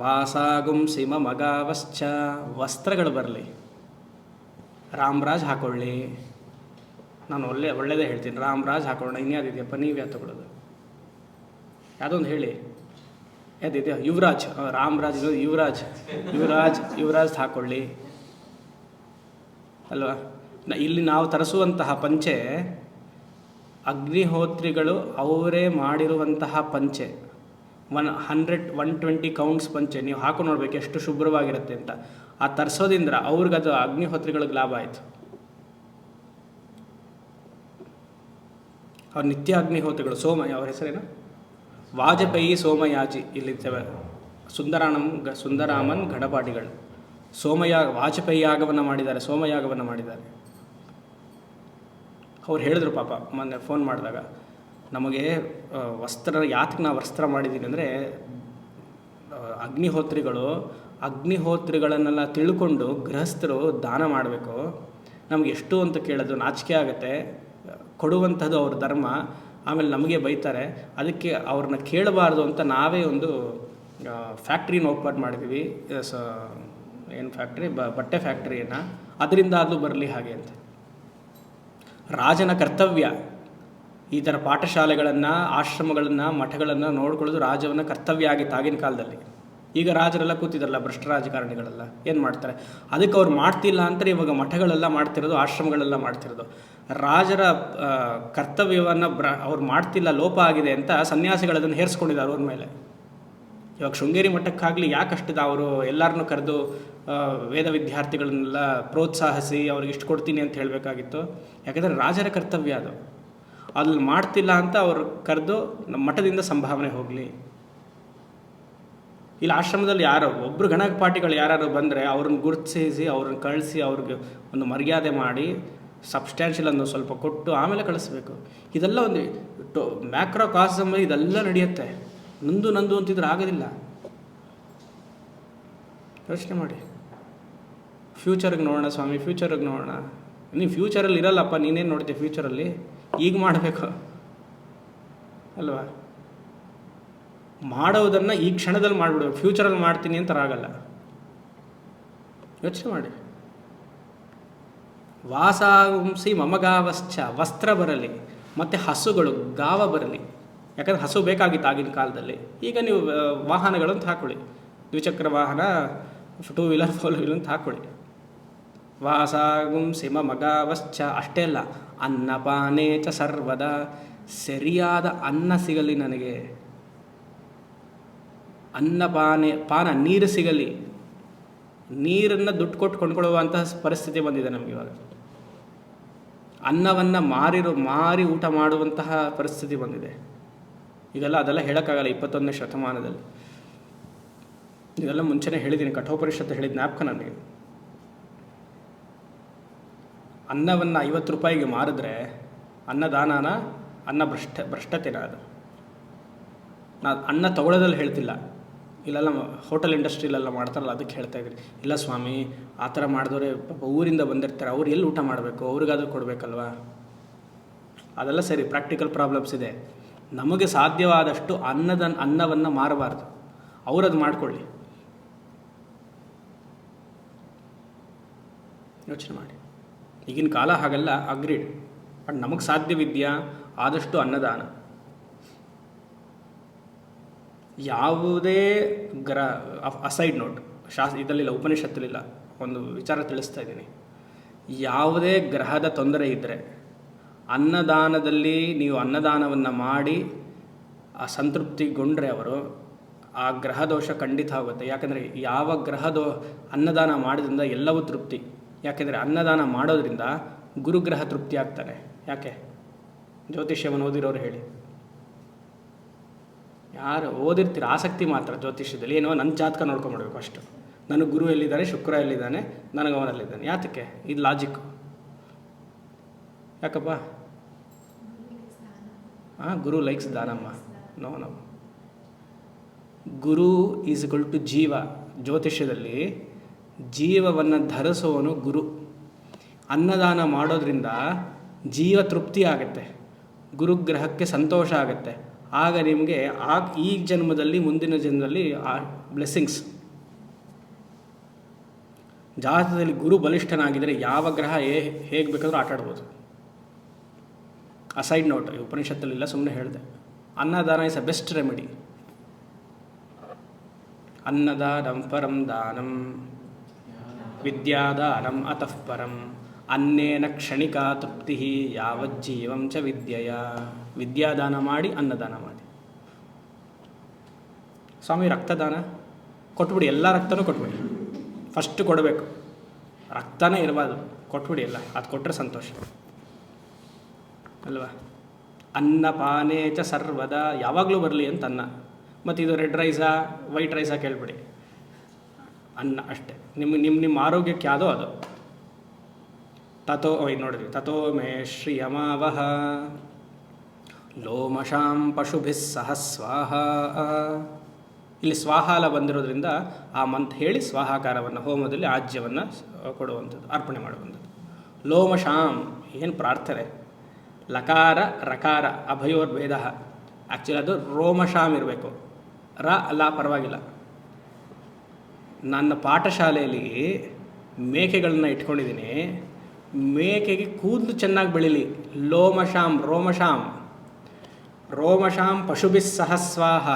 ವಾಸಾಗುಂಸಿ ಮಗಾವಶ್ಚ. ವಸ್ತ್ರಗಳು ಬರಲಿ, ರಾಮ್ರಾಜ್ ಹಾಕೊಳ್ಳಿ. ನಾನು ಒಳ್ಳೆಯದೇ ಹೇಳ್ತೀನಿ, ರಾಮ್ರಾಜ್ ಹಾಕೊಳ್ಳೋಣ. ಇನ್ಯಾವುದಿದೆಯಪ್ಪ, ನೀವು ಯಾವ್ದು ತಗೊಳ್ಳೋದು? ಯಾವುದೊಂದು ಹೇಳಿ. ಯಾವುದಿದೆಯಾ? ಯುವರಾಜ್. ರಾಮ್ರಾಜ್ ಇದು ಯುವರಾಜ್ ಹಾಕೊಳ್ಳಿ ಅಲ್ವಾ? ಇಲ್ಲಿ ನಾವು ತರಿಸುವಂತಹ ಪಂಚೆ ಅಗ್ನಿಹೋತ್ರಿಗಳು ಅವರೇ ಮಾಡಿರುವಂತಹ ಪಂಚೆ. 120 ಕೌಂಟ್ಸ್ ಪಂಚೆ. ನೀವು ಹಾಕೊಂಡು ನೋಡ್ಬೇಕು ಎಷ್ಟು ಶುಭ್ರವಾಗಿರುತ್ತೆ ಅಂತ. ಆ ತರಿಸೋದ್ರಿಂದ ಅವ್ರಿಗದು ಅಗ್ನಿಹೋತ್ರಿಗಳಿಗೆ ಲಾಭ ಆಯಿತು. ಅವ್ರ ನಿತ್ಯ ಅಗ್ನಿಹೋತ್ರಿಗಳು. ಅವ್ರ ಹೆಸರೇನು? ವಾಜಪೇಯಿ ಸೋಮಯಾಜಿ. ಇಲ್ಲಿ ಸುಂದರಾಮನ್ ಗಡಪಾಟಿಗಳು ವಾಜಪೇಯಿ ಯಾಗವನ್ನು ಮಾಡಿದ್ದಾರೆ, ಸೋಮಯಾಗವನ್ನು ಮಾಡಿದ್ದಾರೆ. ಅವ್ರು ಹೇಳಿದ್ರು ಪಾಪ ಮೊನ್ನೆ ಫೋನ್ ಮಾಡಿದಾಗ, ನಮಗೆ ಯಾತಕ್ಕೆ ನಾವು ವಸ್ತ್ರ ಮಾಡಿದ್ದೀವಿ ಅಂದರೆ, ಅಗ್ನಿಹೋತ್ರಿಗಳನ್ನೆಲ್ಲ ತಿಳ್ಕೊಂಡು ಗೃಹಸ್ಥರು ದಾನ ಮಾಡಬೇಕು. ನಮ್ಗೆ ಎಷ್ಟು ಅಂತ ಕೇಳೋದು ನಾಚಿಕೆ ಆಗುತ್ತೆ. ಕೊಡುವಂಥದ್ದು ಅವ್ರ ಧರ್ಮ. ಆಮೇಲೆ ನಮಗೆ ಬೈತಾರೆ. ಅದಕ್ಕೆ ಅವ್ರನ್ನ ಕೇಳಬಾರ್ದು ಅಂತ ನಾವೇ ಒಂದು ಫ್ಯಾಕ್ಟ್ರಿನ ಓಪನ್ ಮಾಡಿದ್ವಿ. ಏನು ಫ್ಯಾಕ್ಟ್ರಿ? ಬಟ್ಟೆ ಫ್ಯಾಕ್ಟ್ರಿಯನ್ನು. ಅದರಿಂದ ಅದು ಬರಲಿ ಹಾಗೆ ಅಂತ. ರಾಜನ ಕರ್ತವ್ಯ ಈ ಥರ ಪಾಠಶಾಲೆಗಳನ್ನು, ಆಶ್ರಮಗಳನ್ನು, ಮಠಗಳನ್ನು ನೋಡ್ಕೊಳ್ಳೋದು ರಾಜವನ್ನ ಕರ್ತವ್ಯ ಆಗಿತ್ತು ಆಗಿನ ಕಾಲದಲ್ಲಿ. ಈಗ ರಾಜರೆಲ್ಲ ಕೂತಿದ್ದಾರಲ್ಲ, ಭ್ರಷ್ಟ ರಾಜಕಾರಣಿಗಳೆಲ್ಲ ಏನು ಮಾಡ್ತಾರೆ? ಅದಕ್ಕೆ ಅವ್ರು ಮಾಡ್ತಿಲ್ಲ ಅಂತಾರೆ. ಇವಾಗ ಮಠಗಳೆಲ್ಲ ಮಾಡ್ತಿರೋದು, ಆಶ್ರಮಗಳೆಲ್ಲ ಮಾಡ್ತಿರೋದು. ರಾಜರ ಕರ್ತವ್ಯವನ್ನು ಅವ್ರು ಮಾಡ್ತಿಲ್ಲ, ಲೋಪ ಆಗಿದೆ ಅಂತ ಸನ್ಯಾಸಿಗಳದನ್ನು ಹೇರಿಸ್ಕೊಂಡಿದ್ದಾರೆ ಅವ್ರ ಮೇಲೆ. ಇವಾಗ ಶೃಂಗೇರಿ ಮಠಕ್ಕಾಗಲಿ ಯಾಕಷ್ಟಿದೆ, ಅವರು ಎಲ್ಲರನ್ನೂ ಕರೆದು ವೇದ ವಿದ್ಯಾರ್ಥಿಗಳನ್ನೆಲ್ಲ ಪ್ರೋತ್ಸಾಹಿಸಿ ಅವ್ರಿಗೆ ಇಷ್ಟು ಕೊಡ್ತೀನಿ ಅಂತ ಹೇಳಬೇಕಾಗಿತ್ತು. ಯಾಕಂದರೆ ರಾಜರ ಕರ್ತವ್ಯ ಅದು. ಅಲ್ಲಿ ಮಾಡ್ತಿಲ್ಲ ಅಂತ ಅವ್ರು ಕರೆದು ನಮ್ಮ ಮಠದಿಂದ ಸಂಭಾವನೆ ಹೋಗಲಿ. ಇಲ್ಲಿ ಆಶ್ರಮದಲ್ಲಿ ಯಾರೋ ಒಬ್ಬರು ಗಣಪಾಟಿಗಳು ಯಾರು ಬಂದರೆ ಅವ್ರನ್ನ ಗುರುತಿಸಿ, ಅವ್ರನ್ನ ಕಳಿಸಿ, ಅವ್ರಿಗೆ ಒಂದು ಮರ್ಯಾದೆ ಮಾಡಿ, ಸಬ್ಸ್ಟ್ಯಾನ್ಷಿಯಲ್ ಅನ್ನು ಸ್ವಲ್ಪ ಕೊಟ್ಟು ಆಮೇಲೆ ಕಳಿಸ್ಬೇಕು. ಇದೆಲ್ಲ ಒಂದು ಮ್ಯಾಕ್ರೋ ಕಾಸಮಲ್ಲಿ ಇದೆಲ್ಲ ನಡೆಯುತ್ತೆ. ನಂದು ಅಂತಿದ್ರೆ ಆಗೋದಿಲ್ಲ. ಯೋಚನೆ ಮಾಡಿ. ಫ್ಯೂಚರ್ಗೆ ನೋಡೋಣ ಸ್ವಾಮಿ, ಫ್ಯೂಚರ್ಗೆ ನೋಡೋಣ. ನೀವು ಫ್ಯೂಚರಲ್ಲಿ ಇರಲ್ಲಪ್ಪ, ನೀನೇನು ನೋಡ್ತೀಯ ಫ್ಯೂಚರಲ್ಲಿ? ಈಗ ಮಾಡಬೇಕು ಅಲ್ವಾ? ಮಾಡೋದನ್ನು ಈ ಕ್ಷಣದಲ್ಲಿ ಮಾಡಿಬಿಡು. ಫ್ಯೂಚರಲ್ಲಿ ಮಾಡ್ತೀನಿ ಅಂತ ಆಗಲ್ಲ. ಯೋಚನೆ ಮಾಡಿ. ವಾಸಾಂಸಿ ಮಮಗಾವಶ್ಚ. ವಸ್ತ್ರ ಬರಲಿ, ಮತ್ತು ಹಸುಗಳು ಗಾವ ಬರಲಿ. ಯಾಕಂದರೆ ಹಸು ಬೇಕಾಗಿತ್ತು ಆಗಿನ ಕಾಲದಲ್ಲಿ. ಈಗ ನೀವು ವಾಹನಗಳಂತ ಹಾಕ್ಕೊಳ್ಳಿ, ದ್ವಿಚಕ್ರ ವಾಹನ, 2 ವೀಲರ್ 4 ವೀಲರ್ ಅಂತ ಹಾಕ್ಕೊಳ್ಳಿ. ವಾಸಾಗುಂ ಸಿಮ ಮಗಾವಶ್ಚ, ಅಷ್ಟೇ ಅಲ್ಲ, ಅನ್ನಪಾನೇ ಚ ಸರ್ವದ, ಸರಿಯಾದ ಅನ್ನ ಸಿಗಲಿ ನನಗೆ, ಪಾನ ನೀರು ಸಿಗಲಿ. ನೀರನ್ನು ದುಡ್ಡು ಕೊಟ್ಟು ಕೊಂಡ್ಕೊಳ್ಳುವಂತಹ ಪರಿಸ್ಥಿತಿ ಬಂದಿದೆ ನಮಗೆ ಇವಾಗ. ಅನ್ನವನ್ನು ಮಾರಿ ಊಟ ಮಾಡುವಂತಹ ಪರಿಸ್ಥಿತಿ ಬಂದಿದೆ. ಅದೆಲ್ಲ ಹೇಳೋಕ್ಕಾಗಲ್ಲ 21ನೇ ಶತಮಾನದಲ್ಲಿ. ಇದೆಲ್ಲ ಮುಂಚೆನೇ ಹೇಳಿದ್ದೀನಿ, ಕಠೋಪನಿಷತ್ತು ಹೇಳಿದ ಜ್ಞಾಪಕ ನನಗೆ. ಅನ್ನವನ್ನು 50 ರೂಪಾಯಿಗೆ ಮಾರಿದ್ರೆ ಅನ್ನದಾನನ, ಅನ್ನ ಭ್ರಷ್ಟತೆನ ಅದು. ನಾನು ಅನ್ನ ತಗೊಳ್ಳೋದಲ್ಲಿ ಹೇಳ್ತಿಲ್ಲ, ಇಲ್ಲೆಲ್ಲ ಹೋಟೆಲ್ ಇಂಡಸ್ಟ್ರಿಲೆಲ್ಲ ಮಾಡ್ತಾರಲ್ಲ ಅದಕ್ಕೆ ಹೇಳ್ತಾ ಇದ್ದೀನಿ. ಇಲ್ಲ ಸ್ವಾಮಿ, ಆ ಥರ ಮಾಡಿದವ್ರೆ ಪಾಪ ಊರಿಂದ ಬಂದಿರ್ತಾರೆ, ಅವ್ರು ಎಲ್ಲಿ ಊಟ ಮಾಡಬೇಕು, ಅವ್ರಿಗಾದ್ರೂ ಕೊಡಬೇಕಲ್ವ. ಅದೆಲ್ಲ ಸರಿ, ಪ್ರಾಕ್ಟಿಕಲ್ ಪ್ರಾಬ್ಲಮ್ಸ್ ಇದೆ. ನಮಗೆ ಸಾಧ್ಯವಾದಷ್ಟು ಅನ್ನವನ್ನು ಮಾರಬಾರ್ದು, ಅವರದು ಮಾಡಿಕೊಳ್ಳಿ. ಯೋಚನೆ ಮಾಡಿ. ಈಗಿನ ಕಾಲ ಹಾಗೆಲ್ಲ ಅಗ್ರೀಡ್. ಬಟ್ ನಮಗೆ ಸಾಧ್ಯವಿದೆಯಾ ಆದಷ್ಟು ಅನ್ನದಾನ. ಯಾವುದೇ ಅಸೈಡ್ ನೋಟ್, ಇದರಲ್ಲಿಲ್ಲ, ಉಪನಿಷತ್ತಲ್ಲಿಲ್ಲ, ಒಂದು ವಿಚಾರ ತಿಳಿಸ್ತಾ ಇದ್ದೀನಿ. ಯಾವುದೇ ಗ್ರಹದ ತೊಂದರೆ ಇದ್ದರೆ ಅನ್ನದಾನದಲ್ಲಿ ನೀವು ಅನ್ನದಾನವನ್ನು ಮಾಡಿ ಆ ಸಂತೃಪ್ತಿಗೊಂಡ್ರೆ ಅವರು, ಆ ಗ್ರಹದೋಷ ಖಂಡಿತ ಆಗುತ್ತೆ. ಯಾಕಂದರೆ ಯಾವ ಅನ್ನದಾನ ಮಾಡೋದ್ರಿಂದ ಎಲ್ಲವೂ ತೃಪ್ತಿ. ಯಾಕೆಂದರೆ ಅನ್ನದಾನ ಮಾಡೋದ್ರಿಂದ ಗುರುಗ್ರಹ ತೃಪ್ತಿ ಆಗ್ತಾನೆ. ಯಾಕೆ? ಜ್ಯೋತಿಷ್ಯವನ್ನು ಓದಿರೋರು ಹೇಳಿ. ಯಾರು ಓದಿರ್ತೀರ ಆಸಕ್ತಿ ಮಾತ್ರ ಜ್ಯೋತಿಷ್ಯದಲ್ಲಿ, ಏನೋ ನನ್ನ ಜಾತಕ ನೋಡ್ಕೊಂಬಿಡ್ಬೇಕು ಅಷ್ಟು. ನನಗೆ ಗುರು ಎಲ್ಲಿದ್ದಾನೆ, ಶುಕ್ರ ಎಲ್ಲಿದ್ದಾನೆ, ನನಗೆ ಅವನಲ್ಲಿದ್ದಾನೆ. ಯಾತಕ್ಕೆ? ಇದು ಲಾಜಿಕ್ಕು. ಯಾಕಪ್ಪ? ಗುರು ಲೈಕ್ಸ್ ದಾನಮ್ಮ. No guru is equal to ಜೀವ. ಜ್ಯೋತಿಷ್ಯದಲ್ಲಿ ಜೀವವನ್ನು ಧರಿಸುವವನು ಗುರು. ಅನ್ನದಾನ ಮಾಡೋದ್ರಿಂದ ಜೀವ ತೃಪ್ತಿ ಆಗುತ್ತೆ, ಗುರುಗ್ರಹಕ್ಕೆ ಸಂತೋಷ ಆಗುತ್ತೆ. ಆಗ ನಿಮಗೆ ಈ ಜನ್ಮದಲ್ಲಿ, ಮುಂದಿನ ಜನ್ಮದಲ್ಲಿ ಆ ಬ್ಲೆಸ್ಸಿಂಗ್ಸ್. ಜಾತಕದಲ್ಲಿ ಗುರು ಬಲಿಷ್ಠನಾಗಿದ್ದರೆ ಯಾವ ಗ್ರಹ ಹೇಗೆ ಬೇಕಾದರೂ ಆಟಾಡ್ಬೋದು. ಅಸೈಡ್ ನೋಟ್, ಈ ಉಪನಿಷತ್ತಲ್ಲಿಲ್ಲ, ಸುಮ್ಮನೆ ಹೇಳಿದೆ. ಅನ್ನದಾನ ಇಸ್ ಅ ಬೆಸ್ಟ್ ರೆಮಿಡಿ. ಅನ್ನದಾನಂ ಪರಂ ದಾನಂ ವಿದ್ಯಾದಾನಂ ಅತಃ ಪರಂ ಅನ್ನೇನ ಕ್ಷಣಿಕಾ ತೃಪ್ತಿ ಯಾವಜ್ಜೀವಂ ಚ ವಿದ್ಯೆಯ. ವಿದ್ಯಾದಾನ ಮಾಡಿ, ಅನ್ನದಾನ ಮಾಡಿ. ಸ್ವಾಮಿ ರಕ್ತದಾನ ಕೊಟ್ಬಿಡಿ, ಎಲ್ಲ ರಕ್ತನೂ ಕೊಟ್ಬಿಡಿ. ಫಸ್ಟ್ ಕೊಡಬೇಕು, ರಕ್ತನೇ ಇರಬಾರ್ದು, ಕೊಟ್ಬಿಡಿ ಎಲ್ಲ. ಅದು ಕೊಟ್ಟರೆ ಸಂತೋಷ ಅಲ್ವಾ? ಅನ್ನಪಾನೇ ಚ ಸರ್ವದ, ಯಾವಾಗಲೂ ಬರಲಿ ಅಂತ ಅನ್ನ. ಮತ್ತು ಇದು ರೆಡ್ ರೈಸಾ ವೈಟ್ ರೈಸಾ ಕೇಳ್ಬಿಡಿ, ಅನ್ನ ಅಷ್ಟೇ. ನಿಮ್ಮ ಆರೋಗ್ಯಕ್ಕೆ ಯಾವುದೋ ಅದು. ನೋಡಿದ್ವಿ, ತಥೋ ಮೇ ಶ್ರಿಯಮಾವಹ ಲೋಮಶಾಂ ಪಶುಭಿಸ್ ಸಹ ಸ್ವಾಹ. ಇಲ್ಲಿ ಸ್ವಾಹಾಲ ಬಂದಿರೋದ್ರಿಂದ ಆ ಮಂತ್ ಹೇಳಿ ಸ್ವಾಹಾಕಾರವನ್ನು ಹೋಮದಲ್ಲಿ ಆಜ್ಯವನ್ನು ಕೊಡುವಂಥದ್ದು, ಅರ್ಪಣೆ ಮಾಡುವಂಥದ್ದು. ಲೋಮಶಾಂ ಏನು ಪ್ರಾರ್ಥನೆ? ಲಕಾರ ರಕಾರ ಅಭಯೋರ್ಭೇದ. ಆ್ಯಕ್ಚುಲಿ ಅದು ರೋಮಶಾಮ್ ಇರಬೇಕು, ರ ಅಲ್ಲ ಪರವಾಗಿಲ್ಲ. ನನ್ನ ಪಾಠಶಾಲೆಯಲ್ಲಿ ಮೇಕೆಗಳನ್ನ ಇಟ್ಕೊಂಡಿದ್ದೀನಿ. ಮೇಕೆಗೆ ಕೂದಲು ಚೆನ್ನಾಗಿ ಬೆಳೀಲಿ, ಲೋಮಶಾಂ ರೋಮಶಾಂ ಪಶುಭಿಸ್ ಸಹ ಸ್ವಾಹ.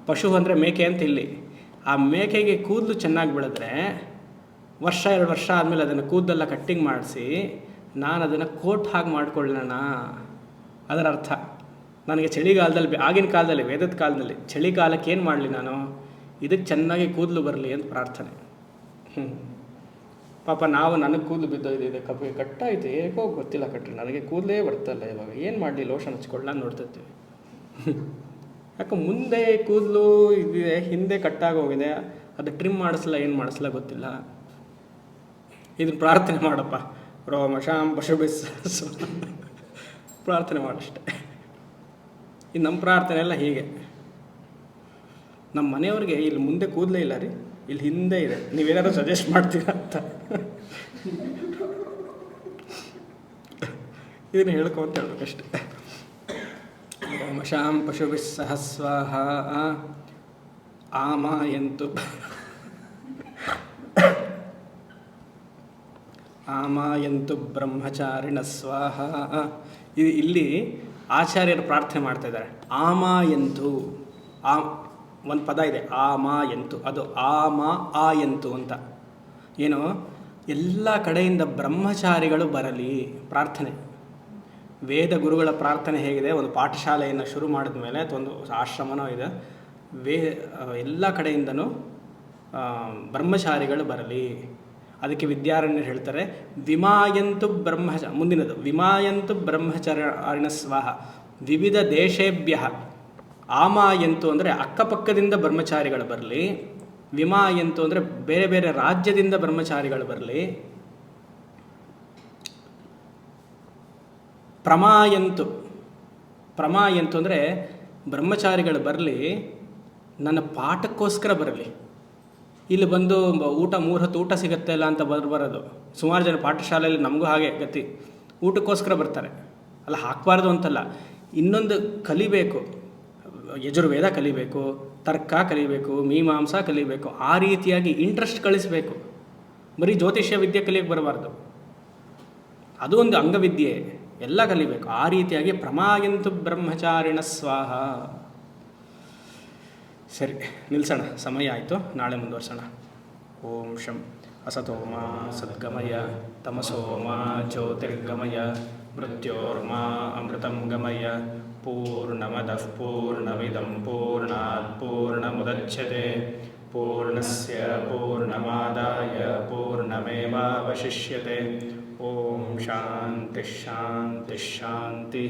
ಪಶು ಅಂದರೆ ಮೇಕೆ ಅಂತ ಇಲ್ಲಿ. ಆ ಮೇಕೆಗೆ ಕೂದಲು ಚೆನ್ನಾಗಿ ಬೆಳೆದ್ರೆ 1-2 ವರ್ಷ ಆದಮೇಲೆ ಅದನ್ನು ಕೂದಲೆಲ್ಲ ಕಟ್ಟಿಂಗ್ ಮಾಡಿಸಿ ನಾನು ಅದನ್ನು ಕೋಟ್ ಹಾಗೆ ಮಾಡ್ಕೊಳ್ಳೋಣ. ಅದರ ಅರ್ಥ ನನಗೆ ಚಳಿಗಾಲದಲ್ಲಿ, ಆಗಿನ ಕಾಲದಲ್ಲಿ, ವೇದದ ಕಾಲದಲ್ಲಿ ಚಳಿಗಾಲಕ್ಕೆ ಏನು ಮಾಡಲಿ ನಾನು, ಇದಕ್ಕೆ ಚೆನ್ನಾಗಿ ಕೂದಲು ಬರಲಿ ಅಂತ ಪ್ರಾರ್ಥನೆ. ಪಾಪ ನನಗೆ ಕೂದಲು ಬಿದ್ದೋಯ್ದಿದೆ, ಕಟ್ಟಾಯಿತು, ಏಕೋ ಗೊತ್ತಿಲ್ಲ ಕಟ್ರಿ, ನನಗೆ ಕೂದಲೇ ಬರ್ತಲ್ಲ ಇವಾಗ, ಏನು ಮಾಡಲಿ, ಲೋಷನ್ ಹಚ್ಕೊಳ್ಳ ನೋಡ್ತಿರ್ತೀವಿ. ಯಾಕೆ ಮುಂದೆ ಕೂದಲು ಇದೆ, ಹಿಂದೆ ಕಟ್ಟಾಗೋಗಿದೆ, ಅದು ಟ್ರಿಮ್ ಮಾಡಿಸ್ಲ ಏನು ಮಾಡಿಸ್ಲ ಗೊತ್ತಿಲ್ಲ. ಇದನ್ನು ಪ್ರಾರ್ಥನೆ ಮಾಡಪ್ಪ, ರೋಮಶಾಂ ಪಶುಭಿಸ್ ಪ್ರಾರ್ಥನೆ ಮಾಡಷ್ಟೆ. ಇದು ನಮ್ಮ ಪ್ರಾರ್ಥನೆ ಎಲ್ಲ ಹೀಗೆ. ನಮ್ಮ ಮನೆಯವ್ರಿಗೆ ಇಲ್ಲಿ ಮುಂದೆ ಕೂದಲೇ ಇಲ್ಲ ರೀ, ಇಲ್ಲಿ ಹಿಂದೆ ಇದೆ, ನೀವೇನಾದ್ರು ಸಜೆಸ್ಟ್ ಮಾಡ್ತೀರಾ ಅಂತ ಇದನ್ನು ಹೇಳ್ಕೊಂತ ಹೇಳ್ಬೇಕಷ್ಟೆ. ರೋಮಶಾಂ ಪಶುಭಿಸ್ ಸಹ ಸ್ವಾಹ ಆಮಾಯಂತು ಬ್ರಹ್ಮಚಾರಿಣ ಸ್ವಾಹ. ಇಲ್ಲಿ ಆಚಾರ್ಯರು ಪ್ರಾರ್ಥನೆ ಮಾಡ್ತಾ ಇದ್ದಾರೆ. ಆಮಾಯಂತು, ಆ ಒಂದು ಪದ ಇದೆ ಆಮಾಯಂತು, ಅದು ಆಯಂತು ಅಂತ. ಏನು, ಎಲ್ಲ ಕಡೆಯಿಂದ ಬ್ರಹ್ಮಚಾರಿಗಳು ಬರಲಿ ಪ್ರಾರ್ಥನೆ. ವೇದ ಗುರುಗಳ ಪ್ರಾರ್ಥನೆ ಹೇಗಿದೆ, ಒಂದು ಪಾಠಶಾಲೆಯನ್ನು ಶುರು ಮಾಡಿದ ಮೇಲೆ ಅಥವಾ ಒಂದು ಆಶ್ರಮನೋ ಇದೆ, ಎಲ್ಲ ಕಡೆಯಿಂದನೂ ಬ್ರಹ್ಮಚಾರಿಗಳು ಬರಲಿ. ಅದಕ್ಕೆ ವಿದ್ಯಾರಣ್ಯರು ಹೇಳ್ತಾರೆ ವಿಮಾಯಂತು ಮುಂದಿನದು ವಿಮಾಯಂತು ಬ್ರಹ್ಮಚಾರಿಣ ಸ್ವಾಹ ವಿವಿಧ ದೇಶೇಭ್ಯ. ಆಮಾಯಂತು ಅಂದರೆ ಅಕ್ಕಪಕ್ಕದಿಂದ ಬ್ರಹ್ಮಚಾರಿಗಳು ಬರಲಿ. ವಿಮಾಯಂತು ಅಂದರೆ ಬೇರೆ ಬೇರೆ ರಾಜ್ಯದಿಂದ ಬ್ರಹ್ಮಚಾರಿಗಳು ಬರಲಿ. ಪ್ರಮಾಯಂತು ಅಂದರೆ ಬ್ರಹ್ಮಚಾರಿಗಳು ಬರಲಿ, ನನ್ನ ಪಾಠಕ್ಕೋಸ್ಕರ ಬರಲಿ. ಇಲ್ಲಿ ಬಂದು ಊಟ 3 ಹೊತ್ತು ಊಟ ಸಿಗುತ್ತೆ ಇಲ್ಲ ಅಂತ ಬರೋದು. ಸುಮಾರು ಜನ ಪಾಠಶಾಲೆಯಲ್ಲಿ, ನಮಗೂ ಹಾಗೆ ಗತಿ, ಊಟಕ್ಕೋಸ್ಕರ ಬರ್ತಾರೆ. ಅಲ್ಲ, ಹಾಕಬಾರ್ದು ಅಂತಲ್ಲ, ಇನ್ನೊಂದು ಕಲಿಬೇಕು, ಯಜುರ್ವೇದ ಕಲಿಬೇಕು, ತರ್ಕ ಕಲಿಬೇಕು, ಮೀಮಾಂಸಾ ಕಲಿಬೇಕು, ಆ ರೀತಿಯಾಗಿ ಇಂಟ್ರೆಸ್ಟ್ ಕಳಿಸಬೇಕು. ಬರೀ ಜ್ಯೋತಿಷ್ಯ ವಿದ್ಯೆ ಕಲಿಯಕ್ಕೆ ಬರಬಾರ್ದು, ಅದು ಒಂದು ಅಂಗವಿದ್ಯೆ, ಎಲ್ಲ ಕಲಿಬೇಕು. ಆ ರೀತಿಯಾಗಿ ಪ್ರಮಾಯಂತು ಬ್ರಹ್ಮಚಾರಿಣ ಸ್ವಾಹ. ಸರಿ, ನಿಲ್ಲಿಸೋಣ, ಸಮಯ ಆಯಿತು, ನಾಳೆ ಮುಂದುವರ್ಸೋಣ. ಓಂ ಶಂ ಅಸತೋಮ ಸದ್ಗಮಯ ತಮಸೋಮ ಜ್ಯೋತಿರ್ಗಮಯ ಮೃತ್ಯೋರ್ಮಾ ಅಮೃತಂ ಗಮಯ. ಪೂರ್ಣಮದಃ ಪೂರ್ಣಮಿದಂ ಪೂರ್ಣಾತ್ ಪೂರ್ಣಮುದಚ್ಯತೆ ಪೂರ್ಣಸ್ಯ ಪೂರ್ಣಮಾದಾಯ ಪೂರ್ಣಮೇವಾವಶಿಷ್ಯತೆ. ಓಂ ಶಾಂತಿ ಶಾಂತಿ ಶಾಂತಿ.